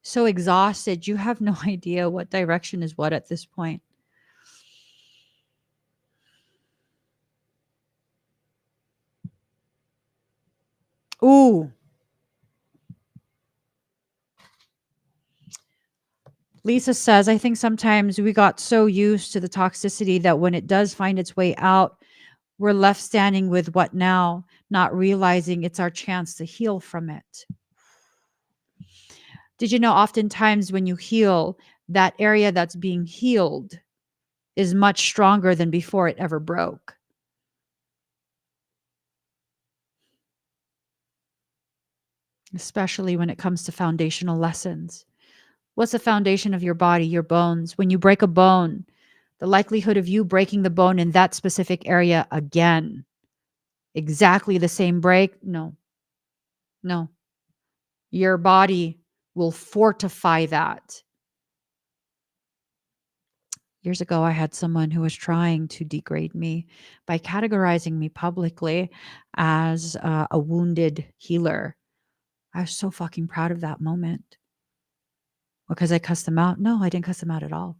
so exhausted you have no idea what direction is what at this point? Ooh. Lisa says, I think sometimes we got so used to the toxicity that when it does find its way out, we're left standing with what now, not realizing it's our chance to heal from it. Did you know oftentimes when you heal, that area that's being healed is much stronger than before it ever broke? Especially when it comes to foundational lessons. What's the foundation of your body? Your bones. When you break a bone, the likelihood of you breaking the bone in that specific area again, exactly the same break, no, no. Your body will fortify that. Years ago, I had someone who was trying to degrade me by categorizing me publicly as a wounded healer. I was so fucking proud of that moment because I cussed them out. No, I didn't cuss them out at all.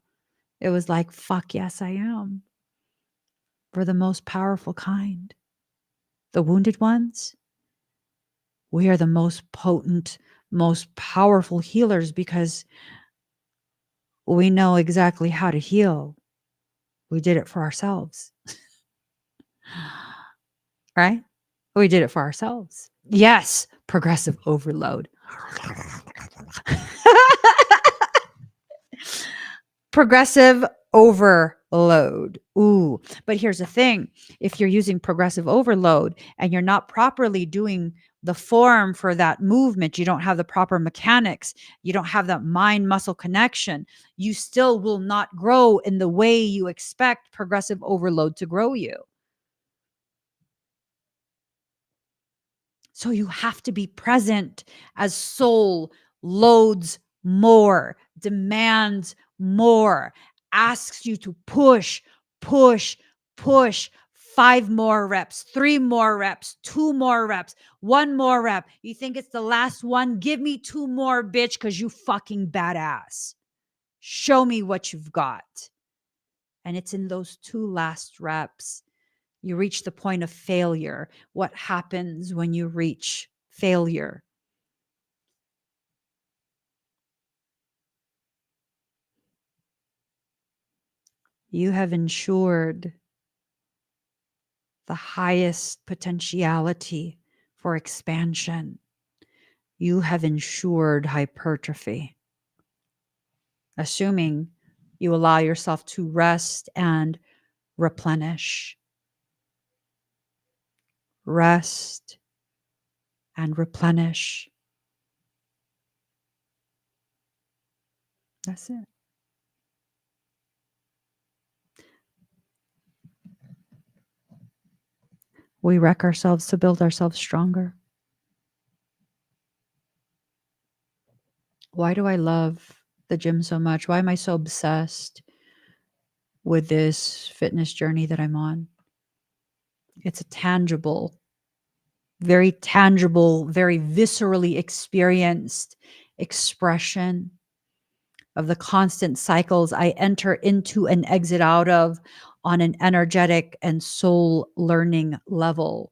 It was like, fuck yes, I am. We're the most powerful kind. The wounded ones, we are the most potent, most powerful healers because we know exactly how to heal. We did it for ourselves. Right? We did it for ourselves. Yes, progressive overload. Progressive overload. Ooh, but here's the thing. If you're using progressive overload and you're not properly doing the form for that movement, you don't have the proper mechanics, you don't have that mind muscle connection, you still will not grow in the way you expect progressive overload to grow you. So you have to be present as soul loads more, demands more, asks you to push, push, push. 5 more reps, 3 more reps, 2 more reps, 1 more rep. You think it's the last one? Give me 2 more, bitch, because you fucking badass. Show me what you've got. And it's in those 2 last reps you reach the point of failure. What happens when you reach failure? You have ensured the highest potentiality for expansion. you have ensured hypertrophy, assuming you allow yourself to rest and replenish. Rest and replenish. That's it. We wreck ourselves to build ourselves stronger. Why do I love the gym so much? Why am I so obsessed with this fitness journey that I'm on? It's a tangible, very viscerally experienced expression of the constant cycles I enter into and exit out of on an energetic and soul learning level.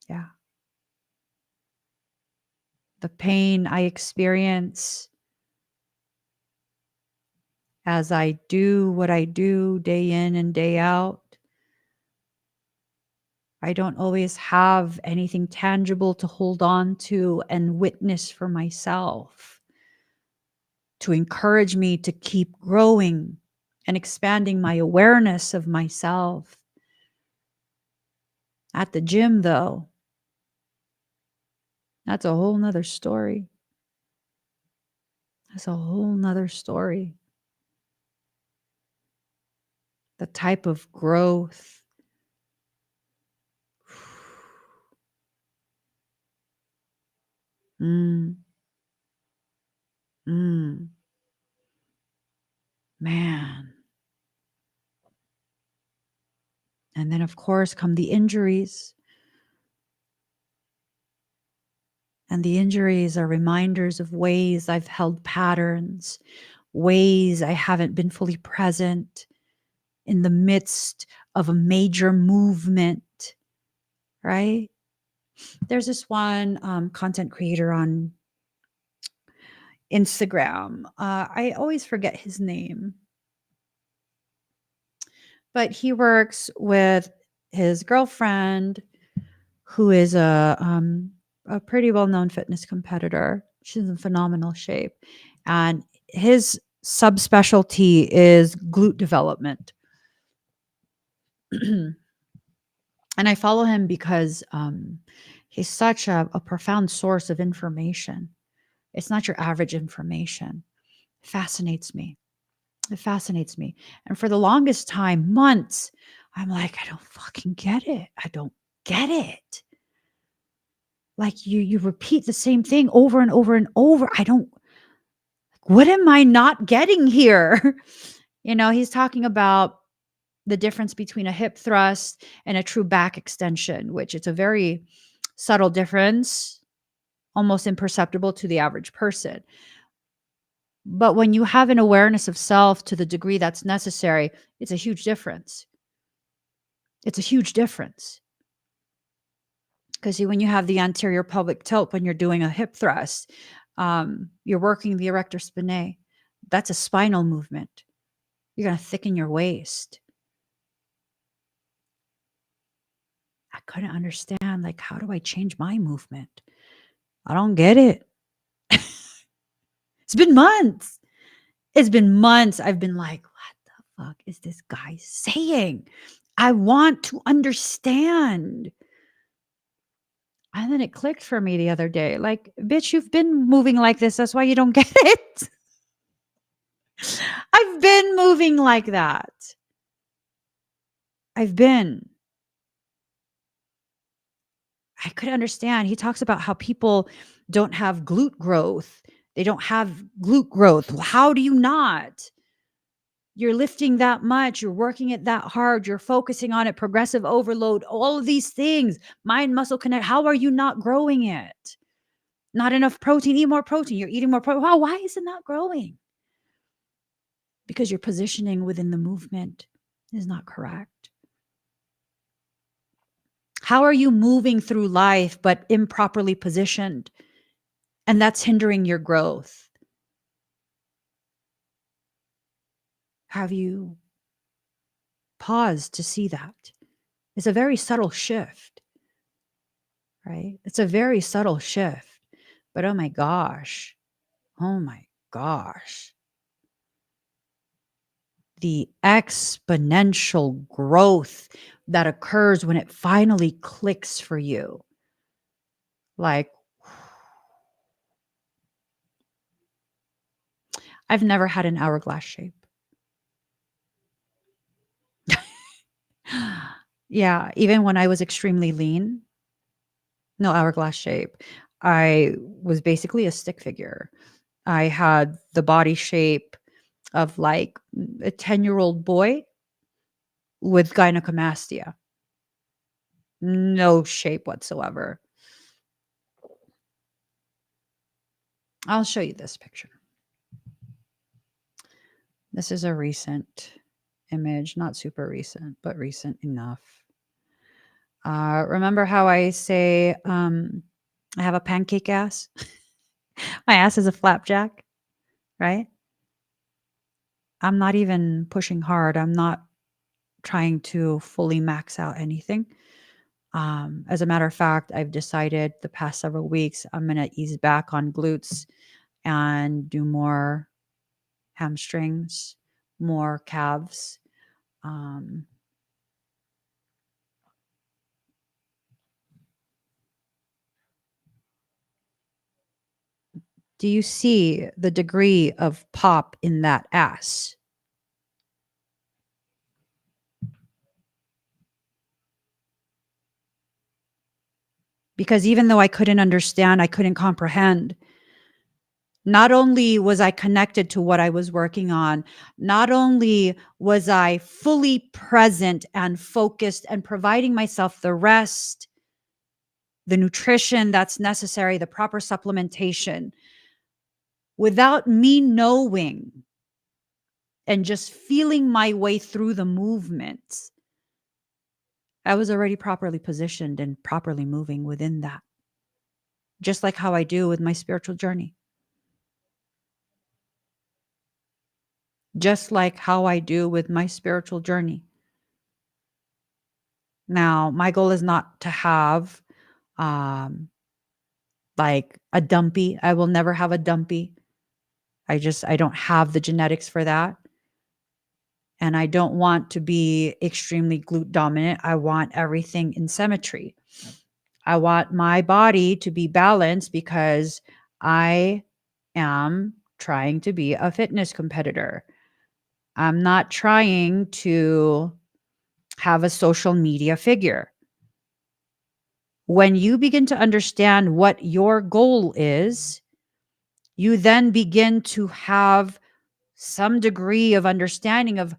Yeah. The pain I experience as I do what I do day in and day out. I don't always have anything tangible to hold on to and witness for myself to encourage me to keep growing and expanding my awareness of myself. At the gym, though, that's a whole nother story. That's a whole nother story. The type of growth. Mm. Man. And then, of course, come the injuries. And the injuries are reminders of ways I've held patterns, ways I haven't been fully present in the midst of a major movement, right? There's this one content creator on Instagram. I always forget his name, but he works with his girlfriend, who is a pretty well-known fitness competitor. She's in phenomenal shape, and his subspecialty is glute development. And I follow him because he's such a profound source of information. It's not your average information. It fascinates me. It fascinates me. And for the longest time, months, I'm like, I don't fucking get it. I don't get it. Like you repeat the same thing over and over and over. What am I not getting here? He's talking about the difference between a hip thrust and a true back extension, which it's a very subtle difference, almost imperceptible to the average person. But when you have an awareness of self to the degree that's necessary, it's a huge difference. It's a huge difference. Because when you have the anterior pelvic tilt, when you're doing a hip thrust, you're working the erector spinae. That's a spinal movement. You're going to thicken your waist. I couldn't understand, like, how do I change my movement? I don't get it. It's been months. I've been like, what the fuck is this guy saying? I want to understand. And then it clicked for me the other day. Like, bitch, you've been moving like this. That's why you don't get it. I've been moving like that. I could understand. He talks about how people don't have glute growth. They don't have glute growth. Well, how do you not? You're lifting that much. You're working it that hard. You're focusing on it, progressive overload, all of these things, mind muscle connect. How are you not growing it? Not enough protein, eat more protein. You're eating more protein. Wow, why is it not growing? Because your positioning within the movement is not correct. How are you moving through life but improperly positioned? And that's hindering your growth. Have you pause to see that. It's a very subtle shift, right? It's a very subtle shift. But oh my gosh, the exponential growth that occurs when it finally clicks for you. Like, I've never had an hourglass shape. Yeah, even when I was extremely lean, no hourglass shape. I was basically a stick figure. I had the body shape of like a 10-year-old boy with gynecomastia. No shape whatsoever. I'll show you this picture. This is a recent image, not super recent, but recent enough. Remember how I say I have a pancake ass? My ass is a flapjack, right? I'm not even pushing hard. I'm not trying to fully max out anything. As a matter of fact, I've decided the past several weeks I'm going to ease back on glutes and do more hamstrings, more calves. Do you see the degree of pop in that ass? Because even though I couldn't understand, I couldn't comprehend, not only was I connected to what I was working on, not only was I fully present and focused and providing myself the rest, the nutrition that's necessary, the proper supplementation, without me knowing and just feeling my way through the movements, I was already properly positioned and properly moving within that, just like how I do with my spiritual journey. Just like how I do with my spiritual journey. Now, my goal is not to have like a dumpy. I will never have a dumpy. I don't have the genetics for that. And I don't want to be extremely glute dominant. I want everything in symmetry. I want my body to be balanced because I am trying to be a fitness competitor. I'm not trying to have a social media figure. When you begin to understand what your goal is, you then begin to have some degree of understanding of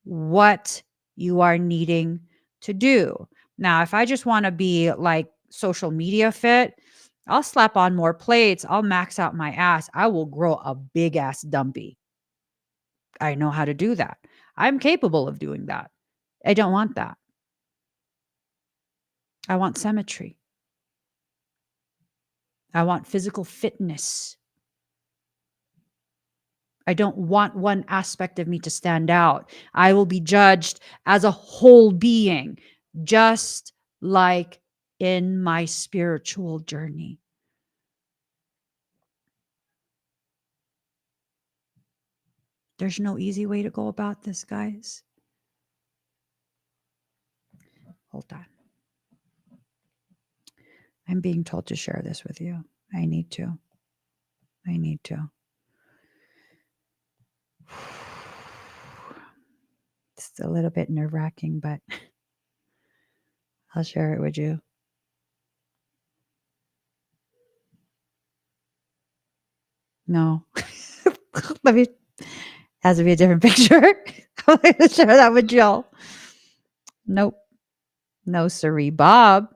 what you are needing to do. Now, if I just want to be like social media fit, I'll slap on more plates. I'll max out my ass. I will grow a big ass dumpy. I know how to do that. I'm capable of doing that. I don't want that. I want symmetry. I want physical fitness. I don't want one aspect of me to stand out. I will be judged as a whole being, just like in my spiritual journey. There's no easy way to go about this, guys. Hold on. I'm being told to share this with you. I need to. It's a little bit nerve-wracking, but I'll share it with you. No. Let me, has to be a different picture. I'm going to share that with Jill. Nope. No, sirree, Bob.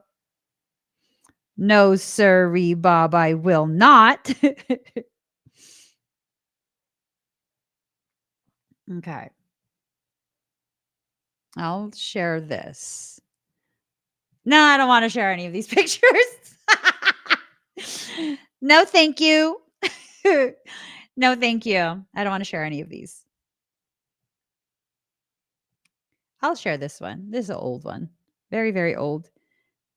No, sirree, Bob, I will not. Okay. I'll share this. No, I don't want to share any of these pictures. No, thank you. No, thank you. I don't want to share any of these. I'll share this one. This is an old one. Very, very old.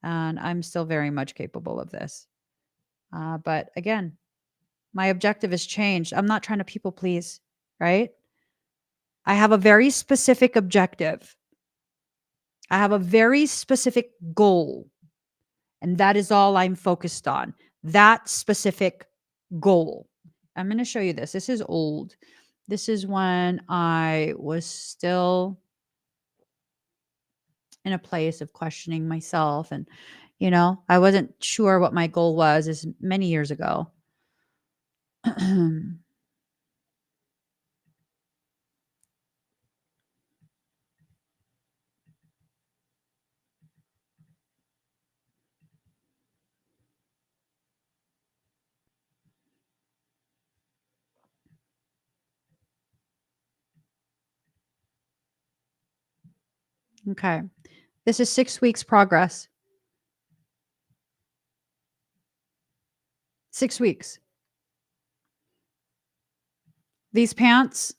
And I'm still very much capable of this. But again, my objective has changed. I'm not trying to people please, right? I have a very specific objective. I have a very specific goal. And that is all I'm focused on. That specific goal. I'm going to show you this. This is old. This is when I was still in a place of questioning myself. And, I wasn't sure what my goal was. This is many years ago. Okay. This is 6 weeks progress. 6 weeks. These pants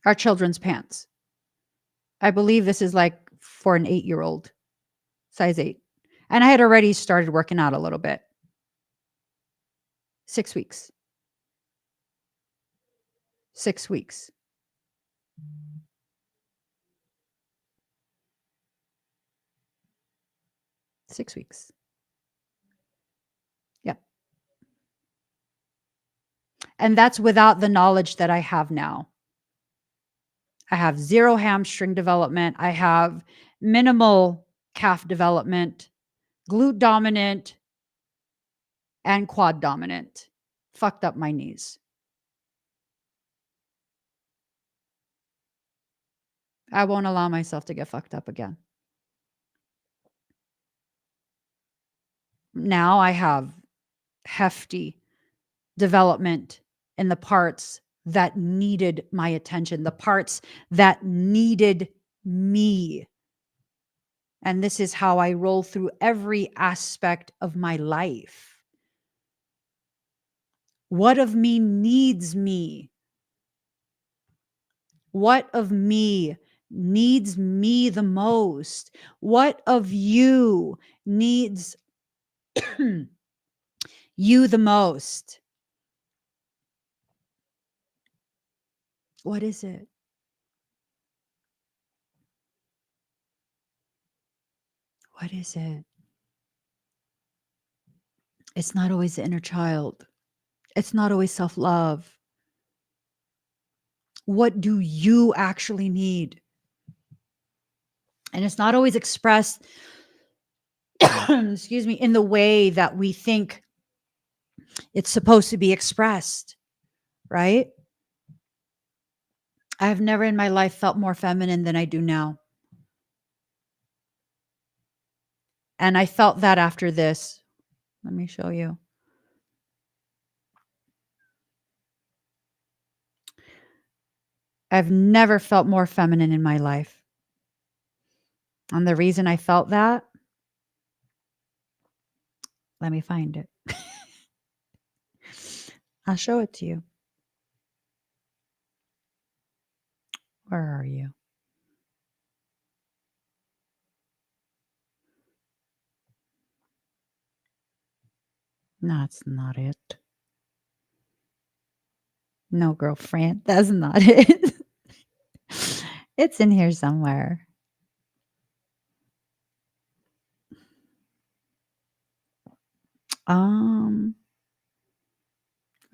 are children's pants. I believe this is like for an 8-year-old, size 8. And I had already started working out a little bit. 6 weeks. 6 weeks. Six weeks. Yep. And that's without the knowledge that I have now. I have 0 hamstring development. I have minimal calf development, glute dominant, and quad dominant. Fucked up my knees. I won't allow myself to get fucked up again. Now I have hefty development in the parts that needed my attention, the parts that needed me. And this is how I roll through every aspect of my life. What of me needs me? What of me needs me the most? What of you needs you the most? What is it? What is it? It's not always the inner child. It's not always self-love. What do you actually need? And it's not always expressed, excuse me, in the way that we think it's supposed to be expressed, right? I have never in my life felt more feminine than I do now. And I felt that after this. Let me show you. I've never felt more feminine in my life. And the reason I felt that, let me find it. I'll show it to you. Where are you? No, it's not it. No, girlfriend, that's not it. It's in here somewhere.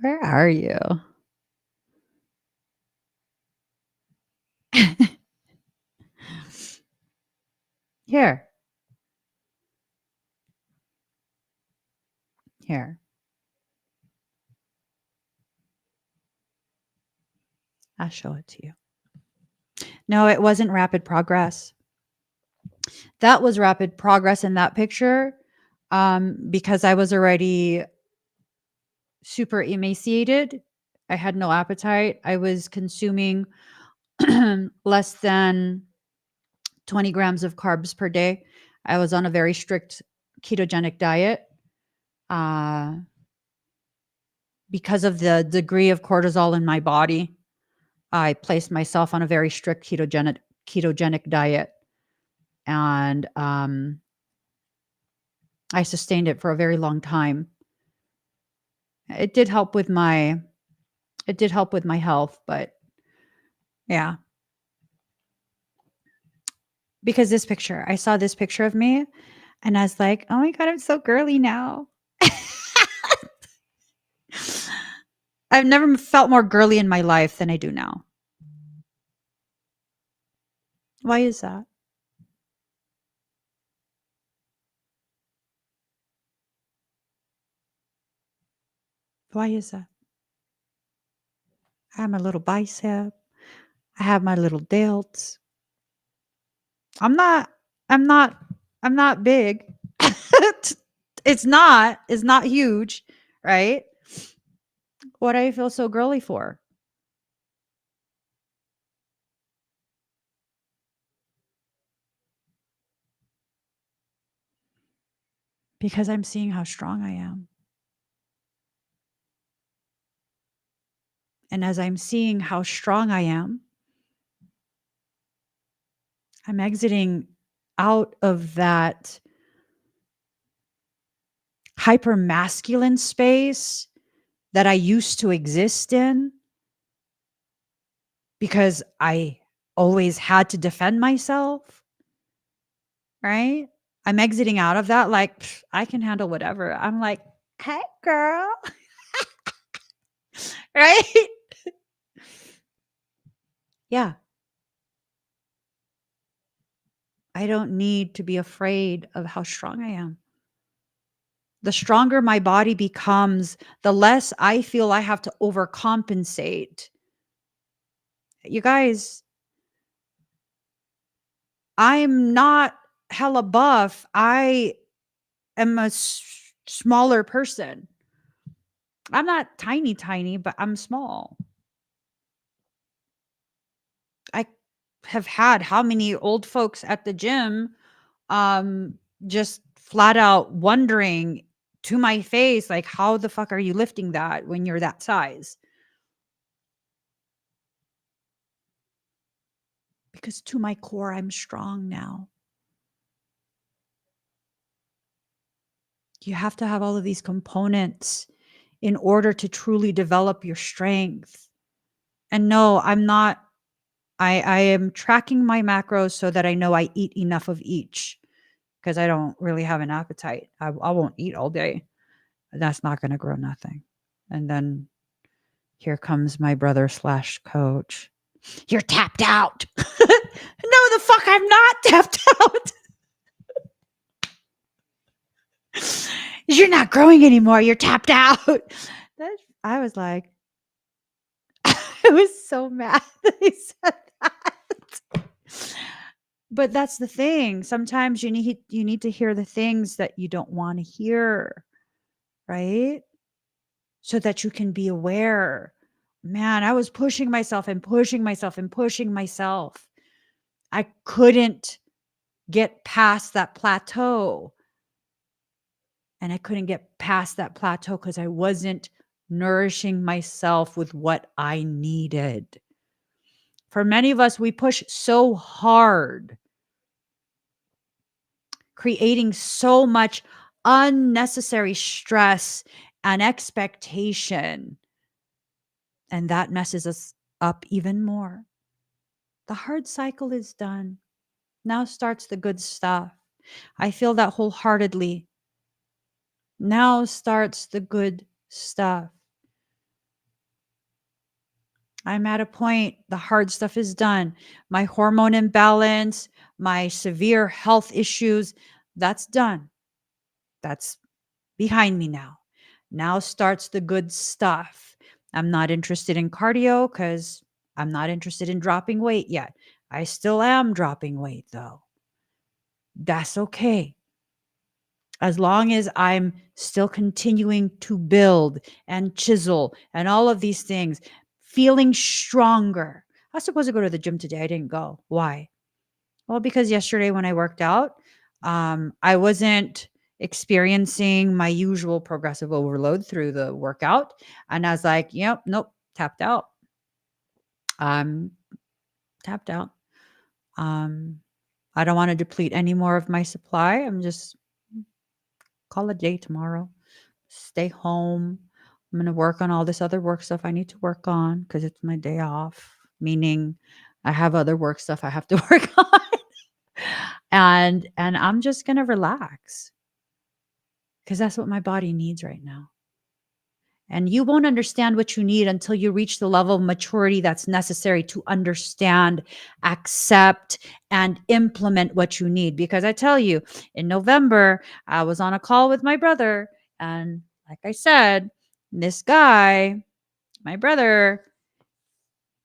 Where are you? Here. Here. I'll show it to you. No, it wasn't rapid progress. That was rapid progress in that picture because I was already super emaciated. I had no appetite. I was consuming less than 20 grams of carbs per day. I was on a very strict ketogenic diet. Because of the degree of cortisol in my body, I placed myself on a very strict ketogenic diet. And I sustained it for a very long time. It did help with my health, but yeah. Because I saw this picture of me and I was like, "Oh my god, I'm so girly now." I've never felt more girly in my life than I do now. Why is that? Why is that? I have my little bicep. I have my little delts. I'm not I'm not I'm not big. It's not huge, right? What do I feel so girly for? Because I'm seeing how strong I am. And as I'm seeing how strong I am, I'm exiting out of that hyper masculine space that I used to exist in because I always had to defend myself, right? I'm exiting out of that like, I can handle whatever. I'm like, "Hey, girl." Right? Yeah. I don't need to be afraid of how strong I am. The stronger my body becomes, the less I feel I have to overcompensate. You guys, I'm not hella buff. I am a smaller person. I'm not tiny, tiny, but I'm small. I have had how many old folks at the gym just flat out wondering to my face, like, how the fuck are you lifting that when you're that size? Because to my core, I'm strong now. You have to have all of these components in order to truly develop your strength. And no, I'm not, I am tracking my macros so that I know I eat enough of each because I don't really have an appetite. I won't eat all day. That's not going to grow nothing. And then here comes my brother slash coach. You're tapped out. No, the fuck, I'm not tapped out. You're not growing anymore. You're tapped out. I was like, I was so mad that he said that. But that's the thing. Sometimes you need to hear the things that you don't want to hear, right? So that you can be aware. Man, I was pushing myself and pushing myself and pushing myself. I couldn't get past that plateau. And I couldn't get past that plateau because I wasn't nourishing myself with what I needed. For many of us, we push so hard, creating so much unnecessary stress and expectation. And that messes us up even more. The hard cycle is done. Now starts the good stuff. I feel that wholeheartedly. Now starts the good stuff. I'm at a point, the hard stuff is done. My hormone imbalance, my severe health issues, that's done. That's behind me now. Now starts the good stuff. I'm not interested in cardio because I'm not interested in dropping weight yet. I still am dropping weight though. That's okay. As long as I'm still continuing to build and chisel and all of these things, feeling stronger. I was supposed to go to the gym today. I didn't go. Why? Well, because yesterday when I worked out, I wasn't experiencing my usual progressive overload through the workout. And I was like, yep, nope, tapped out. I'm tapped out. I don't want to deplete any more of my supply. I'm just call a day tomorrow. Stay home. I'm going to work on all this other work stuff I need to work on because it's my day off, meaning I have other work stuff I have to work on. And I'm just going to relax because that's what my body needs right now. And you won't understand what you need until you reach the level of maturity that's necessary to understand, accept, and implement what you need. Because I tell you, in November, I was on a call with my brother. And like I said, this guy, my brother,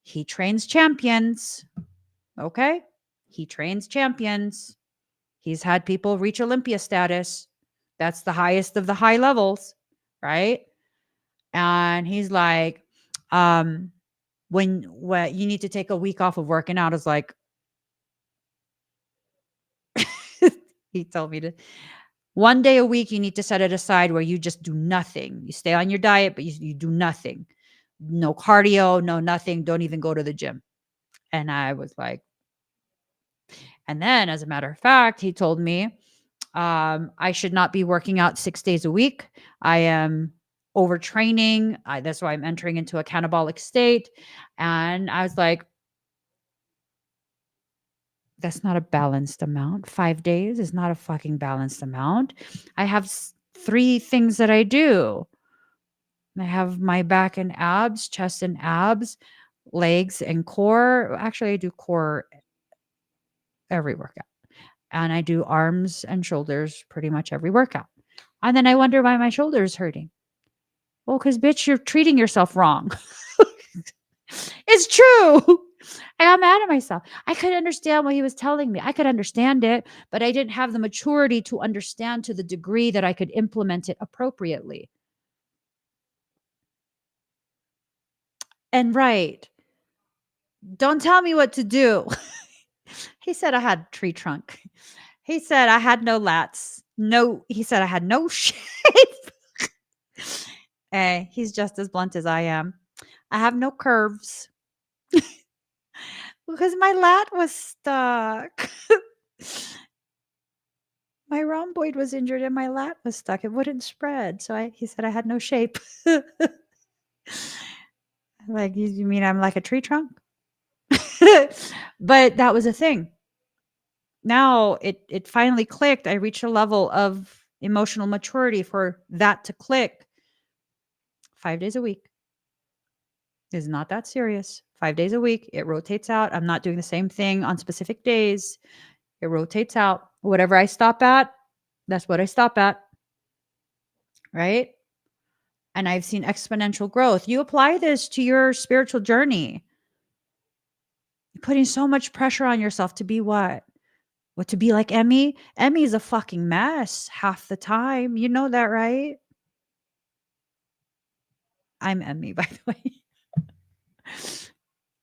he trains champions. Okay. He trains champions. He's had people reach Olympia status. That's the highest of the high levels, right? And he's like, when you need to take a week off of working out, is like, he told me to 1 day a week, you need to set it aside where you just do nothing. You stay on your diet, but you do nothing. No cardio, no nothing. Don't even go to the gym. And I was like, and then as a matter of fact, he told me, I should not be working out 6 days a week. I am overtraining. That's why I'm entering into a catabolic state. And I was like, that's not a balanced amount. 5 days is not a fucking balanced amount. I have 3 things that I do. I have my back and abs, chest and abs, legs and core. Actually, I do core every workout. And I do arms and shoulders pretty much every workout. And then I wonder why my shoulder is hurting. Well, because bitch, you're treating yourself wrong. It's true. I got mad at myself. I could understand what he was telling me. I could understand it, but I didn't have the maturity to understand to the degree that I could implement it appropriately. And right. Don't tell me what to do. He said I had tree trunk. He said I had no lats. No, he said I had no shape. Hey, he's just as blunt as I am. I have no curves because my lat was stuck. My rhomboid was injured and my lat was stuck. It wouldn't spread. So he said I had no shape. Like, you mean I'm like a tree trunk? But that was a thing. Now it finally clicked. I reached a level of emotional maturity for that to click. 5 days a week is not that serious. 5 days a week, it rotates out. I'm not doing the same thing on specific days. It rotates out. Whatever I stop at, that's what I stop at. Right? And I've seen exponential growth. You apply this to your spiritual journey. You're putting so much pressure on yourself to be what? What, to be like Emmy? Emmy is a fucking mess half the time. You know that, right? I'm Emmy, by the way.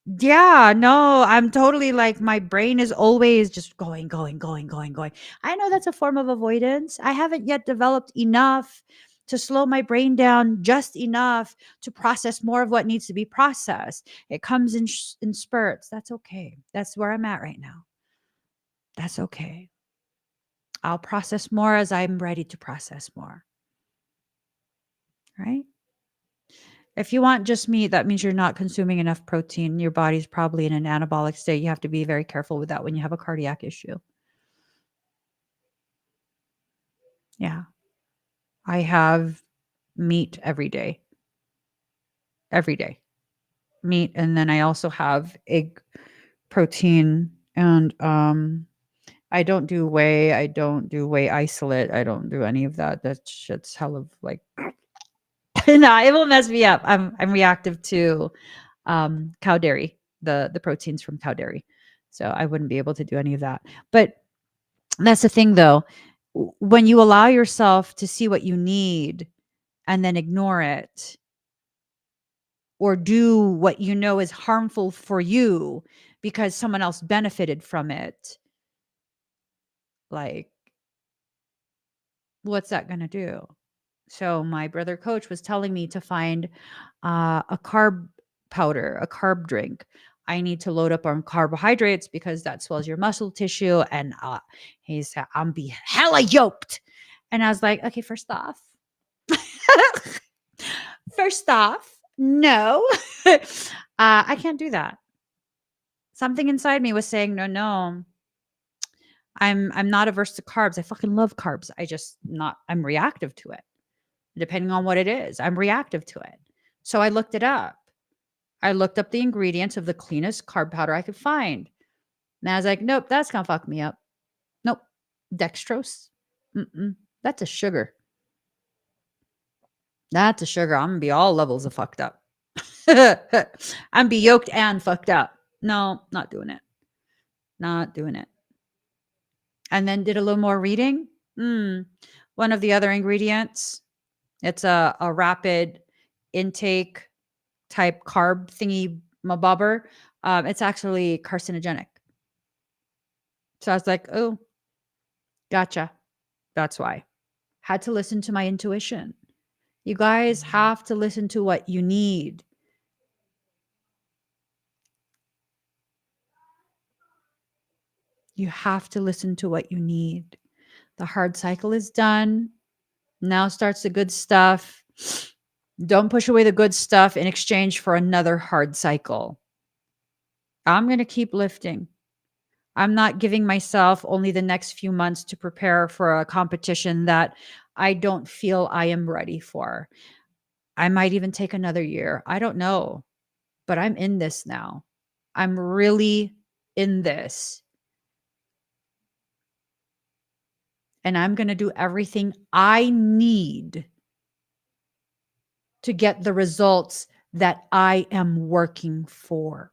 Yeah, no, I'm totally like, my brain is always just going, going, going, going, going. I know that's a form of avoidance. I haven't yet developed enough to slow my brain down just enough to process more of what needs to be processed. It comes in spurts. That's okay. That's where I'm at right now. That's okay. I'll process more as I'm ready to process more. Right? If you want just meat, that means you're not consuming enough protein. Your body's probably in an anabolic state. You have to be very careful with that when you have a cardiac issue. Yeah. I have meat every day. Every day. Meat. And then I also have egg protein. And I don't do whey. I don't do whey isolate. I don't do any of that. That shit's hell of like no, it will mess me up. I'm reactive to cow dairy, the proteins from cow dairy. So I wouldn't be able to do any of that. But that's the thing though. When you allow yourself to see what you need and then ignore it, or do what you know is harmful for you because someone else benefited from it, like, what's that going to do? So my brother coach was telling me to find a carb powder, a carb drink. I need to load up on carbohydrates because that swells your muscle tissue. And he said, I'm be hella yoked. And I was like, okay, first off, no, I can't do that. Something inside me was saying, no, I'm not averse to carbs. I fucking love carbs. I'm reactive to it. Depending on what it is, I'm reactive to it. So I looked it up. I looked up the ingredients of the cleanest carb powder I could find. And I was like, nope, that's going to fuck me up. Nope. Dextrose. That's a sugar. That's a sugar. I'm going to be all levels of fucked up. I'm going to be yoked and fucked up. No, not doing it. Not doing it. And then did a little more reading. One of the other ingredients, it's a rapid intake type carb thingy mabobber. It's actually carcinogenic. So I was like, oh, gotcha. That's why. Had to listen to my intuition. You guys have to listen to what you need. You have to listen to what you need. The hard cycle is done. Now starts the good stuff. Don't push away the good stuff in exchange for another hard cycle. I'm going to keep lifting. I'm not giving myself only the next few months to prepare for a competition that I don't feel I am ready for. I might even take another year. I don't know, but I'm in this now. I'm really in this. And I'm going to do everything I need to get the results that I am working for.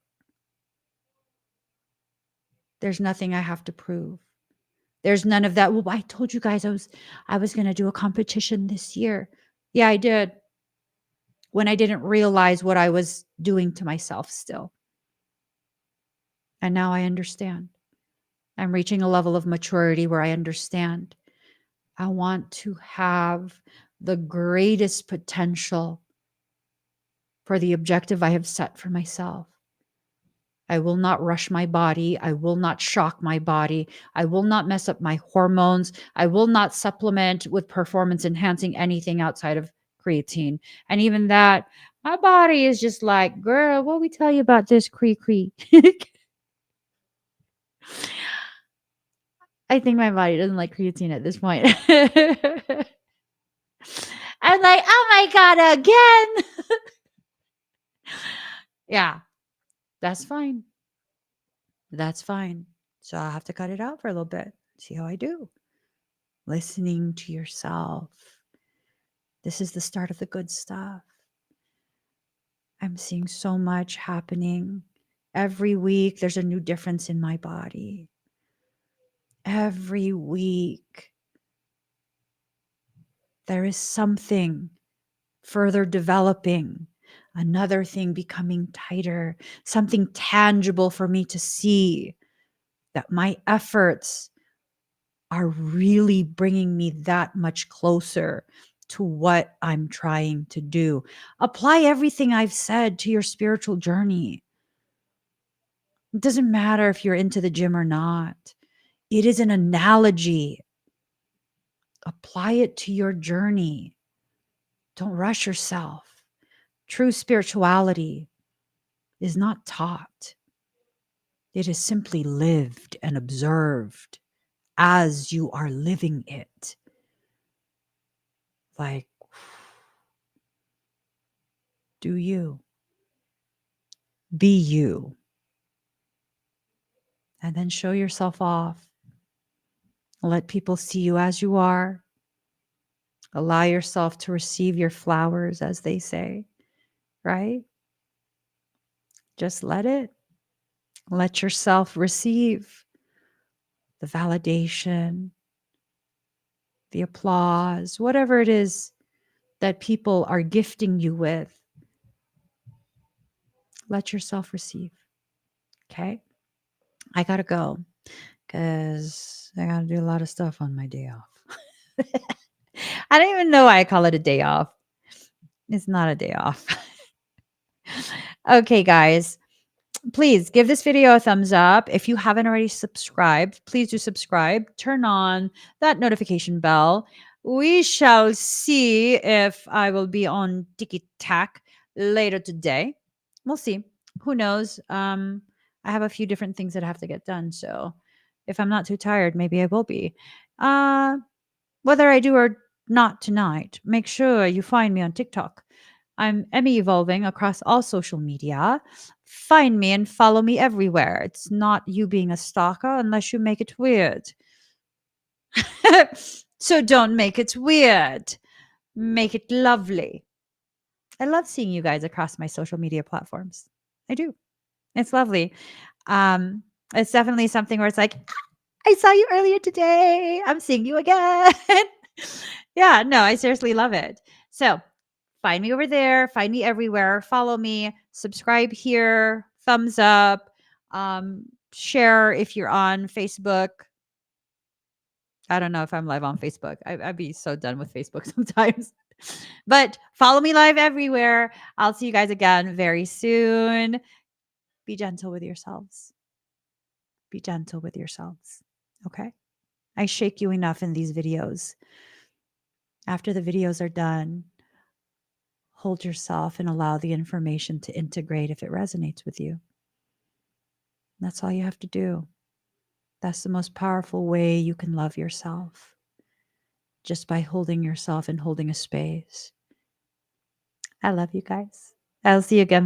There's nothing I have to prove. There's none of that. Well, I told you guys I was going to do a competition this year. Yeah, I did. When I didn't realize what I was doing to myself still. And now I understand. I'm reaching a level of maturity where I understand. I want to have the greatest potential for the objective I have set for myself. I will not rush my body. I will not shock my body. I will not mess up my hormones. I will not supplement with performance enhancing anything outside of creatine. And even that, my body is just like, girl, what we tell you about this cree. I think my body doesn't like creatine at this point. I'm like, oh my God, again. Yeah, that's fine. That's fine. So I'll have to cut it out for a little bit. See how I do. Listening to yourself. This is the start of the good stuff. I'm seeing so much happening. Every week, there's a new difference in my body. Every week, there is something further developing, another thing becoming tighter, something tangible for me to see that my efforts are really bringing me that much closer to what I'm trying to do. Apply everything I've said to your spiritual journey. It doesn't matter if you're into the gym or not. It is an analogy. Apply it to your journey. Don't rush yourself. True spirituality is not taught. It is simply lived and observed as you are living it. Like, do you? Be you. And then show yourself off. Let people see you as you are. Allow yourself to receive your flowers, as they say, right? Just let it. Let yourself receive the validation, the applause, whatever it is that people are gifting you with. Let yourself receive. Okay? I got to go because I got to do a lot of stuff on my day off. I don't even know why I call it a day off. It's not a day off. Okay, guys. Please give this video a thumbs up. If you haven't already subscribed, please do subscribe. Turn on that notification bell. We shall see if I will be on TikTok later today. We'll see. Who knows? I have a few different things that I have to get done. So if I'm not too tired, maybe I will be. Whether I do or not tonight, make sure you find me on TikTok. I'm Emmy Evolving across all social media. Find me and follow me everywhere. It's not you being a stalker unless you make it weird. So don't make it weird. Make it lovely. I love seeing you guys across my social media platforms. I do. It's lovely. Um, it's definitely something where it's like, I saw you earlier today. I'm seeing you again. Yeah, no, I seriously love it. So find me over there, find me everywhere, follow me, subscribe here, thumbs up, share if you're on Facebook. I don't know if I'm live on Facebook. I'd be so done with Facebook sometimes. But follow me live everywhere. I'll see you guys again very soon. Be gentle with yourselves. Be gentle with yourselves. Okay? I shake you enough in these videos. After the videos are done, hold yourself and allow the information to integrate if it resonates with you. That's all you have to do. That's the most powerful way you can love yourself. Just by holding yourself and holding a space. I love you guys. I'll see you again